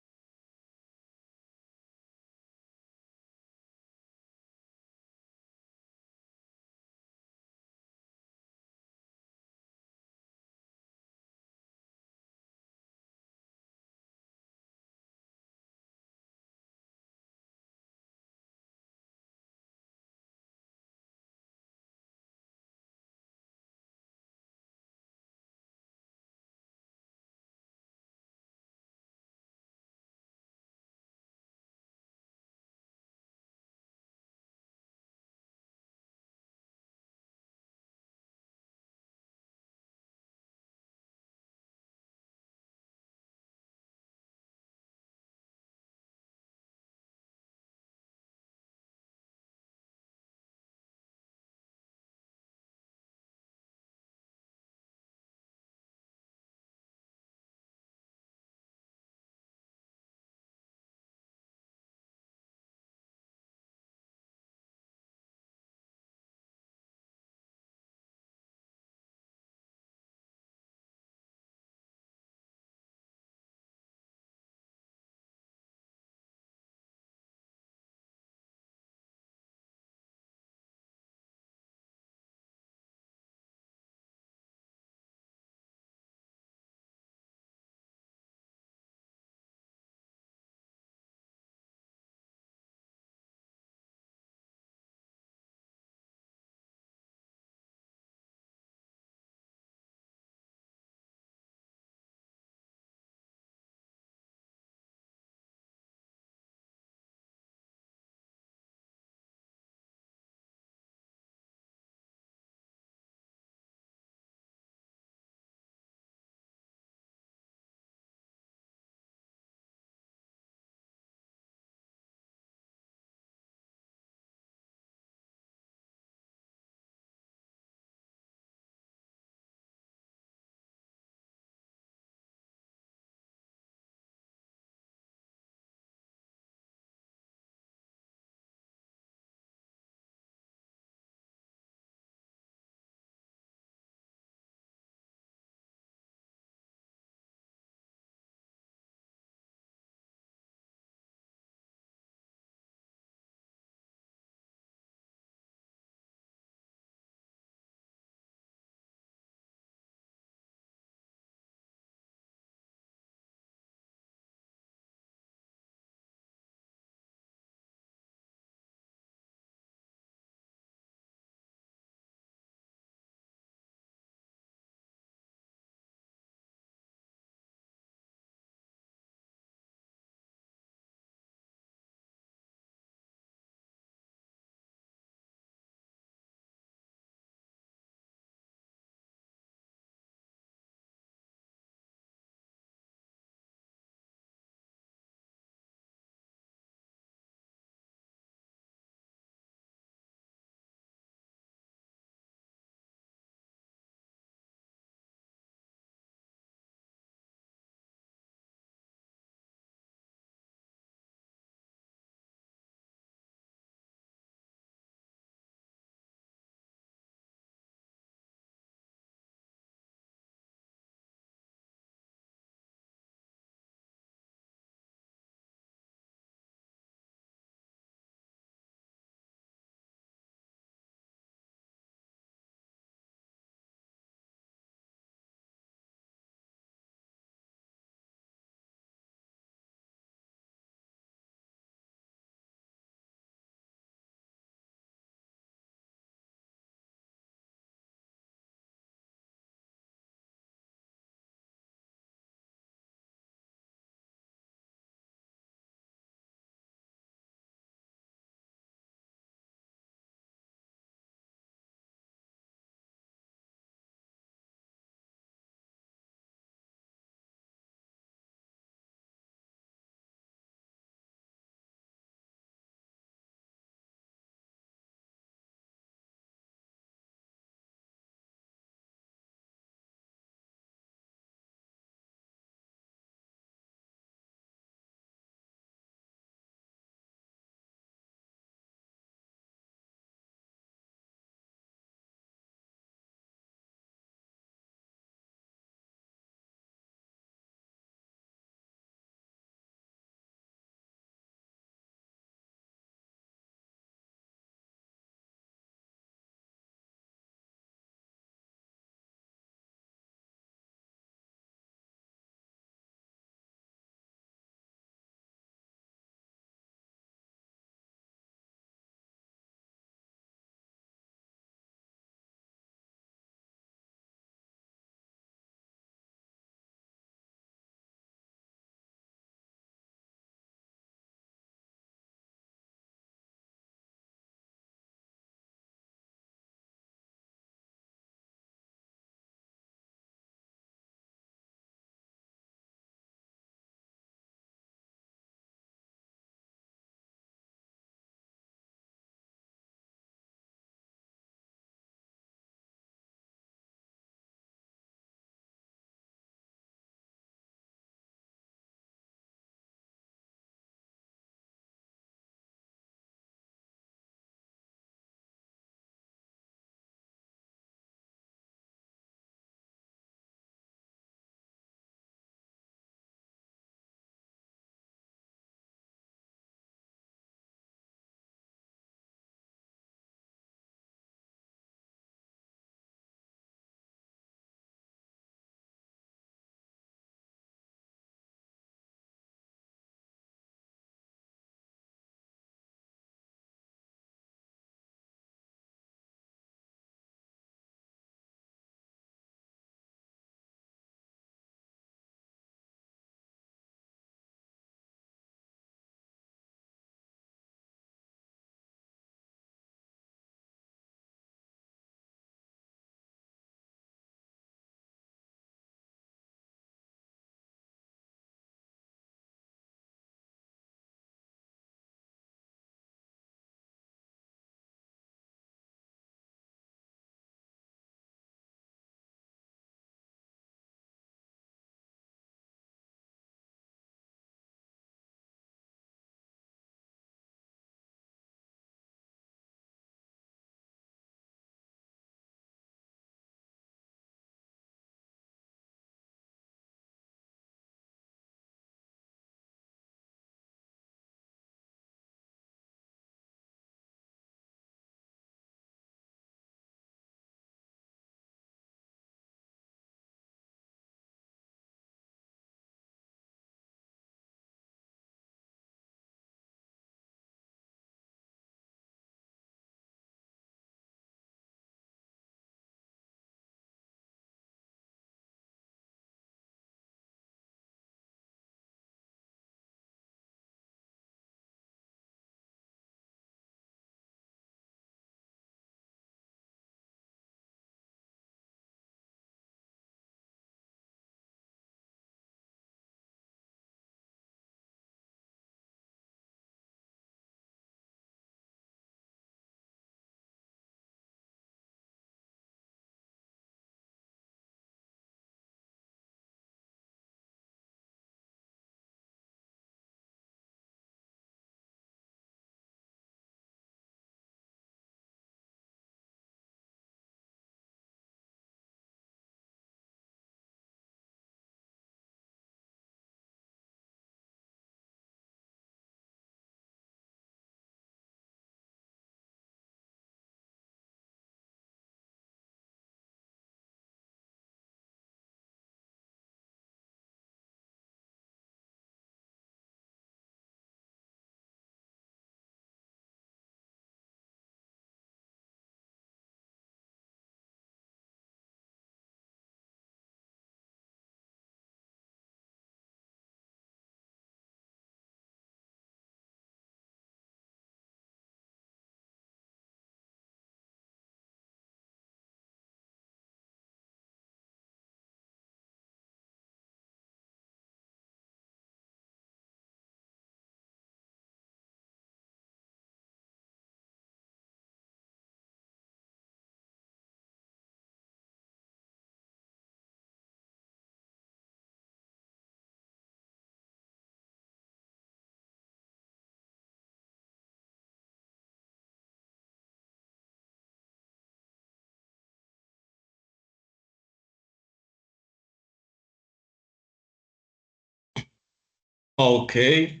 Okay.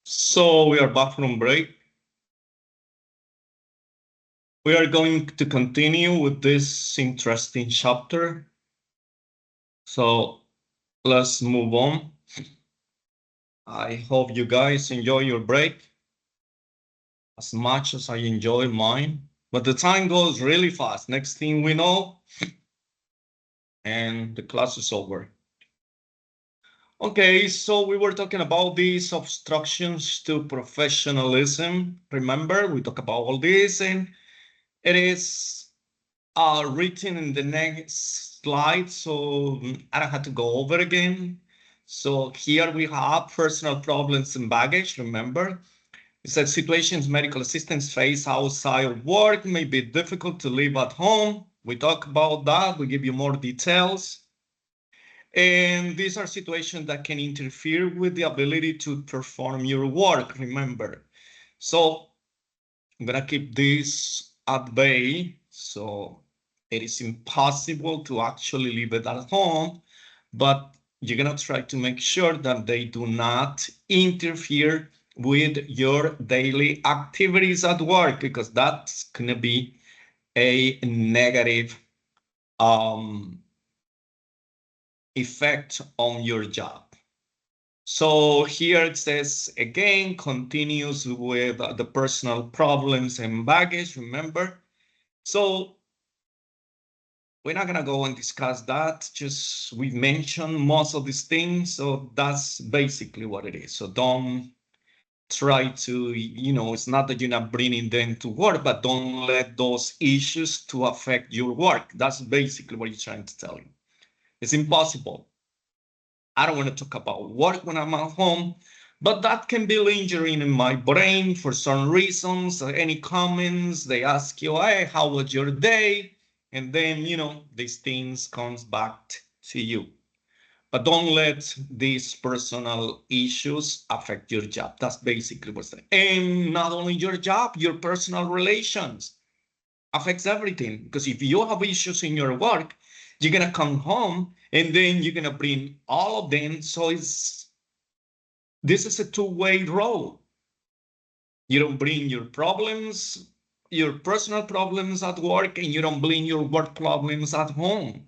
So we are back from break. We are going to continue with this interesting chapter. So let's move on. I hope you guys enjoy your break as much as I enjoy mine. But the time goes really fast. Next thing we know, and the class is over. Okay, so we were talking about these obstructions to professionalism. Remember, we talked about all this, and it is written in the next slide, so I don't have to go over again. So here we have personal problems and baggage. Remember, it said situations medical assistants face outside of work may be difficult to live at home. We talk about that. We give you more details. And these are situations that can interfere with the ability to perform your work, remember. So I'm gonna keep this at bay. So it is impossible to actually leave it at home, but you're gonna try to make sure that they do not interfere with your daily activities at work, because that's gonna be a negative effect on your job. So here it says again, continues with the personal problems and baggage, remember? So we're not gonna go and discuss that, just we mentioned most of these things, so that's basically what it is. So don't try to, it's not that you're not bringing them to work, but don't let those issues to affect your work. That's basically what you're trying to tell you. It's impossible. I don't want to talk about work when I'm at home, but that can be lingering in my brain for some reasons. Any comments, they ask you, hey, how was your day? And then, these things comes back to you. But don't let these personal issues affect your job. That's basically what's saying. And not only your job, your personal relations affects everything. Because if you have issues in your work, you're gonna come home and then you're gonna bring all of them. So this is a two-way road. You don't bring your problems, your personal problems at work, and you don't bring your work problems at home,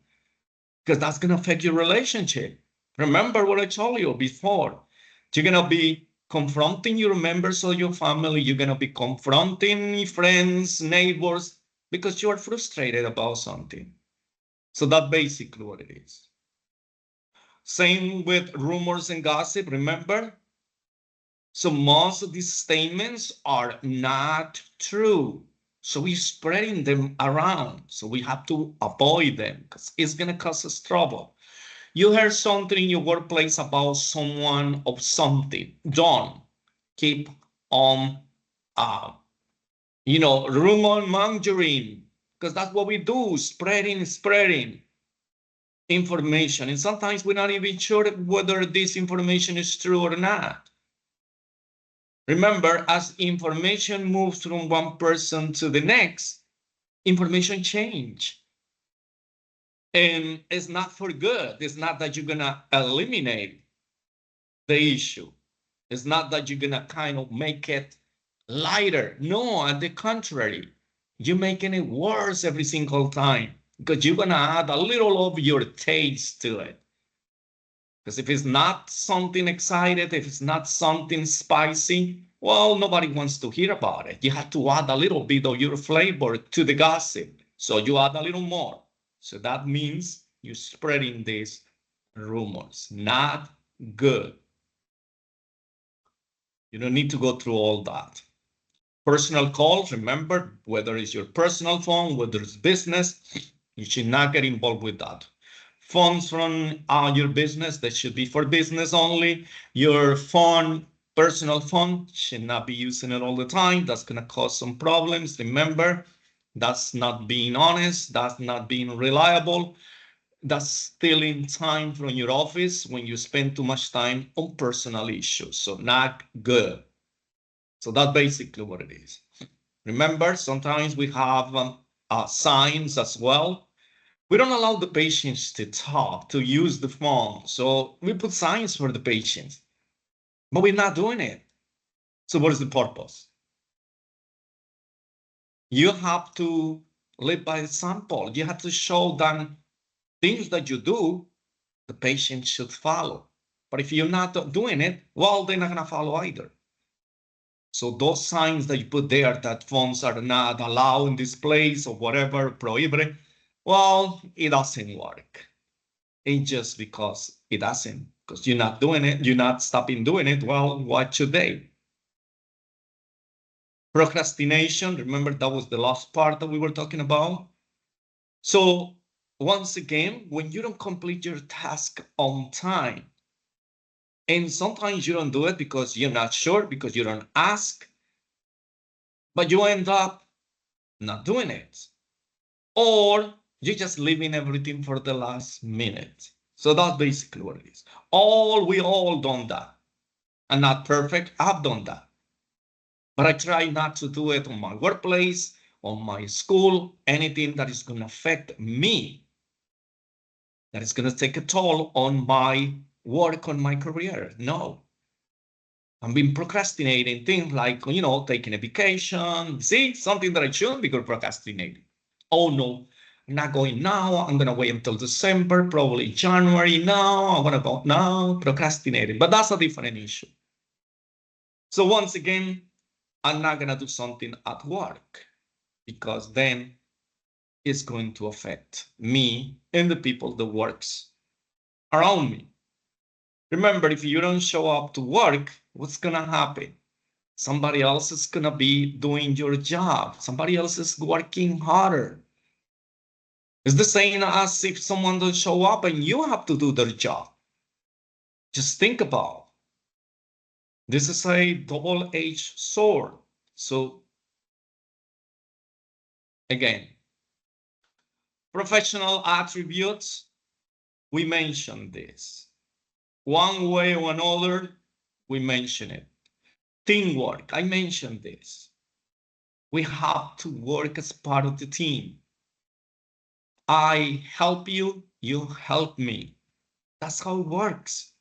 because that's gonna affect your relationship. Remember what I told you before. You're gonna be confronting your members of your family. You're gonna be confronting friends, neighbors, because you are frustrated about something. So that's basically what it is. Same with rumors and gossip, remember? So most of these statements are not true. So we're spreading them around. So we have to avoid them because it's going to cause us trouble. You heard something in your workplace about someone or something. Don't keep on, rumor mongering, because that's what we do, spreading information. And sometimes we're not even sure whether this information is true or not. Remember, as information moves from one person to the next, information change. And it's not for good. It's not that you're gonna eliminate the issue. It's not that you're gonna kind of make it lighter. No, on the contrary, you're making it worse every single time, because you're gonna add a little of your taste to it. Because if it's not something excited, if it's not something spicy, well, nobody wants to hear about it. You have to add a little bit of your flavor to the gossip. So you add a little more. So that means you're spreading these rumors. Not good. You don't need to go through all that. Personal calls, remember, whether it's your personal phone, whether it's business, you should not get involved with that. Phones from your business, that should be for business only. Your phone, personal phone, should not be using it all the time. That's going to cause some problems. Remember, that's not being honest. That's not being reliable. That's stealing time from your office when you spend too much time on personal issues. So not good. So that's basically what it is. Remember, sometimes we have signs as well. We don't allow the patients to talk, to use the phone. So we put signs for the patients. but we're not doing it. So what is the purpose? You have to live by example. You have to show them things that you do, the patient should follow. But if you're not doing it, well, they're not going to follow either. So those signs that you put there that phones are not allowed in this place or whatever, prohibited, well, it doesn't work. It's just because it doesn't, because you're not doing it, you're not stopping doing it. Well, what should they? Procrastination, remember that was the last part that we were talking about. So once again, when you don't complete your task on time, and sometimes you don't do it because you're not sure, because you don't ask, but you end up not doing it. Or you're just leaving everything for the last minute. So that's basically what it is. We all done that. I'm not perfect, I've done that. But I try not to do it on my workplace, on my school, anything that is going to affect me, that is going to take a toll on my work, on my career. No. I've been procrastinating things like, taking a vacation. See, something that I shouldn't be procrastinating. Oh, no, I'm not going now. I'm going to wait until December, probably January. No, I'm going to go now, procrastinating. But that's a different issue. So once again, I'm not going to do something at work because then it's going to affect me and the people that works around me. Remember, if you don't show up to work, what's going to happen? Somebody else is going to be doing your job. Somebody else is working harder. It's the same as if someone doesn't show up and you have to do their job. Just think about it. This is a double-edged sword. So again, professional attributes, we mentioned this. One way or another, we mention it. Teamwork, I mentioned this. We have to work as part of the team. I help you, you help me. That's how it works.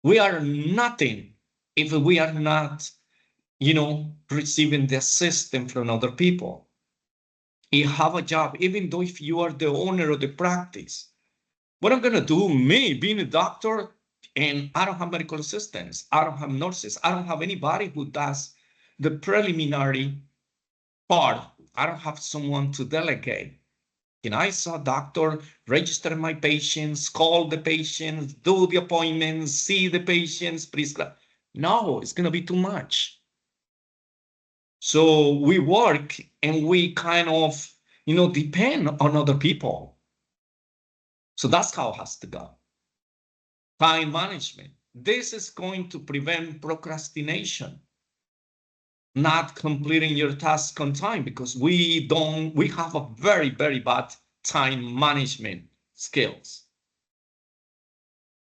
We are nothing if we are not, receiving the assistance from other people. You have a job, even though if you are the owner of the practice. What I'm going to do, me being a doctor, and I don't have medical assistants, I don't have nurses, I don't have anybody who does the preliminary part. I don't have someone to delegate. And I saw a doctor, register my patients, call the patients, do the appointments, see the patients, prescribe. No, it's going to be too much. So we work and we kind of, depend on other people. So that's how it has to go. Time management. This is going to prevent procrastination, not completing your task on time, because we have a very, very bad time management skills.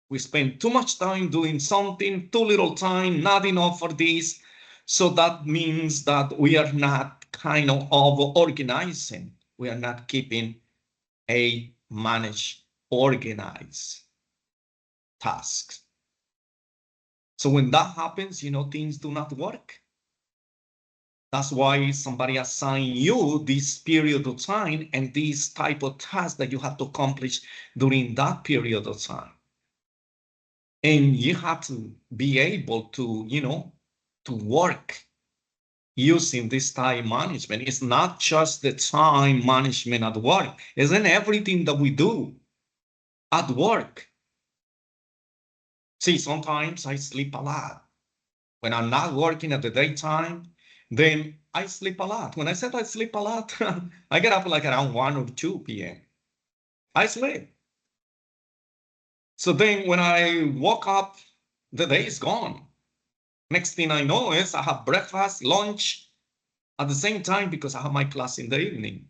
We spend too much time doing something, too little time, not enough for this. So that means that we are not kind of organizing. We are not keeping a managed, organized tasks. So when that happens, things do not work. That's why somebody assign you this period of time and this type of task that you have to accomplish during that period of time. And you have to be able to, to work using this time management. It's not just the time management at work. It's in everything that we do at work. See, sometimes I sleep a lot. When I'm not working at the daytime, then I sleep a lot. When I said I sleep a lot, I get up like around 1 or 2 p.m. I sleep. So then when I woke up, the day is gone. Next thing I know is I have breakfast, lunch at the same time because I have my class in the evening.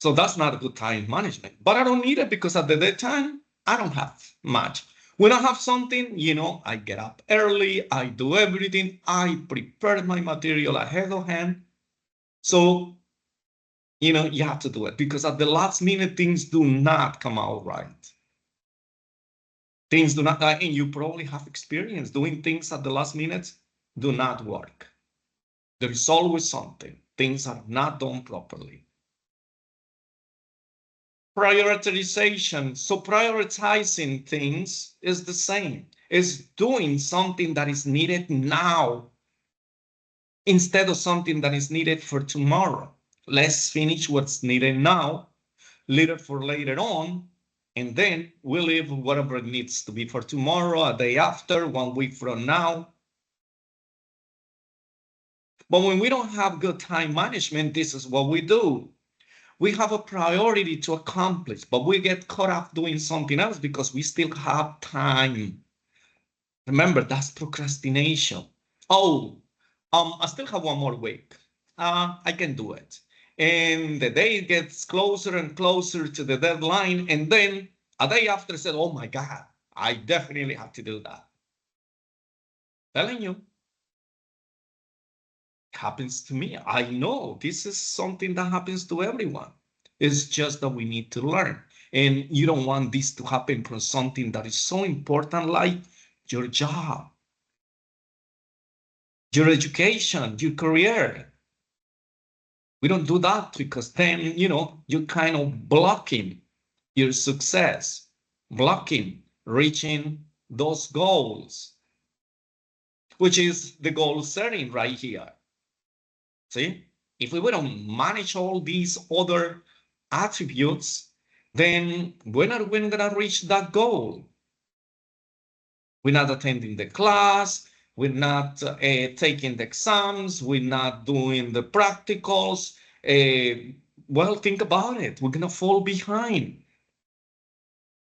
So that's not a good time management. But I don't need it because at the daytime, I don't have much. When I have something, I get up early, I do everything, I prepare my material ahead of hand. So, you have to do it because at the last minute, things do not come out right. Things do not, and you probably have experience doing things at the last minute do not work. There is always something. Things are not done properly. Prioritization. So prioritizing things is the same. It's doing something that is needed now instead of something that is needed for tomorrow. Let's finish what's needed now, leave it for later on, and then we'll leave whatever it needs to be for tomorrow, a day after, 1 week from now. But when we don't have good time management, this is what we do. We have a priority to accomplish, but we get caught up doing something else because we still have time. Remember, that's procrastination. Oh, I still have 1 more week. I can do it. And the day gets closer and closer to the deadline. And then a day after, said, oh my God, I definitely have to do that. Telling you. Happens to me. I know this is something that happens to everyone. It's just that we need to learn. And you don't want this to happen from something that is so important like your job, your education, your career. We don't do that because then, you're kind of blocking your success, blocking reaching those goals, which is the goal setting right here. See, if we don't manage all these other attributes, then we're not going to reach that goal. We're not attending the class, we're not taking the exams, we're not doing the practicals. Well, think about it. We're going to fall behind.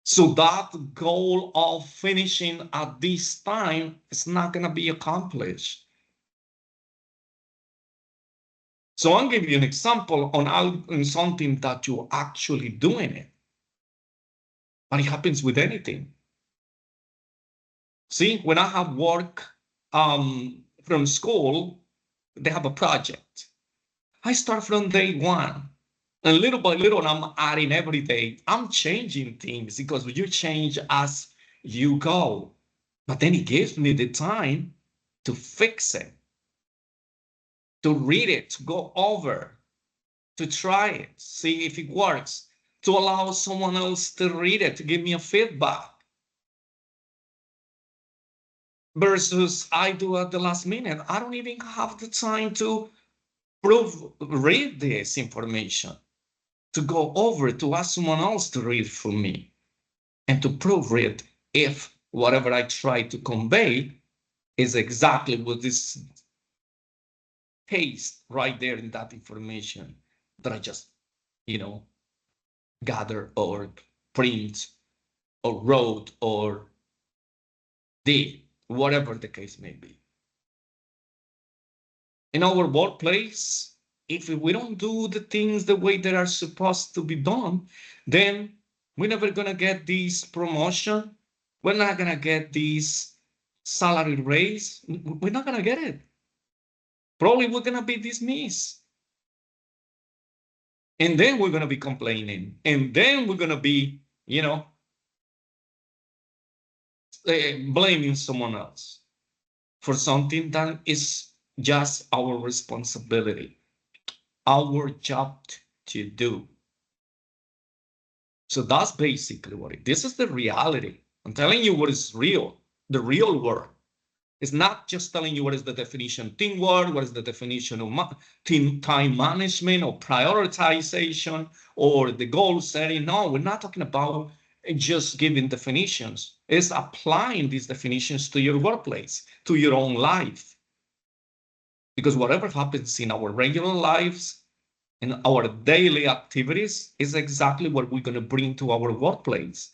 So that goal of finishing at this time is not going to be accomplished. So I'll give you an example on something that you're actually doing it. But it happens with anything. See, when I have work from school, they have a project. I start from day one. And little by little, I'm adding every day. I'm changing things because you change as you go. But then it gives me the time to fix it, to read it, to go over, to try it, see if it works, to allow someone else to read it, to give me a feedback. Versus I do at the last minute. I don't even have the time to read this information, to go over, to ask someone else to read for me, and to proofread if whatever I try to convey is exactly what this paste right there in that information that I just, gather or print or wrote or did, whatever the case may be. In our workplace, if we don't do the things the way they are supposed to be done, then we're never going to get this promotion. We're not going to get this salary raise. We're not going to get it. Probably we're going to be dismissed. And then we're going to be complaining. And then we're going to be, blaming someone else for something that is just our responsibility, our job to do. So that's basically what it is. This is the reality. I'm telling you what is real, the real world. It's not just telling you what is the definition of teamwork, what is the definition of time management or prioritization or the goal setting. No, we're not talking about just giving definitions. It's applying these definitions to your workplace, to your own life. Because whatever happens in our regular lives, in our daily activities, is exactly what we're going to bring to our workplace.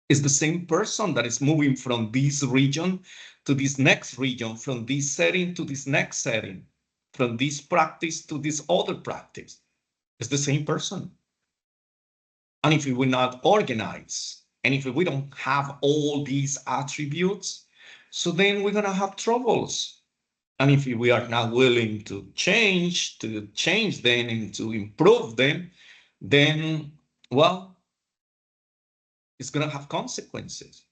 It's the same person that is moving from this region to this next region, from this setting to this next setting, from this practice to this other practice. It's the same person. And if we're not organized, and if we don't have all these attributes, so then we're going to have troubles. And if we are not willing to change them and to improve them, then, well, it's going to have consequences.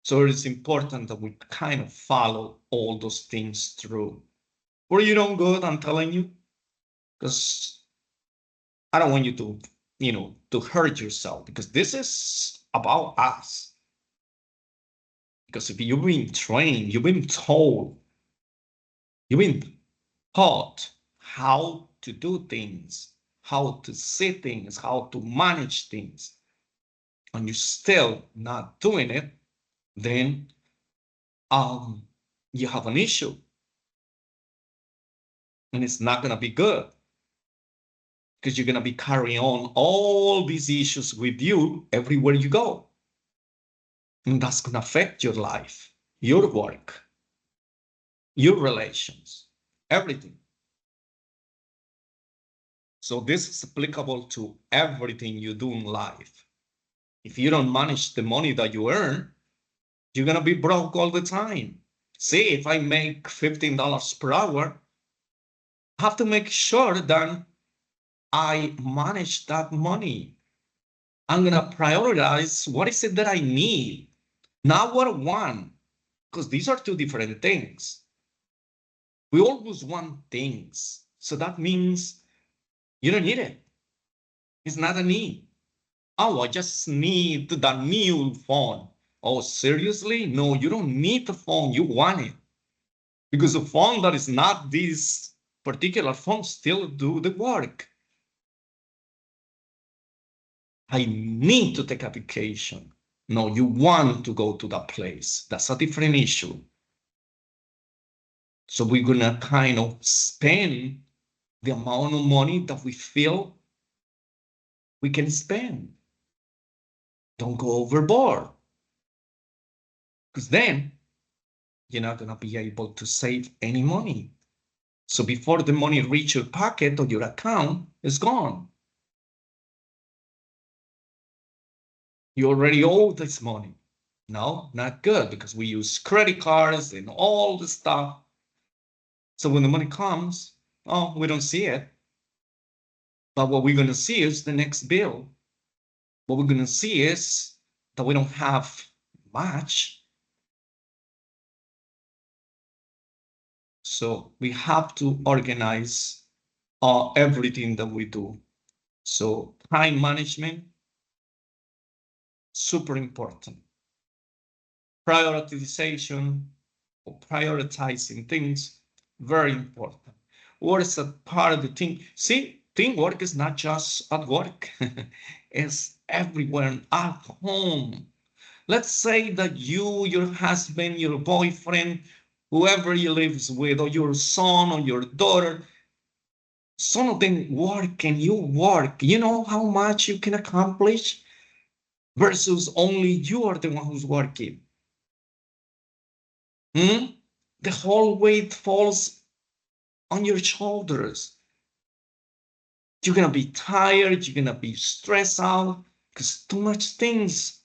So it is important that we kind of follow all those things through. Were you don't good, I'm telling you, because I don't want you to, to hurt yourself, because this is about us. Because if you've been trained, you've been told, you've been taught how to do things, how to see things, how to manage things, and you're still not doing it, then you have an issue. And it's not going to be good, because you're going to be carrying on all these issues with you everywhere you go. And that's going to affect your life, your work, your relations, everything. So this is applicable to everything you do in life. If you don't manage the money that you earn, you're going to be broke all the time. See, if I make $15 per hour, I have to make sure that I manage that money. I'm going to prioritize what is it that I need, not what I want, because these are two different things. We always want things. So that means you don't need it. It's not a need. Oh, I just need the new phone. Oh, seriously? No, you don't need the phone. You want it. Because the phone that is not this particular phone still do the work. I need to take a vacation. No, you want to go to that place. That's a different issue. So we're going to kind of spend the amount of money that we feel we can spend. Don't go overboard. Because then you're not going to be able to save any money. So before the money reaches your pocket or your account, it's gone. You already owe this money. No, not good, because we use credit cards and all the stuff. So when the money comes, oh, we don't see it. But what we're going to see is the next bill. What we're going to see is that we don't have much. So we have to organize everything that we do. So time management, super important. Prioritization or prioritizing things, very important. What is a part of the team? See, teamwork is not just at work. It's everywhere, at home. Let's say that you, your husband, your boyfriend, whoever you lives with, or your son or your daughter, some of them work and you work. You know how much you can accomplish versus only you are the one who's working. The whole weight falls on your shoulders. You're going to be tired. You're going to be stressed out because too much things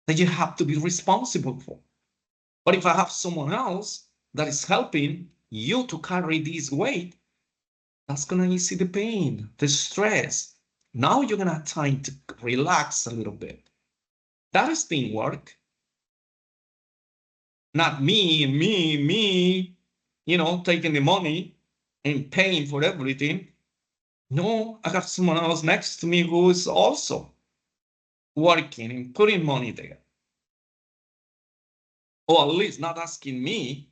that you have to be responsible for. But if I have someone else that is helping you to carry this weight, that's going to ease the pain, the stress. Now you're going to have time to relax a little bit. That is teamwork. Not me, taking the money and paying for everything. No, I have someone else next to me who is also working and putting money there. Or at least not asking me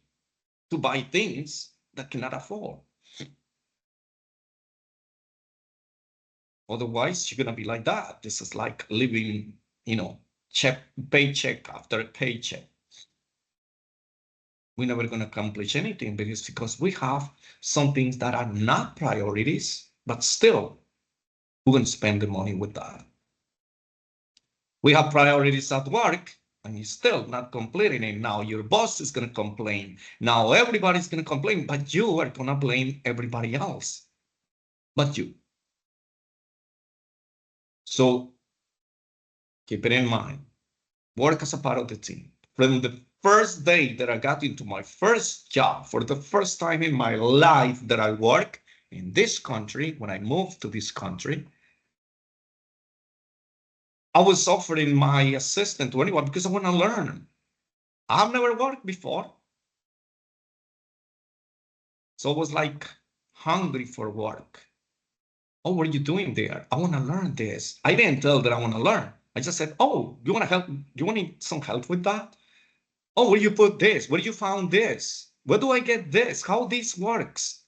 to buy things that cannot afford. Otherwise, you're going to be like that. This is like living, paycheck after paycheck. We're never going to accomplish anything because we have some things that are not priorities, but still, we're going to spend the money with that. We have priorities at work, and you're still not completing it. Now your boss is going to complain. Now everybody's going to complain, but you are going to blame everybody else, but you. So keep it in mind. Work as a part of the team. From the first day that I got into my first job, for the first time in my life that I work in this country, when I moved to this country, I was offering my assistant to anyone because I want to learn. I've never worked before. So I was like hungry for work. Oh, what are you doing there? I want to learn this. I didn't tell that I want to learn. I just said, oh, you want to help? You want need some help with that? Oh, where you put this? Where you found this? Where do I get this? How this works?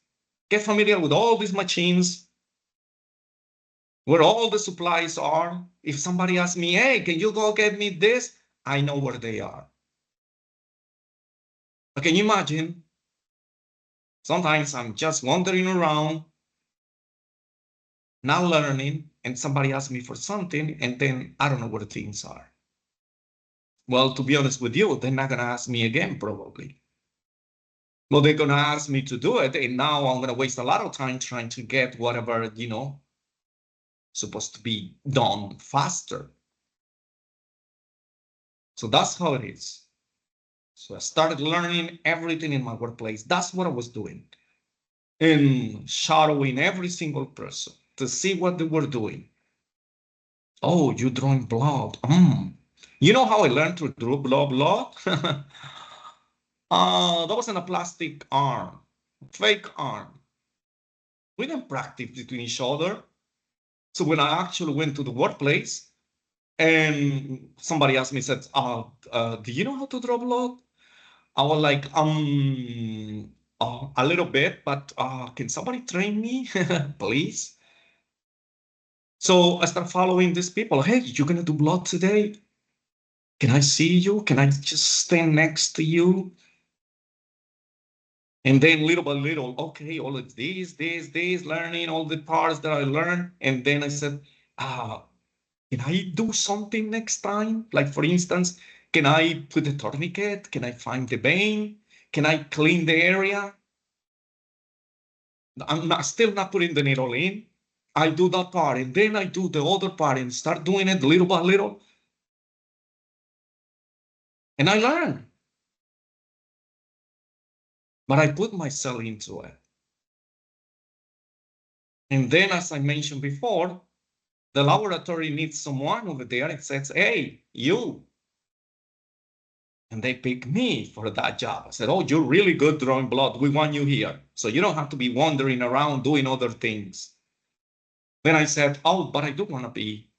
Get familiar with all these machines, where all the supplies are. If somebody asks me, hey, can you go get me this? I know where they are. But can you imagine? Sometimes I'm just wandering around, not learning, and somebody asks me for something, and then I don't know where things are. Well, to be honest with you, they're not going to ask me again, probably. Well, they're going to ask me to do it, and now I'm going to waste a lot of time trying to get whatever, supposed to be done faster. So that's how it is. So I started learning everything in my workplace. That's what I was doing. And shadowing every single person to see what they were doing. Oh, you're drawing blood. You know how I learned to draw blood? That was in a plastic arm, fake arm. We didn't practice between each other. So when I actually went to the workplace and somebody asked me, said, do you know how to draw blood? I was like, a little bit, but can somebody train me, please? So I start following these people. Hey, you're gonna do blood today? Can I see you? Can I just stand next to you? And then little by little, okay, all of this, learning all the parts that I learned. And then I said, can I do something next time? Like, for instance, can I put a tourniquet? Can I find the vein? Can I clean the area? I'm still not putting the needle in. I do that part, and then I do the other part and start doing it little by little. And I learn. But I put myself into it. And then, as I mentioned before, the laboratory needs someone over there and says, hey, you. And they pick me for that job. I said, oh, you're really good drawing blood. We want you here. So you don't have to be wandering around doing other things. Then I said, oh, but I do want to be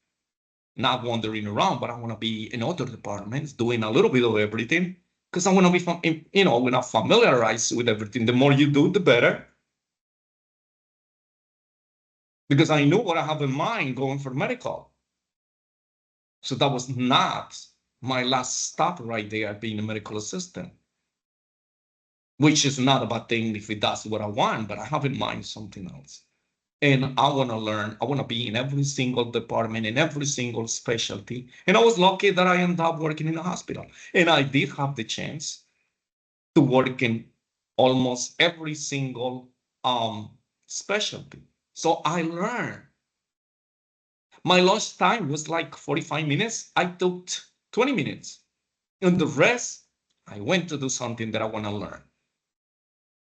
not wandering around, but I want to be in other departments doing a little bit of everything because I want to be, we're not familiarized with everything. The more you do, the better. Because I knew what I have in mind going for medical. So that was not my last stop right there, being a medical assistant, which is not a bad thing if it does what I want, but I have in mind something else. And I want to learn. I want to be in every single department, in every single specialty. And I was lucky that I ended up working in a hospital. And I did have the chance to work in almost every single specialty. So I learned. My lunch time was like 45 minutes. I took 20 minutes. And the rest, I went to do something that I want to learn.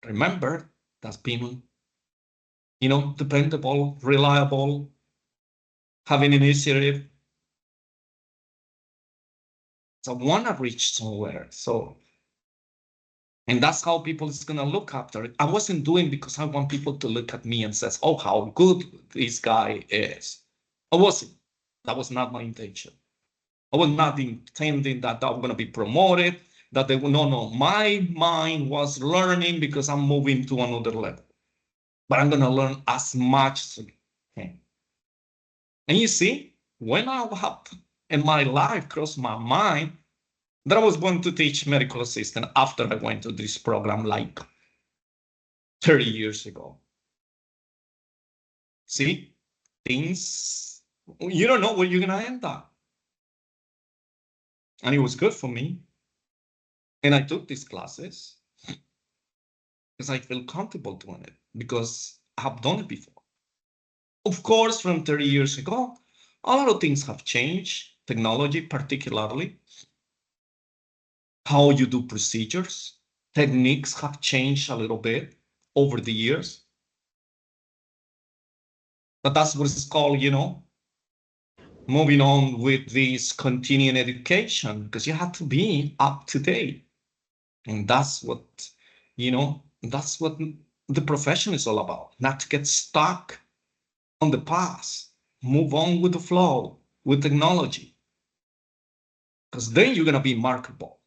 Remember, that's being, dependable, reliable, having initiative. So I want to reach somewhere. And that's how people is going to look after it. I wasn't doing because I want people to look at me and says, oh, how good this guy is. I wasn't. That was not my intention. I was not intending that I'm going to be promoted, that they will, no. My mind was learning because I'm moving to another level. But I'm going to learn as much as I can. And you see, when I have in my life crossed my mind that I was going to teach medical assistant after I went to this program like 30 years ago. See, things, you don't know where you're going to end up. And it was good for me. And I took these classes because I feel comfortable doing it because I have done it before. Of course, from 30 years ago, a lot of things have changed, technology particularly. How you do procedures, techniques have changed a little bit over the years. But that's what it's called, moving on with this continuing education, because you have to be up to date. And that's what, that's what the profession is all about, not to get stuck on the past, move on with the flow, with technology. Because then you're going to be marketable.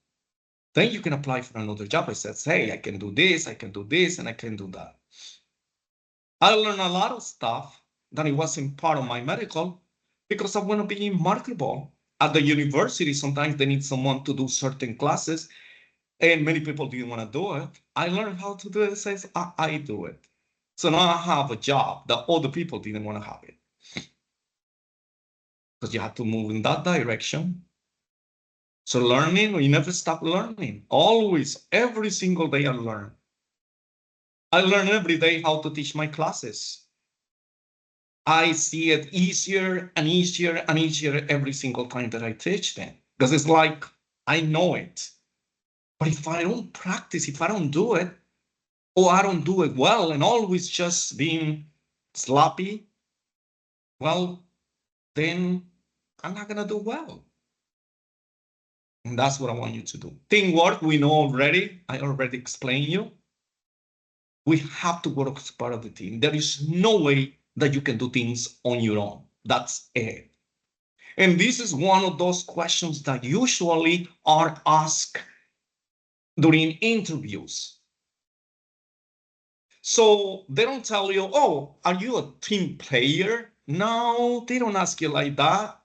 Then you can apply for another job. I said, hey, I can do this, and I can do that. I learned a lot of stuff that it wasn't part of my medical because I want to be marketable. At the university, sometimes they need someone to do certain classes, and many people didn't want to do it. I learned how to do it. Says I do it. So now I have a job that other people didn't want to have it. Because you have to move in that direction. So learning, you never stop learning. Always, every single day I learn. I learn every day how to teach my classes. I see it easier and easier and easier every single time that I teach them. Because it's like, I know it. But if I don't practice, if I don't do it, or I don't do it well, and always just being sloppy, well, then I'm not gonna do well. And that's what I want you to do. Teamwork, we know already. I already explained you. We have to work as part of the team. There is no way that you can do things on your own. That's it. And this is one of those questions that usually are asked during interviews. So they don't tell you, oh, are you a team player? No, they don't ask you like that.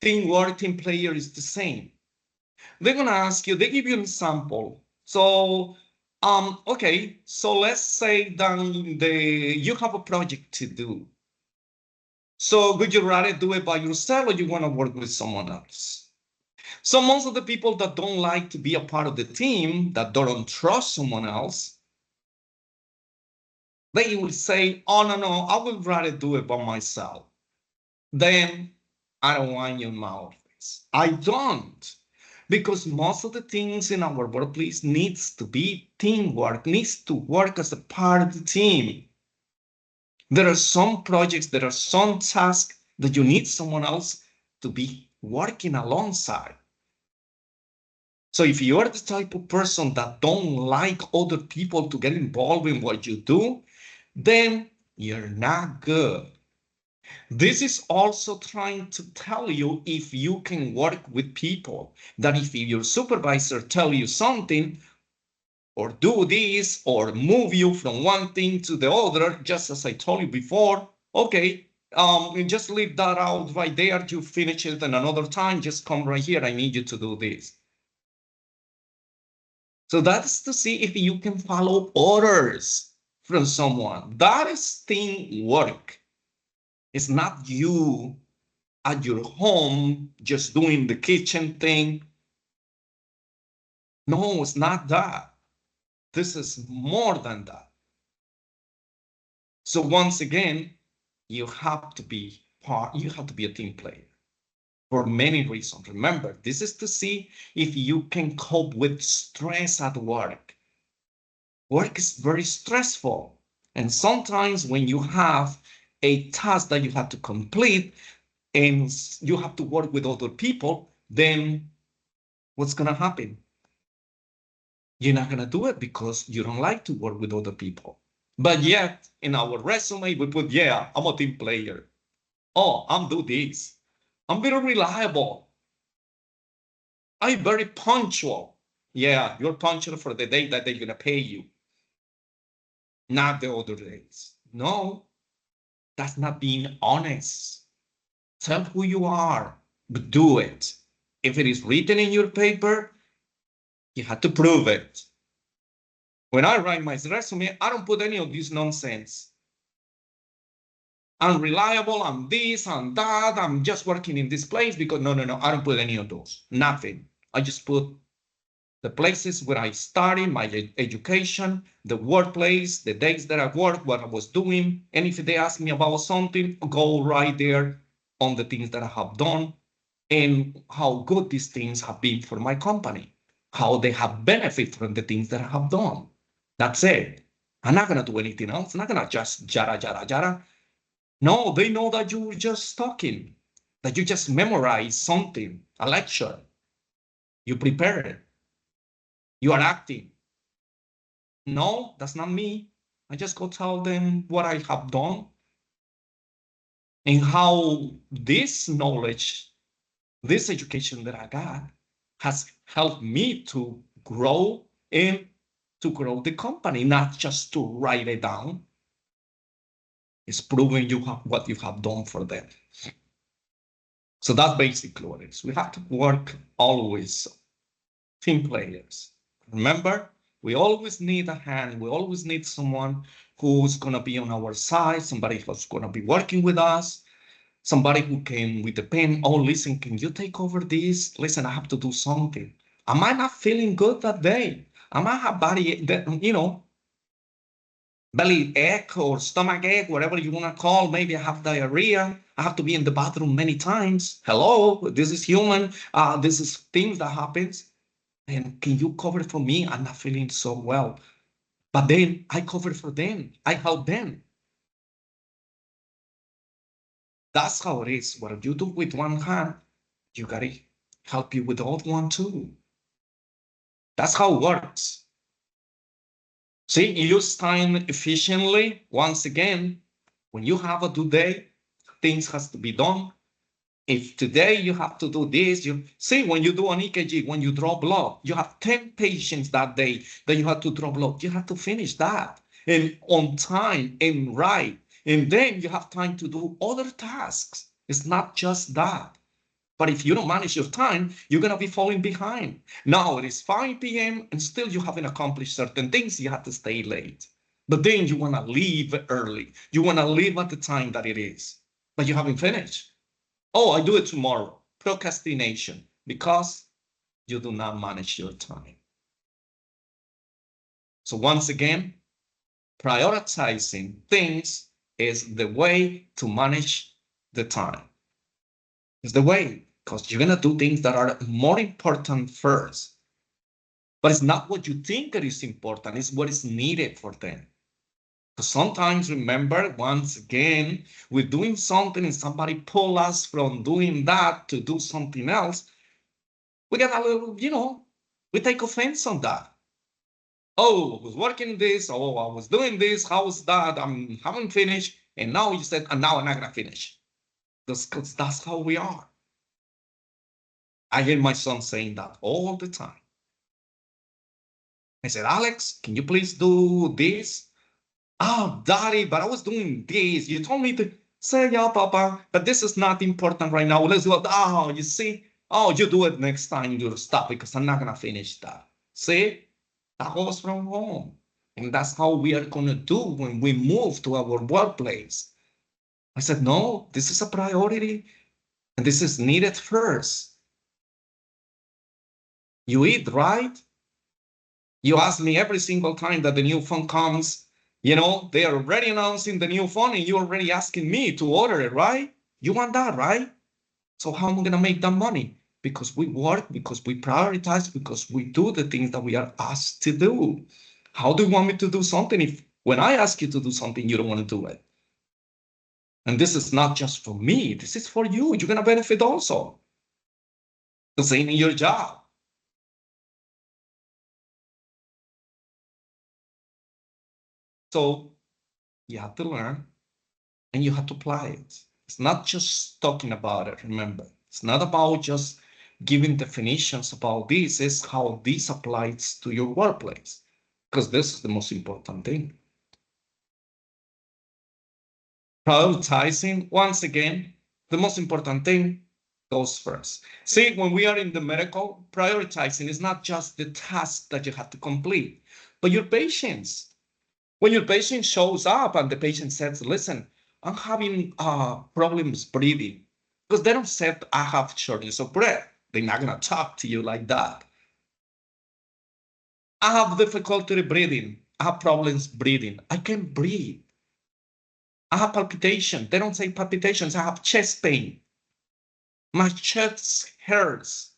Teamwork, team player is the same. They're gonna ask you, they give you an example. So, okay, so let's say that you have a project to do. So would you rather do it by yourself or you want to work with someone else? So most of the people that don't like to be a part of the team, that don't trust someone else, they will say, oh, no, I would rather do it by myself. Then I don't want you in my office. I don't. Because most of the things in our workplace needs to be teamwork, needs to work as a part of the team. There are some projects, there are some tasks that you need someone else to be working alongside. So if you are the type of person that don't like other people to get involved in what you do, then you're not good. This is also trying to tell you if you can work with people, that if your supervisor tell you something, or do this, or move you from one thing to the other, just as I told you before, okay, just leave that out right there, you finish it, and another time, just come right here, I need you to do this. So that's to see if you can follow orders from someone. That is teamwork. It's not you at your home just doing the kitchen thing. No, it's not that. This is more than that. So once again, you have to be a team player for many reasons. Remember, this is to see if you can cope with stress at work. Work is very stressful. And sometimes when you have a task that you have to complete and you have to work with other people, then what's going to happen? You're not going to do it because you don't like to work with other people. But yet, in our resume, we put, yeah, I'm a team player. Oh, I'm do this. I'm very reliable. I'm very punctual. Yeah, you're punctual for the day that they're going to pay you, not the other days. No, that's not being honest. Tell who you are, but do it. If it is written in your paper, you have to prove it. When I write my resume, I don't put any of this nonsense. I'm reliable, I'm this, I'm that, I'm just working in this place because no, I don't put any of those, nothing. I just put the places where I started, my education, the workplace, the days that I worked, what I was doing. And if they ask me about something, go right there on the things that I have done and how good these things have been for my company, how they have benefited from the things that I have done. That's it. I'm not going to do anything else. I'm not going to just jara. No, they know that you were just talking, that you just memorize something, a lecture. You prepare it. You are acting. No, that's not me. I just go tell them what I have done and how this knowledge, this education that I got has helped me to grow and to grow the company, not just to write it down. It's proving you have what you have done for them. So that's basically what it is. We have to work always team players. Remember, we always need a hand. We always need someone who's going to be on our side, somebody who's going to be working with us, somebody who can, with the pen, oh, listen, can you take over this? Listen, I have to do something. Am I not feeling good that day? I might have body, belly ache or stomach ache, whatever you want to call. Maybe I have diarrhea. I have to be in the bathroom many times. Hello, this is human. This is things that happens. And can you cover for me? I'm not feeling so well. But then I cover for them. I help them. That's how it is. What you do with one hand, you gotta help you with the other one too. That's how it works. See, use time efficiently. Once again, when you have a due date, things has to be done. If today you have to do this, you see when you do an EKG, when you draw blood, you have 10 patients that day that you have to draw blood. You have to finish that and on time and right. And then you have time to do other tasks. It's not just that. But if you don't manage your time, you're going to be falling behind. Now it is 5 p.m. and still you haven't accomplished certain things. You have to stay late. But then you want to leave early. You want to leave at the time that it is. But you haven't finished. Oh, I do it tomorrow. Procrastination, because you do not manage your time. So once again, prioritizing things is the way to manage the time. It's the way, because you're going to do things that are more important first. But it's not what you think that is important, it's what is needed for them. Because sometimes, remember, once again, we're doing something and somebody pull us from doing that to do something else. We get a little, we take offense on that. Oh, I was working this. Oh, I was doing this. How's that? I haven't finished. And now you said, and now I'm not going to finish. That's how we are. I hear my son saying that all the time. I said, Alex, can you please do this? Oh, Daddy, but I was doing this. You told me to say, yeah, Papa, but this is not important right now. Let's do it. Oh, you see? Oh, you do it next time. You stop because I'm not going to finish that. See? That goes from home. And that's how we are going to do when we move to our workplace. I said, no, this is a priority and this is needed first. You eat, right? You ask me every single time that the new phone comes, they are already announcing the new phone and you're already asking me to order it, right? You want that, right? So how am I going to make that money? Because we work, because we prioritize, because we do the things that we are asked to do. How do you want me to do something if when I ask you to do something, you don't want to do it? And this is not just for me. This is for you. You're going to benefit also. The same in your job. So you have to learn and you have to apply it. It's not just talking about it, remember. It's not about just giving definitions about this. It's how this applies to your workplace. Because this is the most important thing. Prioritizing, once again, the most important thing goes first. See, when we are in the medical, prioritizing is not just the task that you have to complete, but your patients. When your patient shows up and the patient says, listen, I'm having problems breathing, because they don't say I have shortness of breath. They're not going to talk to you like that. I have difficulty breathing. I have problems breathing. I can't breathe. I have palpitation. They don't say palpitations. I have chest pain. My chest hurts.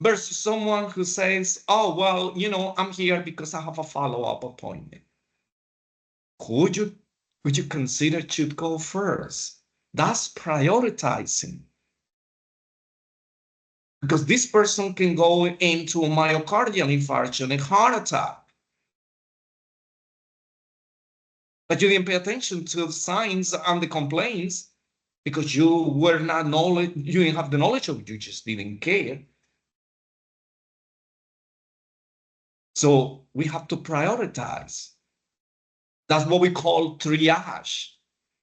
Versus someone who says, oh, well, I'm here because I have a follow-up appointment. Would you consider should go first? That's prioritizing. Because this person can go into a myocardial infarction, a heart attack. But you didn't pay attention to the signs and the complaints because you were not knowledge, you didn't have the knowledge of it, you just didn't care. So we have to prioritize. That's what we call triage,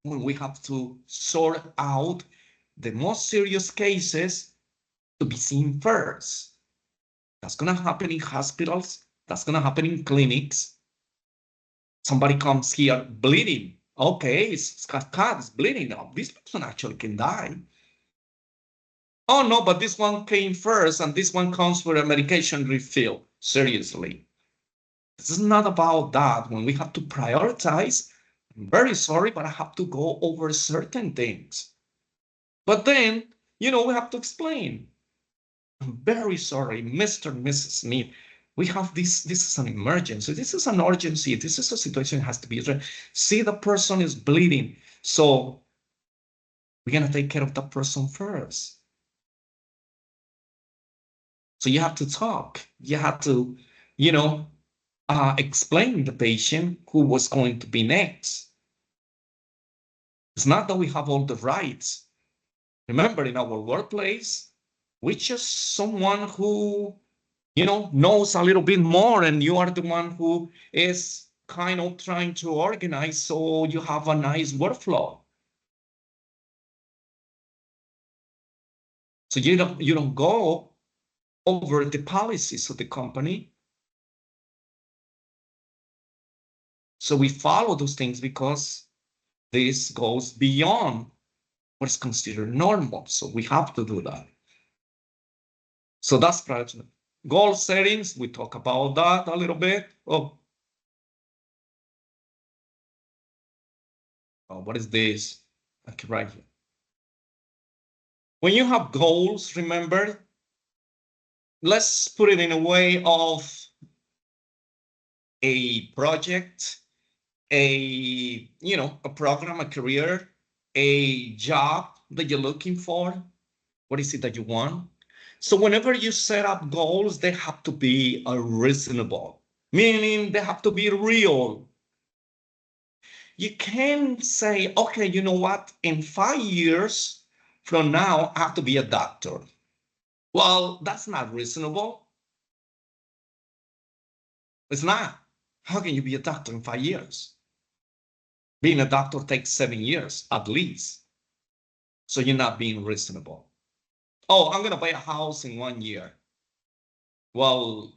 when we have to sort out the most serious cases to be seen first. That's going to happen in hospitals. That's going to happen in clinics. Somebody comes here bleeding. Okay, it's cut, it's bleeding now. This person actually can die. Oh no, but this one came first and this one comes for a medication refill. Seriously. This is not about that. When we have to prioritize, I'm very sorry, but I have to go over certain things. But then, we have to explain. I'm very sorry, Mr. and Mrs. Smith. We have this is an emergency. This is an urgency. This is a situation that has to be addressed. See, the person is bleeding. So we're going to take care of that person first. So you have to talk. You have to, explain the patient who was going to be next. It's not that we have all the rights. Remember, in our workplace, we're just someone who, knows a little bit more, and you are the one who is kind of trying to organize so you have a nice workflow. So you don't go over the policies of the company. So we follow those things because this goes beyond what is considered normal. So we have to do that. So that's priority. Goal settings, we talk about that a little bit. Oh, what is this? Okay, right here. When you have goals, remember, let's put it in a way of a project, a program, a career, a job that you're looking for. What is it that you want? So whenever you set up goals, they have to be reasonable, meaning they have to be real. You can't say, okay, you know what? In 5 years from now, I have to be a doctor. Well, that's not reasonable. It's not. How can you be a doctor in 5 years? Being a doctor takes 7 years at least. So you're not being reasonable. Oh, I'm going to buy a house in 1 year. Well,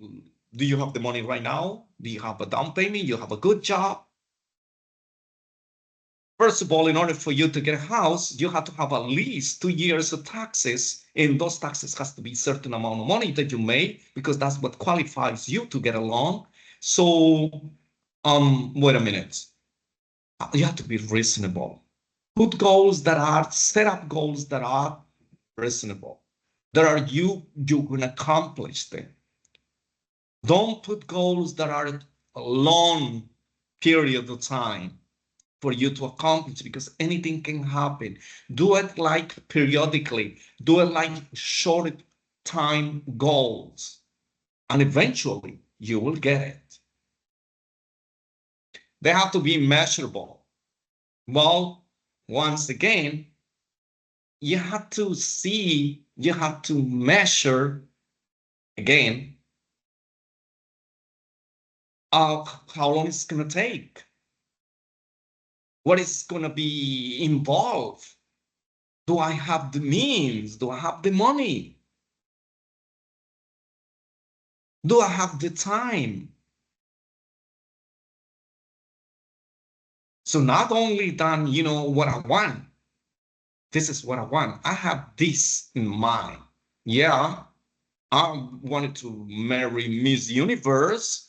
do you have the money right now? Do you have a down payment? You have a good job? First of all, in order for you to get a house, you have to have at least 2 years of taxes, and those taxes has to be a certain amount of money that you make, because that's what qualifies you to get a loan. So, wait a minute. You have to be reasonable. Put goals that are, set up goals that are reasonable. That are you can accomplish them. Don't put goals that are a long period of time for you to accomplish, because anything can happen. Do it like periodically. Do it like short time goals. And eventually you will get it. They have to be measurable. Well, once again, you have to see, you have to measure again how long it's going to take. What is going to be involved? Do I have the means? Do I have the money? Do I have the time? So not only done, what I want. This is what I want. I have this in mind. Yeah, I wanted to marry Miss Universe.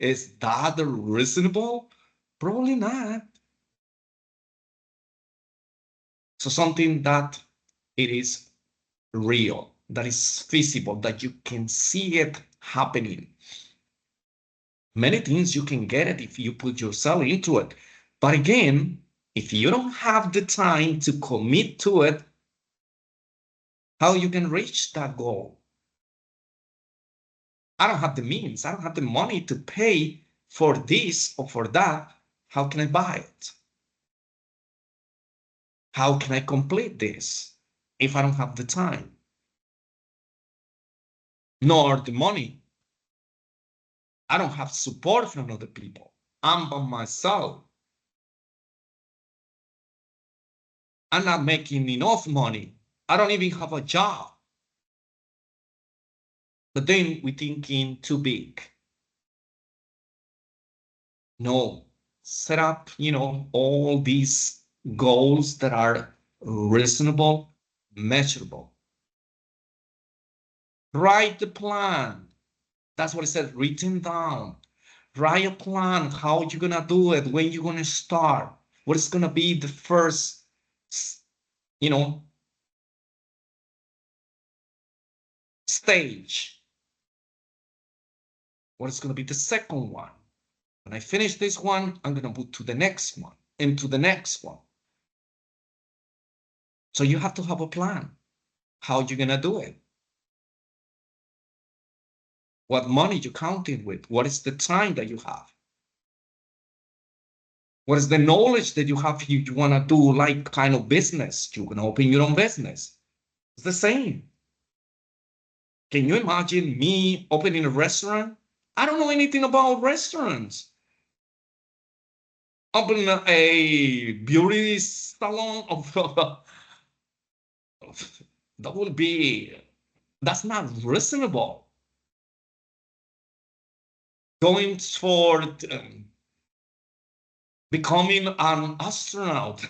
Is that reasonable? Probably not. So something that it is real, that is feasible, that you can see it happening. Many things you can get it if you put yourself into it. But again, If you don't have the time to commit to it, how you can reach that goal? I don't have the means. I don't have the money to pay for this or for that. How can I buy it? How can I complete this if I don't have the time? Nor the money. I don't have support from other people. I'm by myself. I'm not making enough money. I don't even have a job. But then we're thinking too big. No, set up, all these goals that are reasonable, measurable. Write the plan. That's what it said, written down. Write a plan, how you're gonna do it, when you're gonna start, what is gonna be the first, stage. What is gonna be the second one? When I finish this one, I'm gonna move to the next one and to the next one. So you have to have a plan. How you're gonna do it? What money you counting with? What is the time that you have? What is the knowledge that you have? You want to do like kind of business? You're going to open your own business. It's the same. Can you imagine me opening a restaurant? I don't know anything about restaurants. Opening a beauty salon that's not reasonable. Going for becoming an astronaut.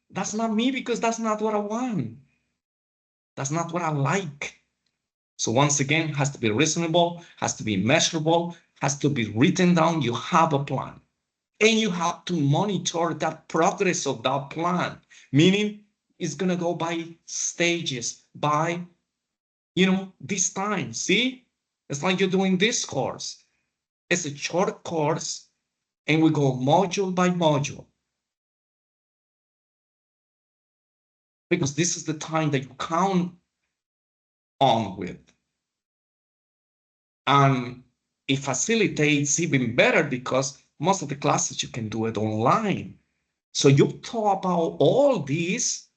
That's not me because that's not what I want. That's not what I like. So once again, has to be reasonable, has to be measurable, has to be written down. You have a plan. And you have to monitor that progress of that plan. Meaning it's going to go by stages, by, this time. See? It's like you're doing this course. It's a short course, and we go module by module. Because this is the time that you count on with. And it facilitates even better because most of the classes you can do it online. So you talk about all this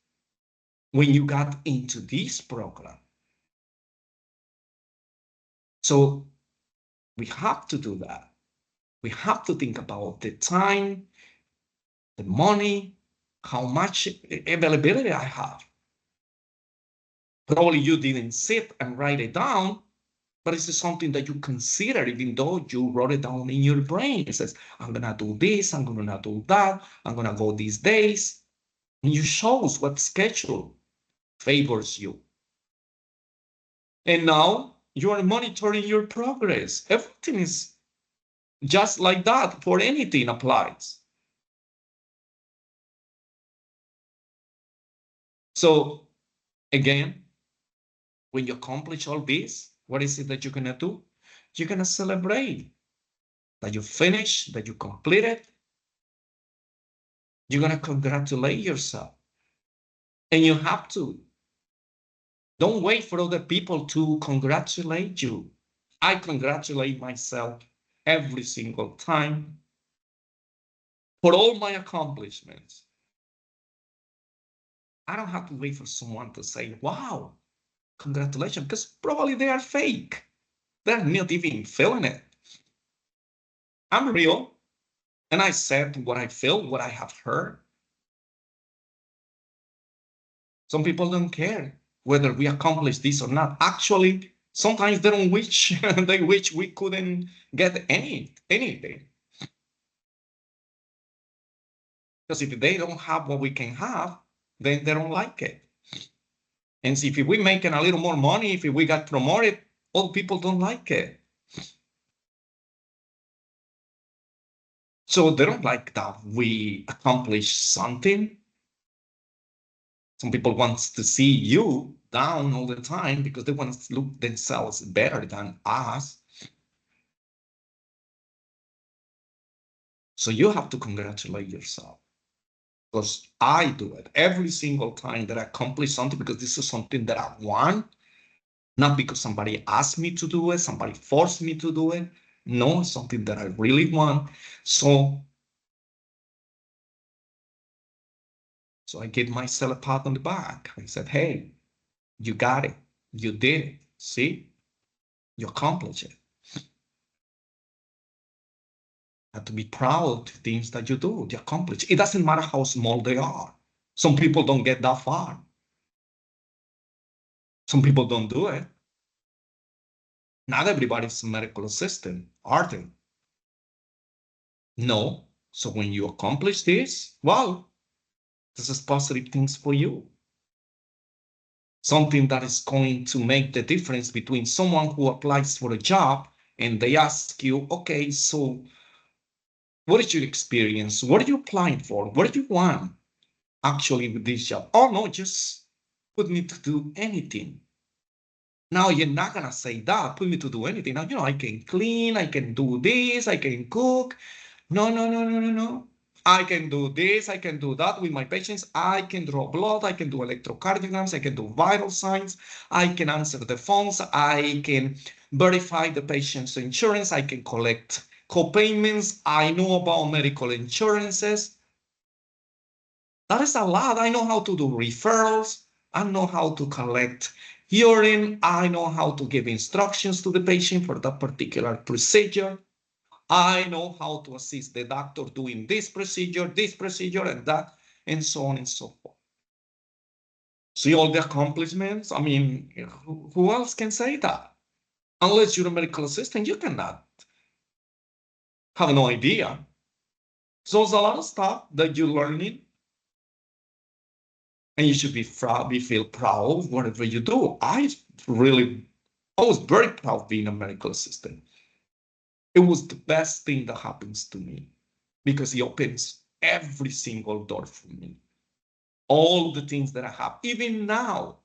when you got into this program. So we have to do that. We have to think about the time, the money, how much availability I have. Probably you didn't sit and write it down, but it's something that you consider, even though you wrote it down in your brain. It says, I'm going to do this, I'm going to do that, I'm going to go these days. And you shows what schedule favors you. And now you are monitoring your progress. Everything is just like that for anything applies. So again, when you accomplish all this, what is it that you're going to do? You're going to celebrate that you finished, that you completed. You're going to congratulate yourself. And you have to. Don't wait for other people to congratulate you. I congratulate myself every single time for all my accomplishments. I don't have to wait for someone to say, wow, congratulations, because probably they are fake. They're not even feeling it. I'm real, and I said what I feel, what I have heard. Some people don't care whether we accomplish this or not. Actually, sometimes they don't wish, they wish we couldn't get anything. Because if they don't have what we can have, then they don't like it. And if we making a little more money, if we got promoted, all people don't like it. So they don't like that we accomplish something. Some people want to see you down all the time because they want to look themselves better than us. So you have to congratulate yourself. because I do it every single time that I accomplish something, because this is something that I want, not because somebody asked me to do it, somebody forced me to do it. No, it's something that I really want. So I gave myself a pat on the back. I said, hey, you got it. You did it. See, you accomplished it. Have to be proud of the things that you do, you accomplish. It doesn't matter how small they are. Some people don't get that far. Some people don't do it. Not everybody's a medical assistant, are they? No. So when you accomplish this, well, this is positive things for you. Something that is going to make the difference between someone who applies for a job and they ask you, okay, so what is your experience? What are you applying for? What do you want actually with this job? Oh, no, just put me to do anything. Now you're not gonna say that, put me to do anything. Now, I can clean, I can do this, I can cook. No, no, no, no, no, no. I can do this, I can do that with my patients. I can draw blood, I can do electrocardiograms, I can do vital signs, I can answer the phones, I can verify the patient's insurance, I can collect co-payments, I know about medical insurances. That is a lot. I know how to do referrals, I know how to collect urine, I know how to give instructions to the patient for that particular procedure. I know how to assist the doctor doing this procedure, and that, and so on and so forth. See all the accomplishments? I mean, who else can say that? Unless you're a medical assistant, you cannot have no idea. So there's a lot of stuff that you're learning, and you should be proud, feel proud of whatever you do. I was very proud of being a medical assistant. It was the best thing that happens to me because it opens every single door for me. All the things that I have, even now,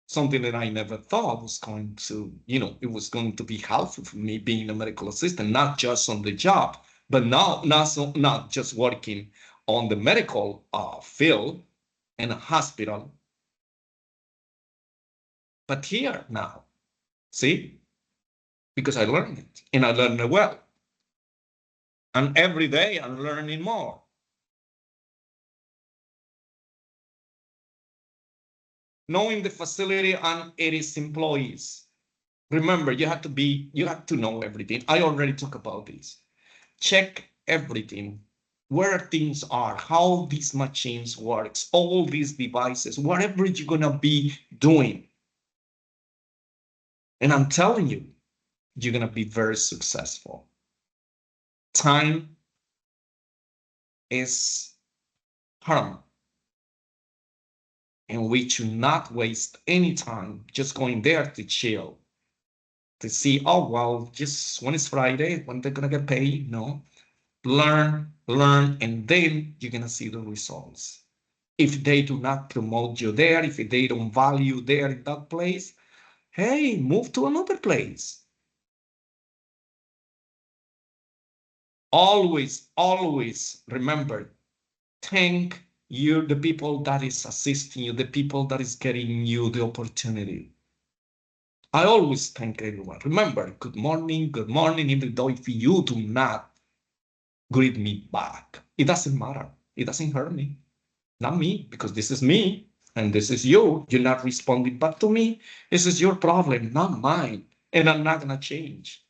something that I never thought was going to, it was going to be helpful for me being a medical assistant, not just on the job, but now not just working on the medical field in a hospital, but here now, see, because I learned it and I learned it well. And every day I'm learning more. Knowing the facility and its employees. Remember, you have to know everything. I already talked about this. Check everything, where things are, how these machines works, all these devices, whatever you're gonna be doing. And I'm telling you, you're gonna be very successful. Time is paramount. And we should not waste any time just going there to chill, to see, oh, well, just when it's Friday, when they're gonna get paid. No, learn, and then you're gonna see the results. If they do not promote you there, if they don't value there in that place, hey, move to another place. Always remember, thank you, the people that is assisting you, the people that is getting you the opportunity. I always thank everyone. Remember, good morning, even though if you do not greet me back, it doesn't matter. It doesn't hurt me. Not me, because this is me and this is you. You're not responding back to me. This is your problem, not mine. And I'm not going to change.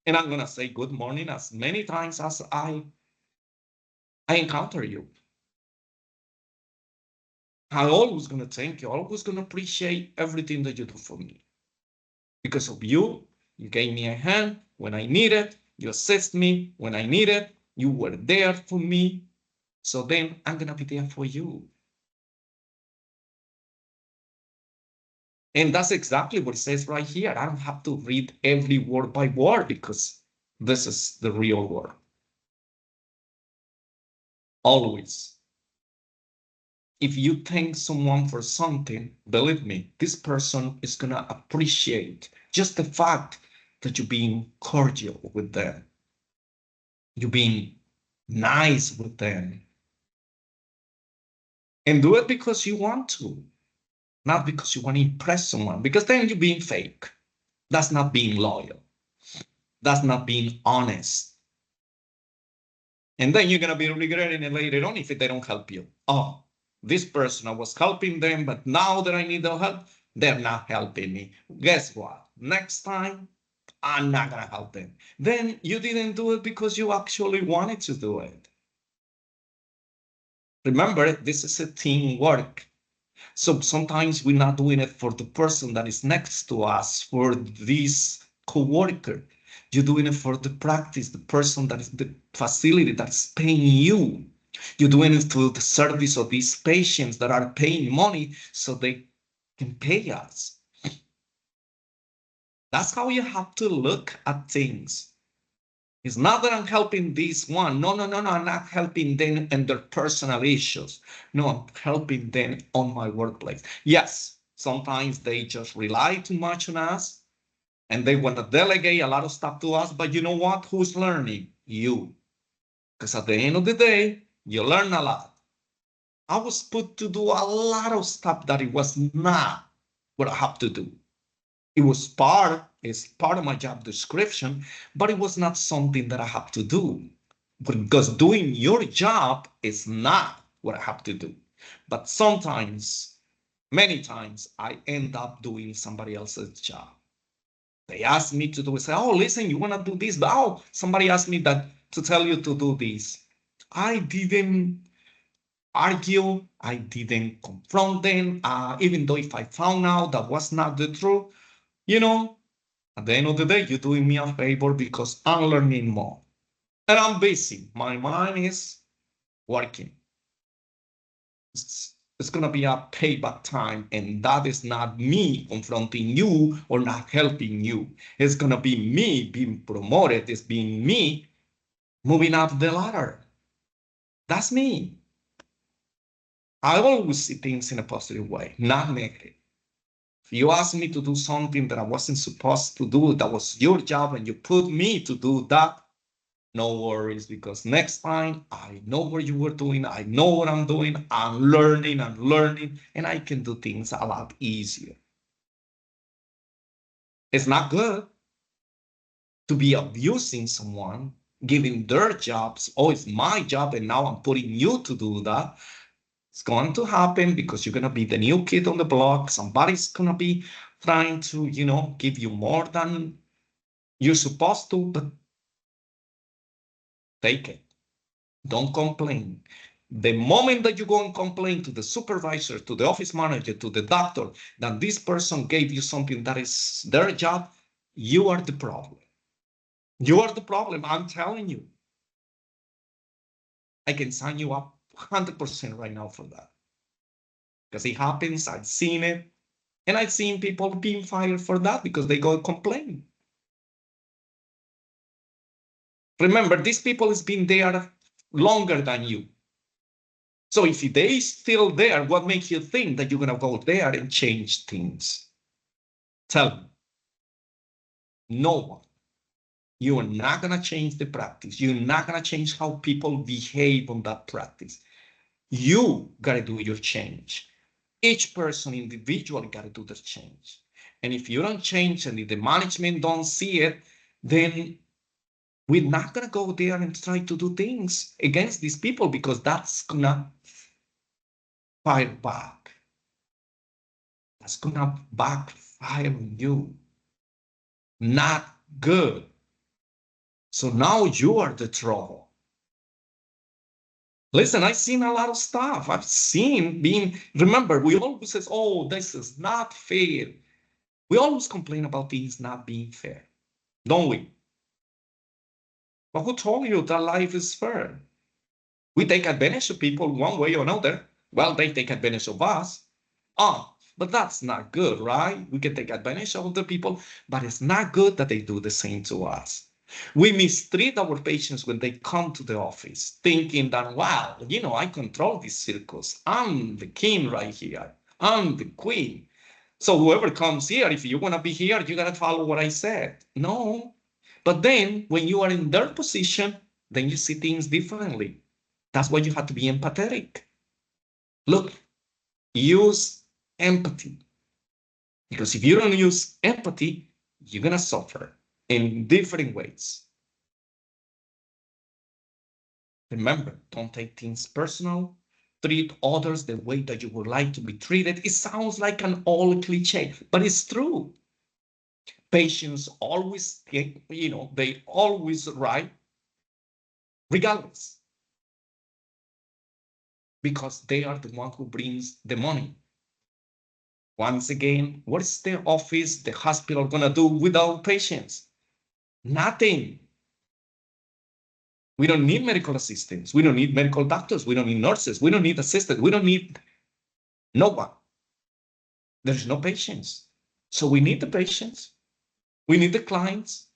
And I'm going to say good morning as many times as I encounter you. I'm always going to thank you. Always going to appreciate everything that you do for me. Because of you, you gave me a hand when I needed. You assist me when I needed. You were there for me. So then I'm going to be there for you. And that's exactly what it says right here. I don't have to read every word by word because this is the real word. Always. If you thank someone for something, believe me, this person is going to appreciate just the fact that you're being cordial with them. You're being nice with them. And do it because you want to, not because you want to impress someone, because then you're being fake. That's not being loyal. That's not being honest. And then you're going to be regretting it later on if they don't help you. Oh, this person, I was helping them, but now that I need their help, they're not helping me. Guess what? Next time, I'm not going to help them. Then you didn't do it because you actually wanted to do it. Remember, this is a teamwork. So sometimes we're not doing it for the person that is next to us, for this coworker. You're doing it for the practice, the person that is the facility that's paying you. You're doing it to the service of these patients that are paying money so they can pay us. That's how you have to look at things. It's not that I'm helping this one. No, I'm not helping them and their personal issues. No, I'm helping them on my workplace. Yes, sometimes they just rely too much on us and they want to delegate a lot of stuff to us. But you know what? Who's learning? You. Because at the end of the day, you learn a lot. I was put to do a lot of stuff that it was not what I have to do. It was it's part of my job description, but it was not something that I have to do. Because doing your job is not what I have to do. But sometimes, many times, I end up doing somebody else's job. They ask me to do it, say, oh, listen, you want to do this? But, oh, somebody asked me that to tell you to do this. I didn't argue. I didn't confront them, even though if I found out that was not the truth, you know, at the end of the day, you're doing me a favor because I'm learning more. And I'm busy. My mind is working. It's going to be a payback time. And that is not me confronting you or not helping you. It's going to be me being promoted. It's being me moving up the ladder. That's me. I always see things in a positive way, not negative. If you ask me to do something that I wasn't supposed to do, that was your job, and you put me to do that, no worries, because next time I know what you were doing, I know what I'm doing, I'm learning, and I can do things a lot easier. It's not good to be abusing someone, giving their jobs. Oh, it's my job, and now I'm putting you to do that. It's going to happen because you're going to be the new kid on the block. Somebody's going to be trying to, give you more than you're supposed to, but take it. Don't complain. The moment that you go and complain to the supervisor, to the office manager, to the doctor, that this person gave you something that is their job, you are the problem. You are the problem. I'm telling you. I can sign you up 100% right now for that. Because it happens. I've seen it. And I've seen people being fired for that because they go and complain. Remember, these people has been there longer than you. So if they still there, what makes you think that you're going to go there and change things? Tell me. No one. You are not going to change the practice. You're not going to change how people behave on that practice. You got to do your change. Each person individually got to do their change. And if you don't change and if the management don't see it, then we're not going to go there and try to do things against these people because that's going to fire back. That's going to backfire on you. Not good. So now you are the trouble. Listen, I've seen a lot of stuff. I've seen remember, we always say, oh, this is not fair. We always complain about things not being fair, don't we? But who told you that life is fair? We take advantage of people one way or another. Well, they take advantage of us. But that's not good, right? We can take advantage of other people, but it's not good that they do the same to us. We mistreat our patients when they come to the office, thinking that, wow, I control this circus. I'm the king right here. I'm the queen. So whoever comes here, if you want to be here, you got to follow what I said. No. But then when you are in their position, then you see things differently. That's why you have to be empathetic. Look, use empathy. Because if you don't use empathy, you're going to suffer in different ways. Remember, don't take things personal. Treat others the way that you would like to be treated. It sounds like an old cliche, but it's true. Patients always, they always right, regardless, because they are the one who brings the money. Once again, what is the office, the hospital gonna do without patients? Nothing. We don't need medical assistants. We don't need medical doctors. We don't need nurses. We don't need assistants. We don't need no one. There's no patients. So we need the patients. We need the clients.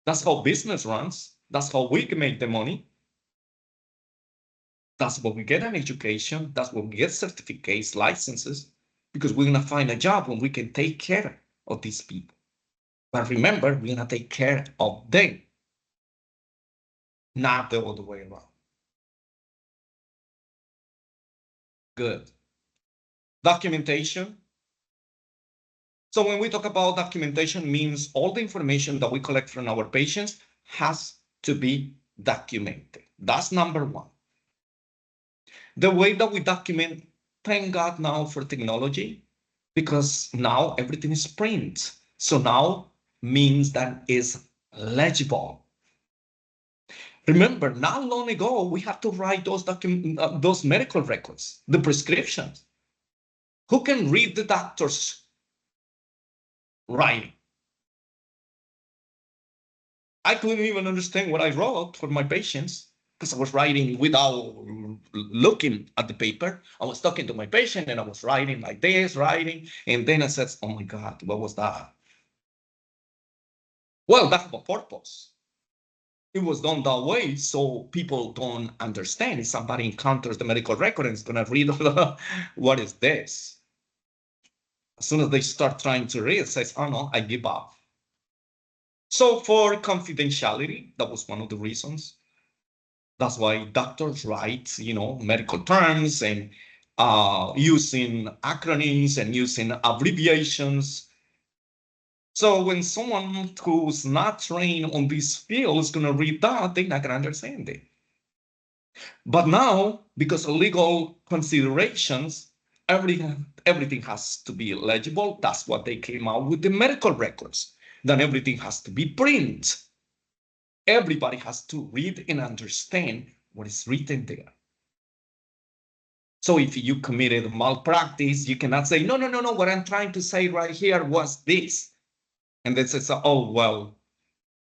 That's how business runs. That's how we can make the money. That's what we get an education. That's what we get certificates, licenses, because we're gonna find a job when we can take care of these people. But remember, we're gonna take care of them, not the other way around. Good. Documentation. So when we talk about documentation, means all the information that we collect from our patients has to be documented. That's number one. The way that we document, thank God now for technology, because now everything is print. So now means that is legible. Remember, not long ago, we had to write those medical records, the prescriptions. Who can read the doctor's writing? I couldn't even understand what I wrote for my patients because I was writing without looking at the paper. I was talking to my patient and I was writing like this, and then I said, oh my God, what was that? Well, that's the purpose. It was done that way so people don't understand. If somebody encounters the medical record and is going to read, what is this? As soon as they start trying to read, it says, oh no, I give up. So for confidentiality, that was one of the reasons. That's why doctors write, medical terms and using acronyms and using abbreviations. So when someone who's not trained on this field is going to read that, they're not going to understand it. But now, because of legal considerations, everything has to be legible. That's what they came out with the medical records. Then everything has to be printed. Everybody has to read and understand what is written there. So if you committed malpractice, you cannot say, no, what I'm trying to say right here was this. And then says, oh, well,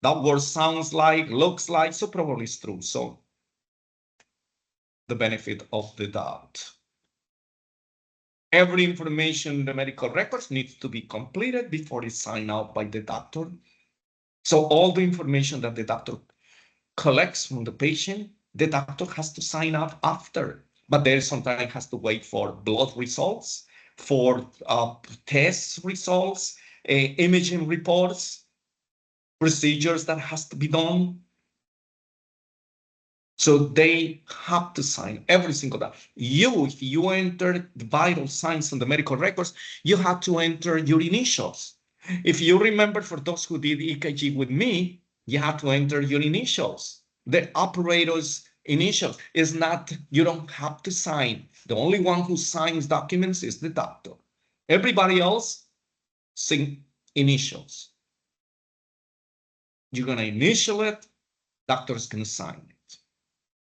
that word sounds like, looks like, so probably it's true. So the benefit of the doubt. Every information in the medical records needs to be completed before it's signed out by the doctor. So all the information that the doctor collects from the patient, the doctor has to sign up after. But there sometimes has to wait for blood results, for test results, imaging reports, procedures that has to be done. So they have to sign every single time. If you enter the vital signs on the medical records, you have to enter your initials. If you remember, for those who did EKG with me, you have to enter your initials. The operator's initials is not, you don't have to sign. The only one who signs documents is the doctor. Everybody else, sign initials. You're going to initial it, doctor's going to sign it.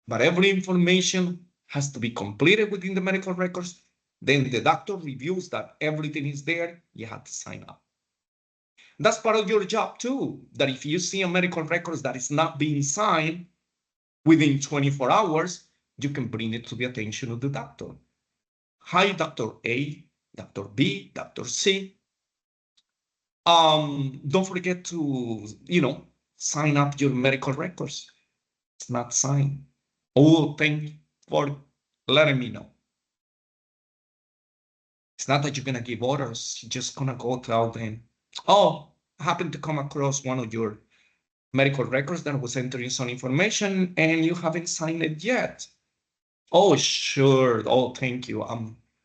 But every information has to be completed within the medical records. Then the doctor reviews that everything is there. You have to sign up. That's part of your job too, that if you see a medical records that is not being signed within 24 hours, you can bring it to the attention of the doctor. Hi, Dr. A, Dr. B, Dr. C. Don't forget to, sign up your medical records. It's not signed. Oh, thank you for letting me know. It's not that you're going to give orders. You're just going to go tell them, oh, I happen to come across one of your medical records that was entering some information and you haven't signed it yet. Oh, sure. Oh, thank you.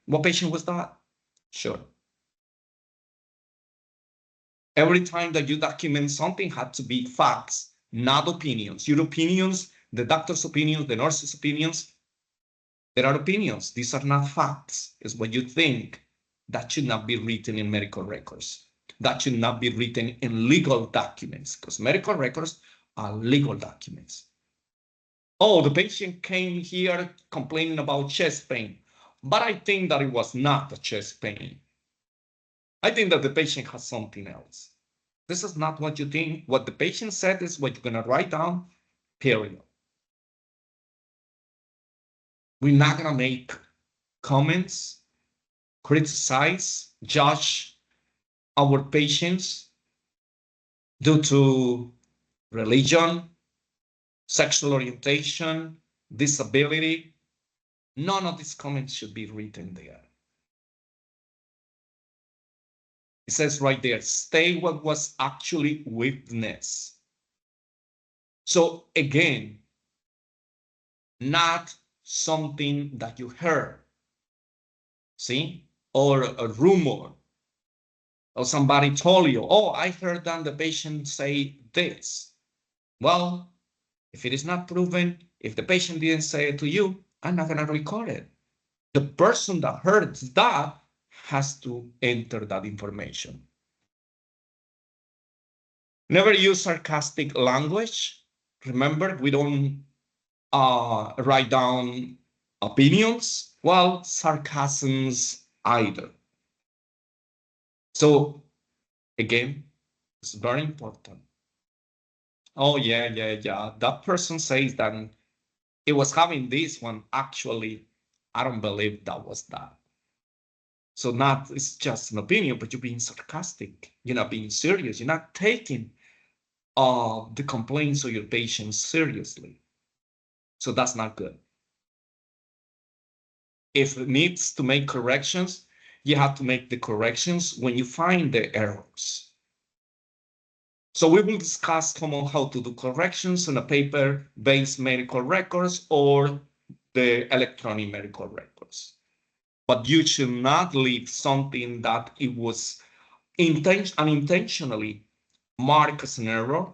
What patient was that? Sure. Every time that you document something had to be facts, not opinions. Your opinions, the doctor's opinions, the nurse's opinions, there are opinions. These are not facts. It's what you think. That should not be written in medical records. That should not be written in legal documents because medical records are legal documents. Oh, the patient came here complaining about chest pain, but I think that it was not a chest pain. I think that the patient has something else. This is not what you think. What the patient said is what you're going to write down, period. We're not going to make comments, criticize, judge our patients due to religion, sexual orientation, disability. None of these comments should be written there. It says right there, state what was actually witnessed. So again, not something that you heard, see, or a rumor, or somebody told you, oh, I heard that the patient say this. Well, if it is not proven, if the patient didn't say it to you, I'm not going to record it. The person that heard that has to enter that information. Never use sarcastic language. Remember, we don't write down opinions, well, sarcasms either. So again, it's very important. Oh, yeah. That person says that it was having this one. Actually, I don't believe that was that. So not, it's just an opinion, but you're being sarcastic. You're not being serious. You're not taking the complaints of your patients seriously. So that's not good. If it needs to make corrections, you have to make the corrections when you find the errors. So we will discuss how to do corrections on a paper-based medical records or the electronic medical records. But you should not leave something that it was unintentionally marked as an error.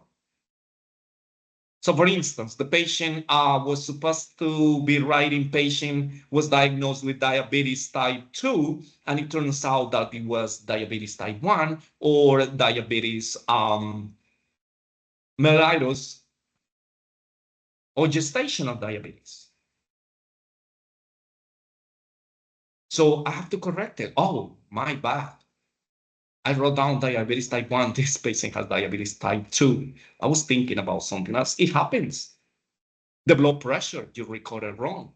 So for instance, the patient was supposed to be writing patient was diagnosed with diabetes type 2, and it turns out that it was diabetes type 1 or diabetes mellitus or gestational diabetes. So I have to correct it. Oh, my bad. I wrote down diabetes type 1. This patient has diabetes type 2. I was thinking about something else. It happens. The blood pressure, you recorded wrong.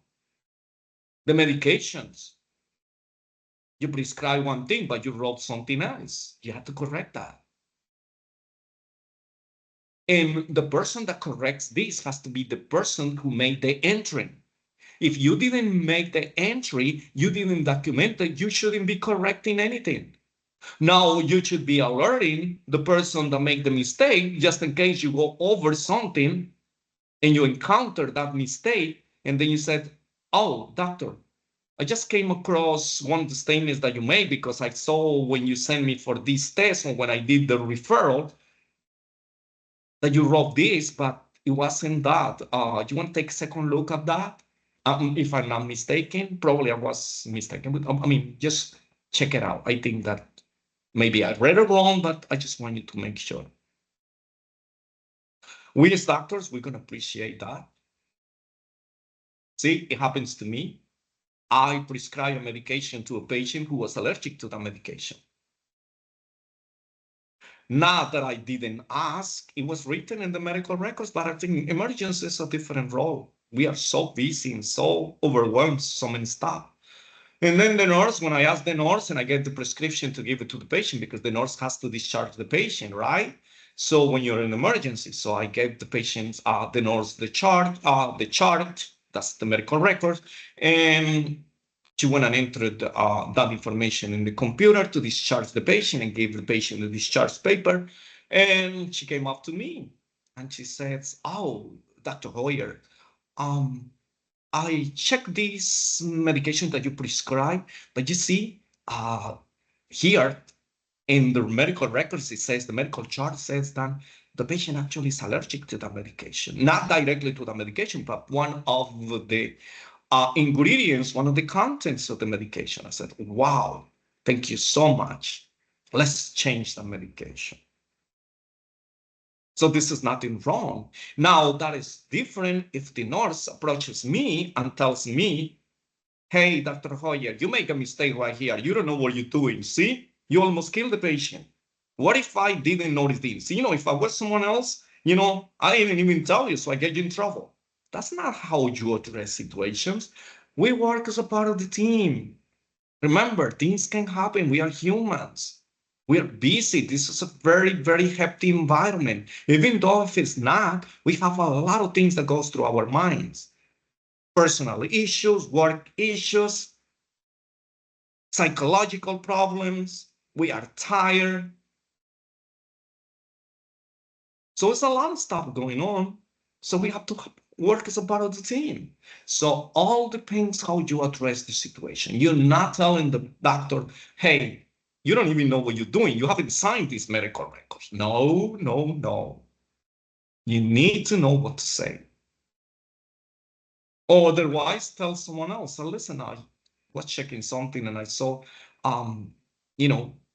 The medications, you prescribe one thing, but you wrote something else. You have to correct that. And the person that corrects this has to be the person who made the entry. If you didn't make the entry, you didn't document it, you shouldn't be correcting anything. Now you should be alerting the person that made the mistake, just in case you go over something and you encounter that mistake, and then you said, oh, doctor, I just came across one of the statements that you made because I saw when you sent me for this test and when I did the referral that you wrote this, but it wasn't that. You want to take a second look at that? If I'm not mistaken, probably I was mistaken. But, I mean, just check it out. I think that maybe I read it wrong, but I just want you to make sure. We as doctors, we're going to appreciate that. See, it happens to me. I prescribe a medication to a patient who was allergic to the medication. Not that I didn't ask, it was written in the medical records, but I think emergency is a different role. We are so busy and so overwhelmed, so many stuff. And then the nurse, when I ask the nurse and I get the prescription to give it to the patient because the nurse has to discharge the patient, right? So when you're in emergency, so I gave the patient, the nurse, the chart, that's the medical record, and she went and entered that information in the computer to discharge the patient and gave the patient the discharge paper. And she came up to me And she says, "Oh, Dr. Hoyer, um, I checked this medication that you prescribed, but you see, here in the medical records, it says the medical chart says that the patient actually is allergic to the medication, not directly to the medication, but one of the ingredients, one of the contents of the medication." I said, "Wow, thank you so much. Let's change the medication." So this is nothing wrong. Now that is different if the nurse approaches me and tells me, "Hey, Dr. Hoyer, you make a mistake right here. You don't know what you're doing. See, you almost killed the patient. What if I didn't notice this? If I was someone else, I didn't even tell you, so I get you in trouble." That's not how you address situations. We work as a part of the team. Remember, things can happen. We are humans. We are busy. This is a very, very hefty environment. Even though if it's not, we have a lot of things that goes through our minds. Personal issues, work issues, psychological problems. We are tired. So it's a lot of stuff going on. So we have to work as a part of the team. So all depends how you address the situation. You're not telling the doctor, "Hey, you don't even know what you're doing. You haven't signed these medical records." No, no, no. You need to know what to say. Or otherwise, tell someone else, "Listen, I was checking something and I saw,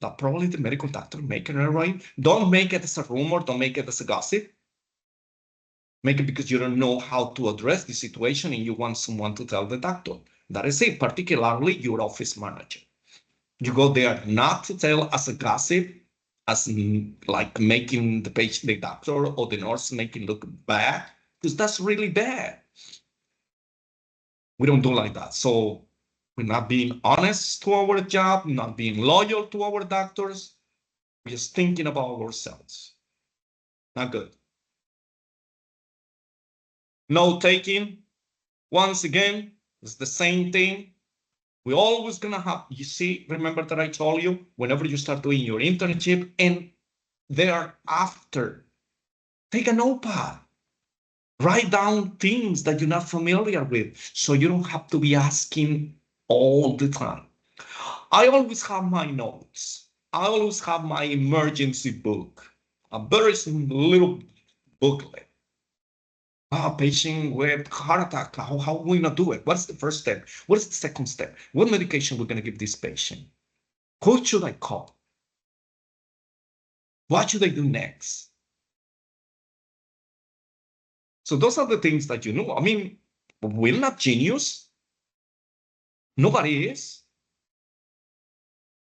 that probably the medical doctor making it right." Don't make it as a rumor. Don't make it as a gossip. Make it because you don't know how to address the situation and you want someone to tell the doctor. That is it, particularly your office manager. You go there not to tell as a gossip, as like making the patient, the doctor or the nurse making look bad, because that's really bad. We don't do like that. So we're not being honest to our job, not being loyal to our doctors. We're just thinking about ourselves. Not good. Note taking, once again, it's the same thing. We're always gonna have, remember that I told you, whenever you start doing your internship and thereafter, take a notepad. Write down things that you're not familiar with so you don't have to be asking all the time. I always have my notes. I always have my emergency book, a very little booklet. Patient with heart attack, how are we gonna do it? What's the first step? What is the second step? What medication we're gonna give this patient? Who should I call? What should I do next? So those are the things that you know. I mean, we're not genius. Nobody is.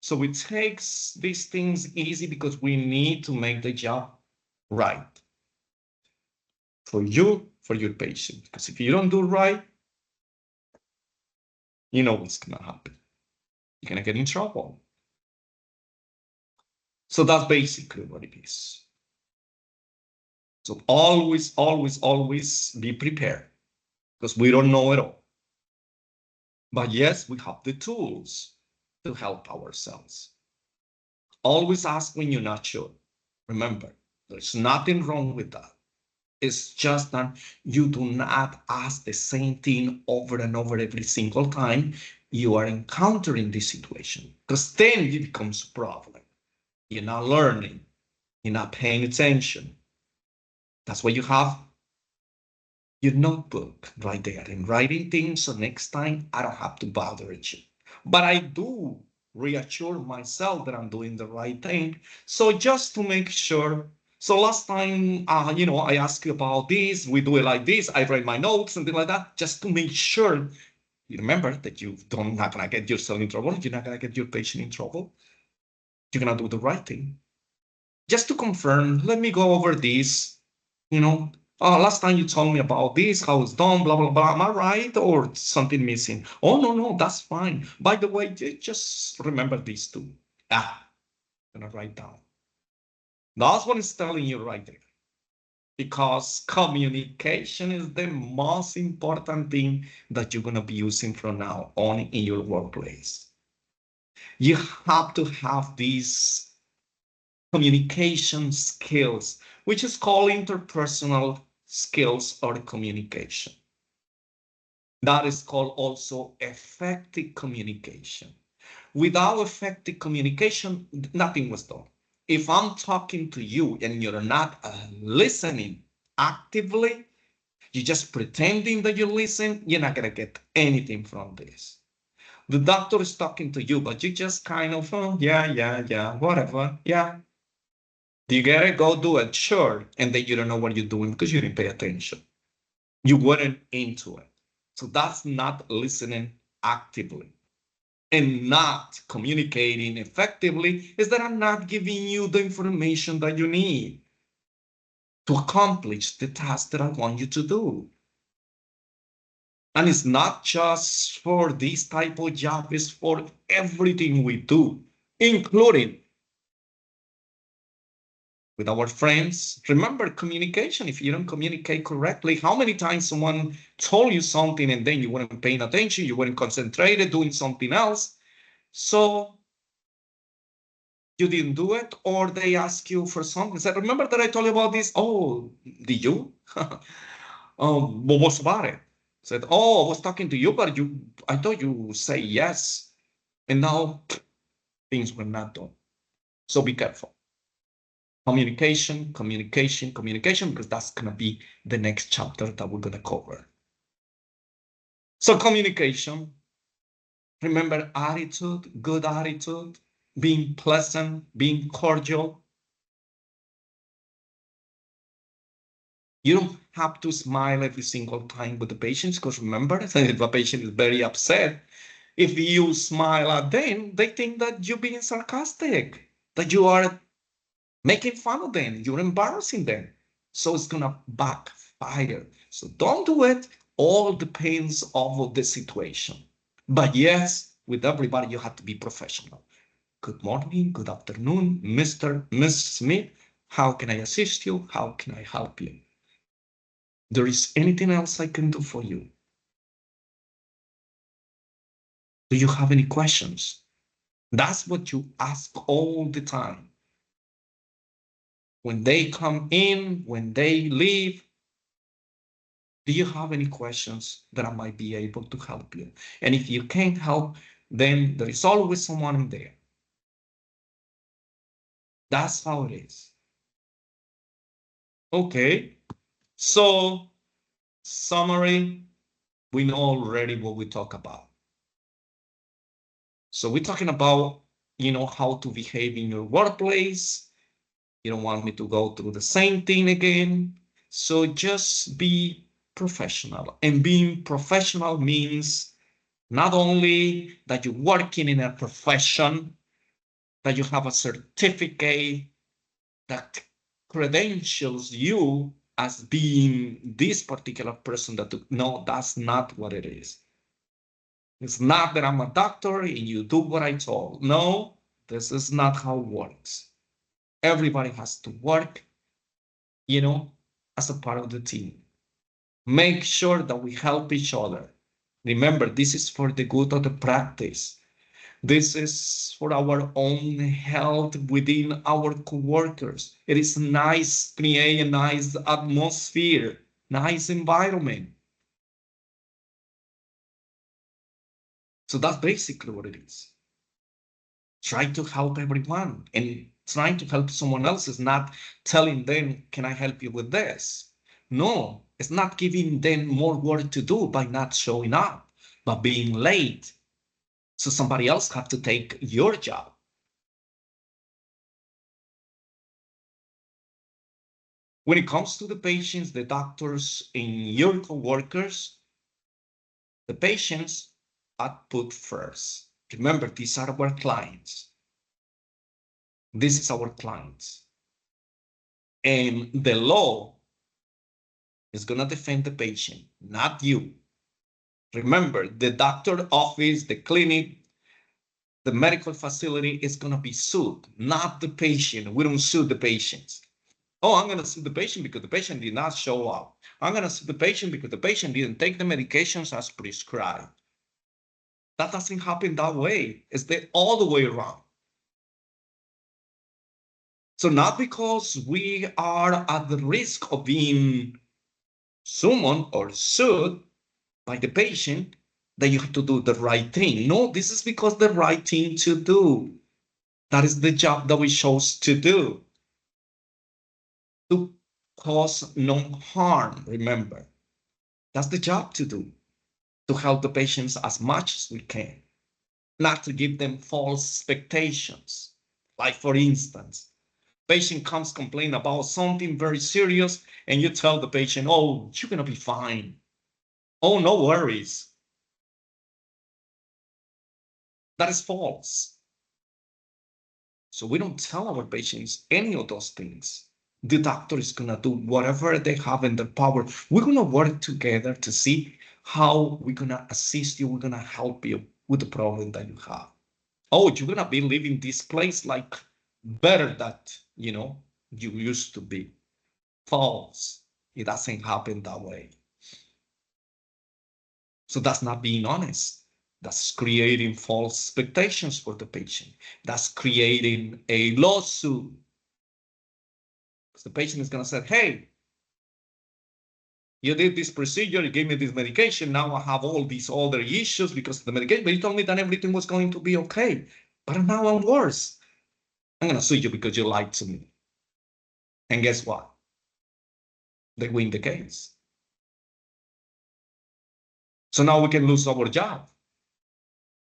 So it takes these things easy because we need to make the job right for you, for your patient. Because if you don't do right, you know what's gonna happen. You're gonna get in trouble. So that's basically what it is. So always, always, always be prepared because we don't know it all. But yes, we have the tools to help ourselves. Always ask when you're not sure. Remember, there's nothing wrong with that. It's just that you do not ask the same thing over and over every single time you are encountering this situation, because then it becomes a problem. You're not learning, you're not paying attention. That's why you have your notebook right there and writing things so next time I don't have to bother you. But I do reassure myself that I'm doing the right thing. So just to make sure. So last time, I asked you about this, we do it like this, I write my notes and things like that, just to make sure you remember that you don't not gonna get yourself in trouble, you're not gonna get your patient in trouble. You're gonna do the right thing. Just to confirm, let me go over this, you know, last time you told me about this, how it's done, blah, blah, blah. Am I right or something missing? Oh, no, no, that's fine. By the way, just remember these two. I'm gonna write down. That's what it's telling you right there. Because communication is the most important thing that you're gonna be using from now on in your workplace. You have to have this communication skills, which is called interpersonal skills or communication. That is called also effective communication. Without effective communication, nothing was done. If I'm talking to you and you're not listening actively, you're just pretending that you listen, you're not going to get anything from this. The doctor is talking to you, but you just kind of, oh, yeah, whatever, yeah. Do you get it? Go do it, sure. And then you don't know what you're doing because you didn't pay attention. You weren't into it. So that's not listening actively. And not communicating effectively is that I'm not giving you the information that you need to accomplish the task that I want you to do. And it's not just for this type of job, it's for everything we do, including with our friends. Remember communication. If you don't communicate correctly, how many times someone told you something and then you weren't paying attention, you weren't concentrated doing something else, so you didn't do it, or they ask you for something. Said, remember that I told you about this? Oh, did you? What was about it? Said, oh, I was talking to you, but I thought you say yes. And now things were not done. So be careful. Communication, because that's going to be the next chapter that we're going to cover. So communication, remember attitude, good attitude, being pleasant, being cordial. You don't have to smile every single time with the patients, because remember, if a patient is very upset, if you smile at them, they think that you're being sarcastic, that you are making fun of them, you're embarrassing them. So it's going to backfire. So don't do it. All depends on the situation. But yes, with everybody, you have to be professional. Good morning, good afternoon, Mr. Miss Smith. How can I assist you? How can I help you? There is anything else I can do for you? Do you have any questions? That's what you ask all the time. When they come in, when they leave, do you have any questions that I might be able to help you? And if you can't help, then there is always someone in there. That's how it is. Okay, so summary, we know already what we talk about. So we're talking about, how to behave in your workplace. You don't want me to go through the same thing again. So just be professional. And being professional means not only that you're working in a profession, that you have a certificate that credentials you as being this particular person no, that's not what it is. It's not that I'm a doctor and you do what I told. No, this is not how it works. Everybody has to work, as a part of the team. Make sure that we help each other. Remember, this is for the good of the practice. This is for our own health within our coworkers. It is nice, create a nice atmosphere, nice environment. So that's basically what it is. Try to help everyone, and trying to help someone else is not telling them, can I help you with this? No, it's not giving them more work to do by not showing up, but being late. So somebody else has to take your job. When it comes to the patients, the doctors, and your coworkers, the patients are put first. Remember, these are our clients. This is our clients. And the law is going to defend the patient, not you. Remember, the doctor office, the clinic, the medical facility is going to be sued, not the patient. We don't sue the patients. Oh, I'm going to sue the patient because the patient did not show up. I'm going to sue the patient because the patient didn't take the medications as prescribed. That doesn't happen that way. It's all the way around. So not because we are at the risk of being summoned or sued by the patient that you have to do the right thing. No, this is because the right thing to do. That is the job that we chose to do. To cause no harm, remember. That's the job to do. To help the patients as much as we can. Not to give them false expectations. Like for instance, patient comes complain about something very serious and you tell the patient, oh, you're gonna be fine. Oh, no worries. That is false. So we don't tell our patients any of those things. The doctor is gonna do whatever they have in their power. We're gonna work together to see how we're gonna assist you, we're gonna help you with the problem that you have. Oh, you're gonna be leaving this place like better that you used to be. False. It doesn't happen that way. So that's not being honest. That's creating false expectations for the patient. That's creating a lawsuit. Because the patient is going to say, hey, you did this procedure, you gave me this medication, now I have all these other issues because of the medication, but you told me that everything was going to be okay. But now I'm worse. I'm going to sue you because you lied to me. And guess what? They win the case. So now we can lose our job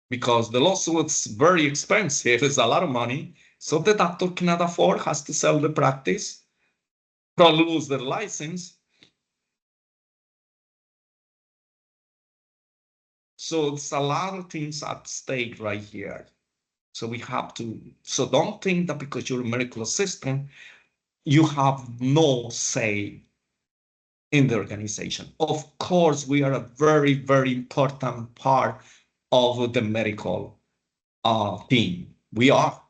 because the lawsuit's very expensive. It's a lot of money. So the doctor cannot afford, has to sell the practice, probably lose their license. So it's a lot of things at stake right here. So we have to, so don't think that because you're a medical assistant, you have no say in the organization. Of course, we are a very, very important part of the medical team. We are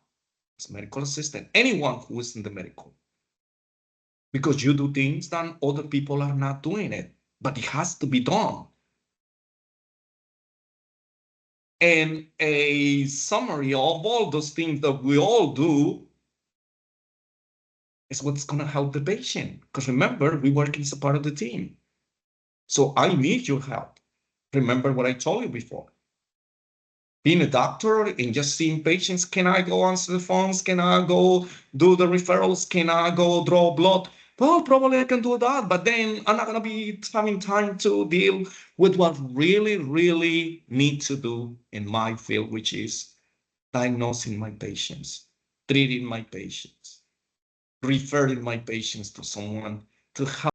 as medical assistant, anyone who is in the medical. Because you do things that other people are not doing it, but it has to be done. And a summary of all those things that we all do is what's going to help the patient. Because remember, we work as a part of the team. So I need your help. Remember what I told you before. Being a doctor and just seeing patients, can I go answer the phones? Can I go do the referrals? Can I go draw blood? Well, probably I can do that, but then I'm not going to be having time to deal with what really, really need to do in my field, which is diagnosing my patients, treating my patients, referring my patients to someone to help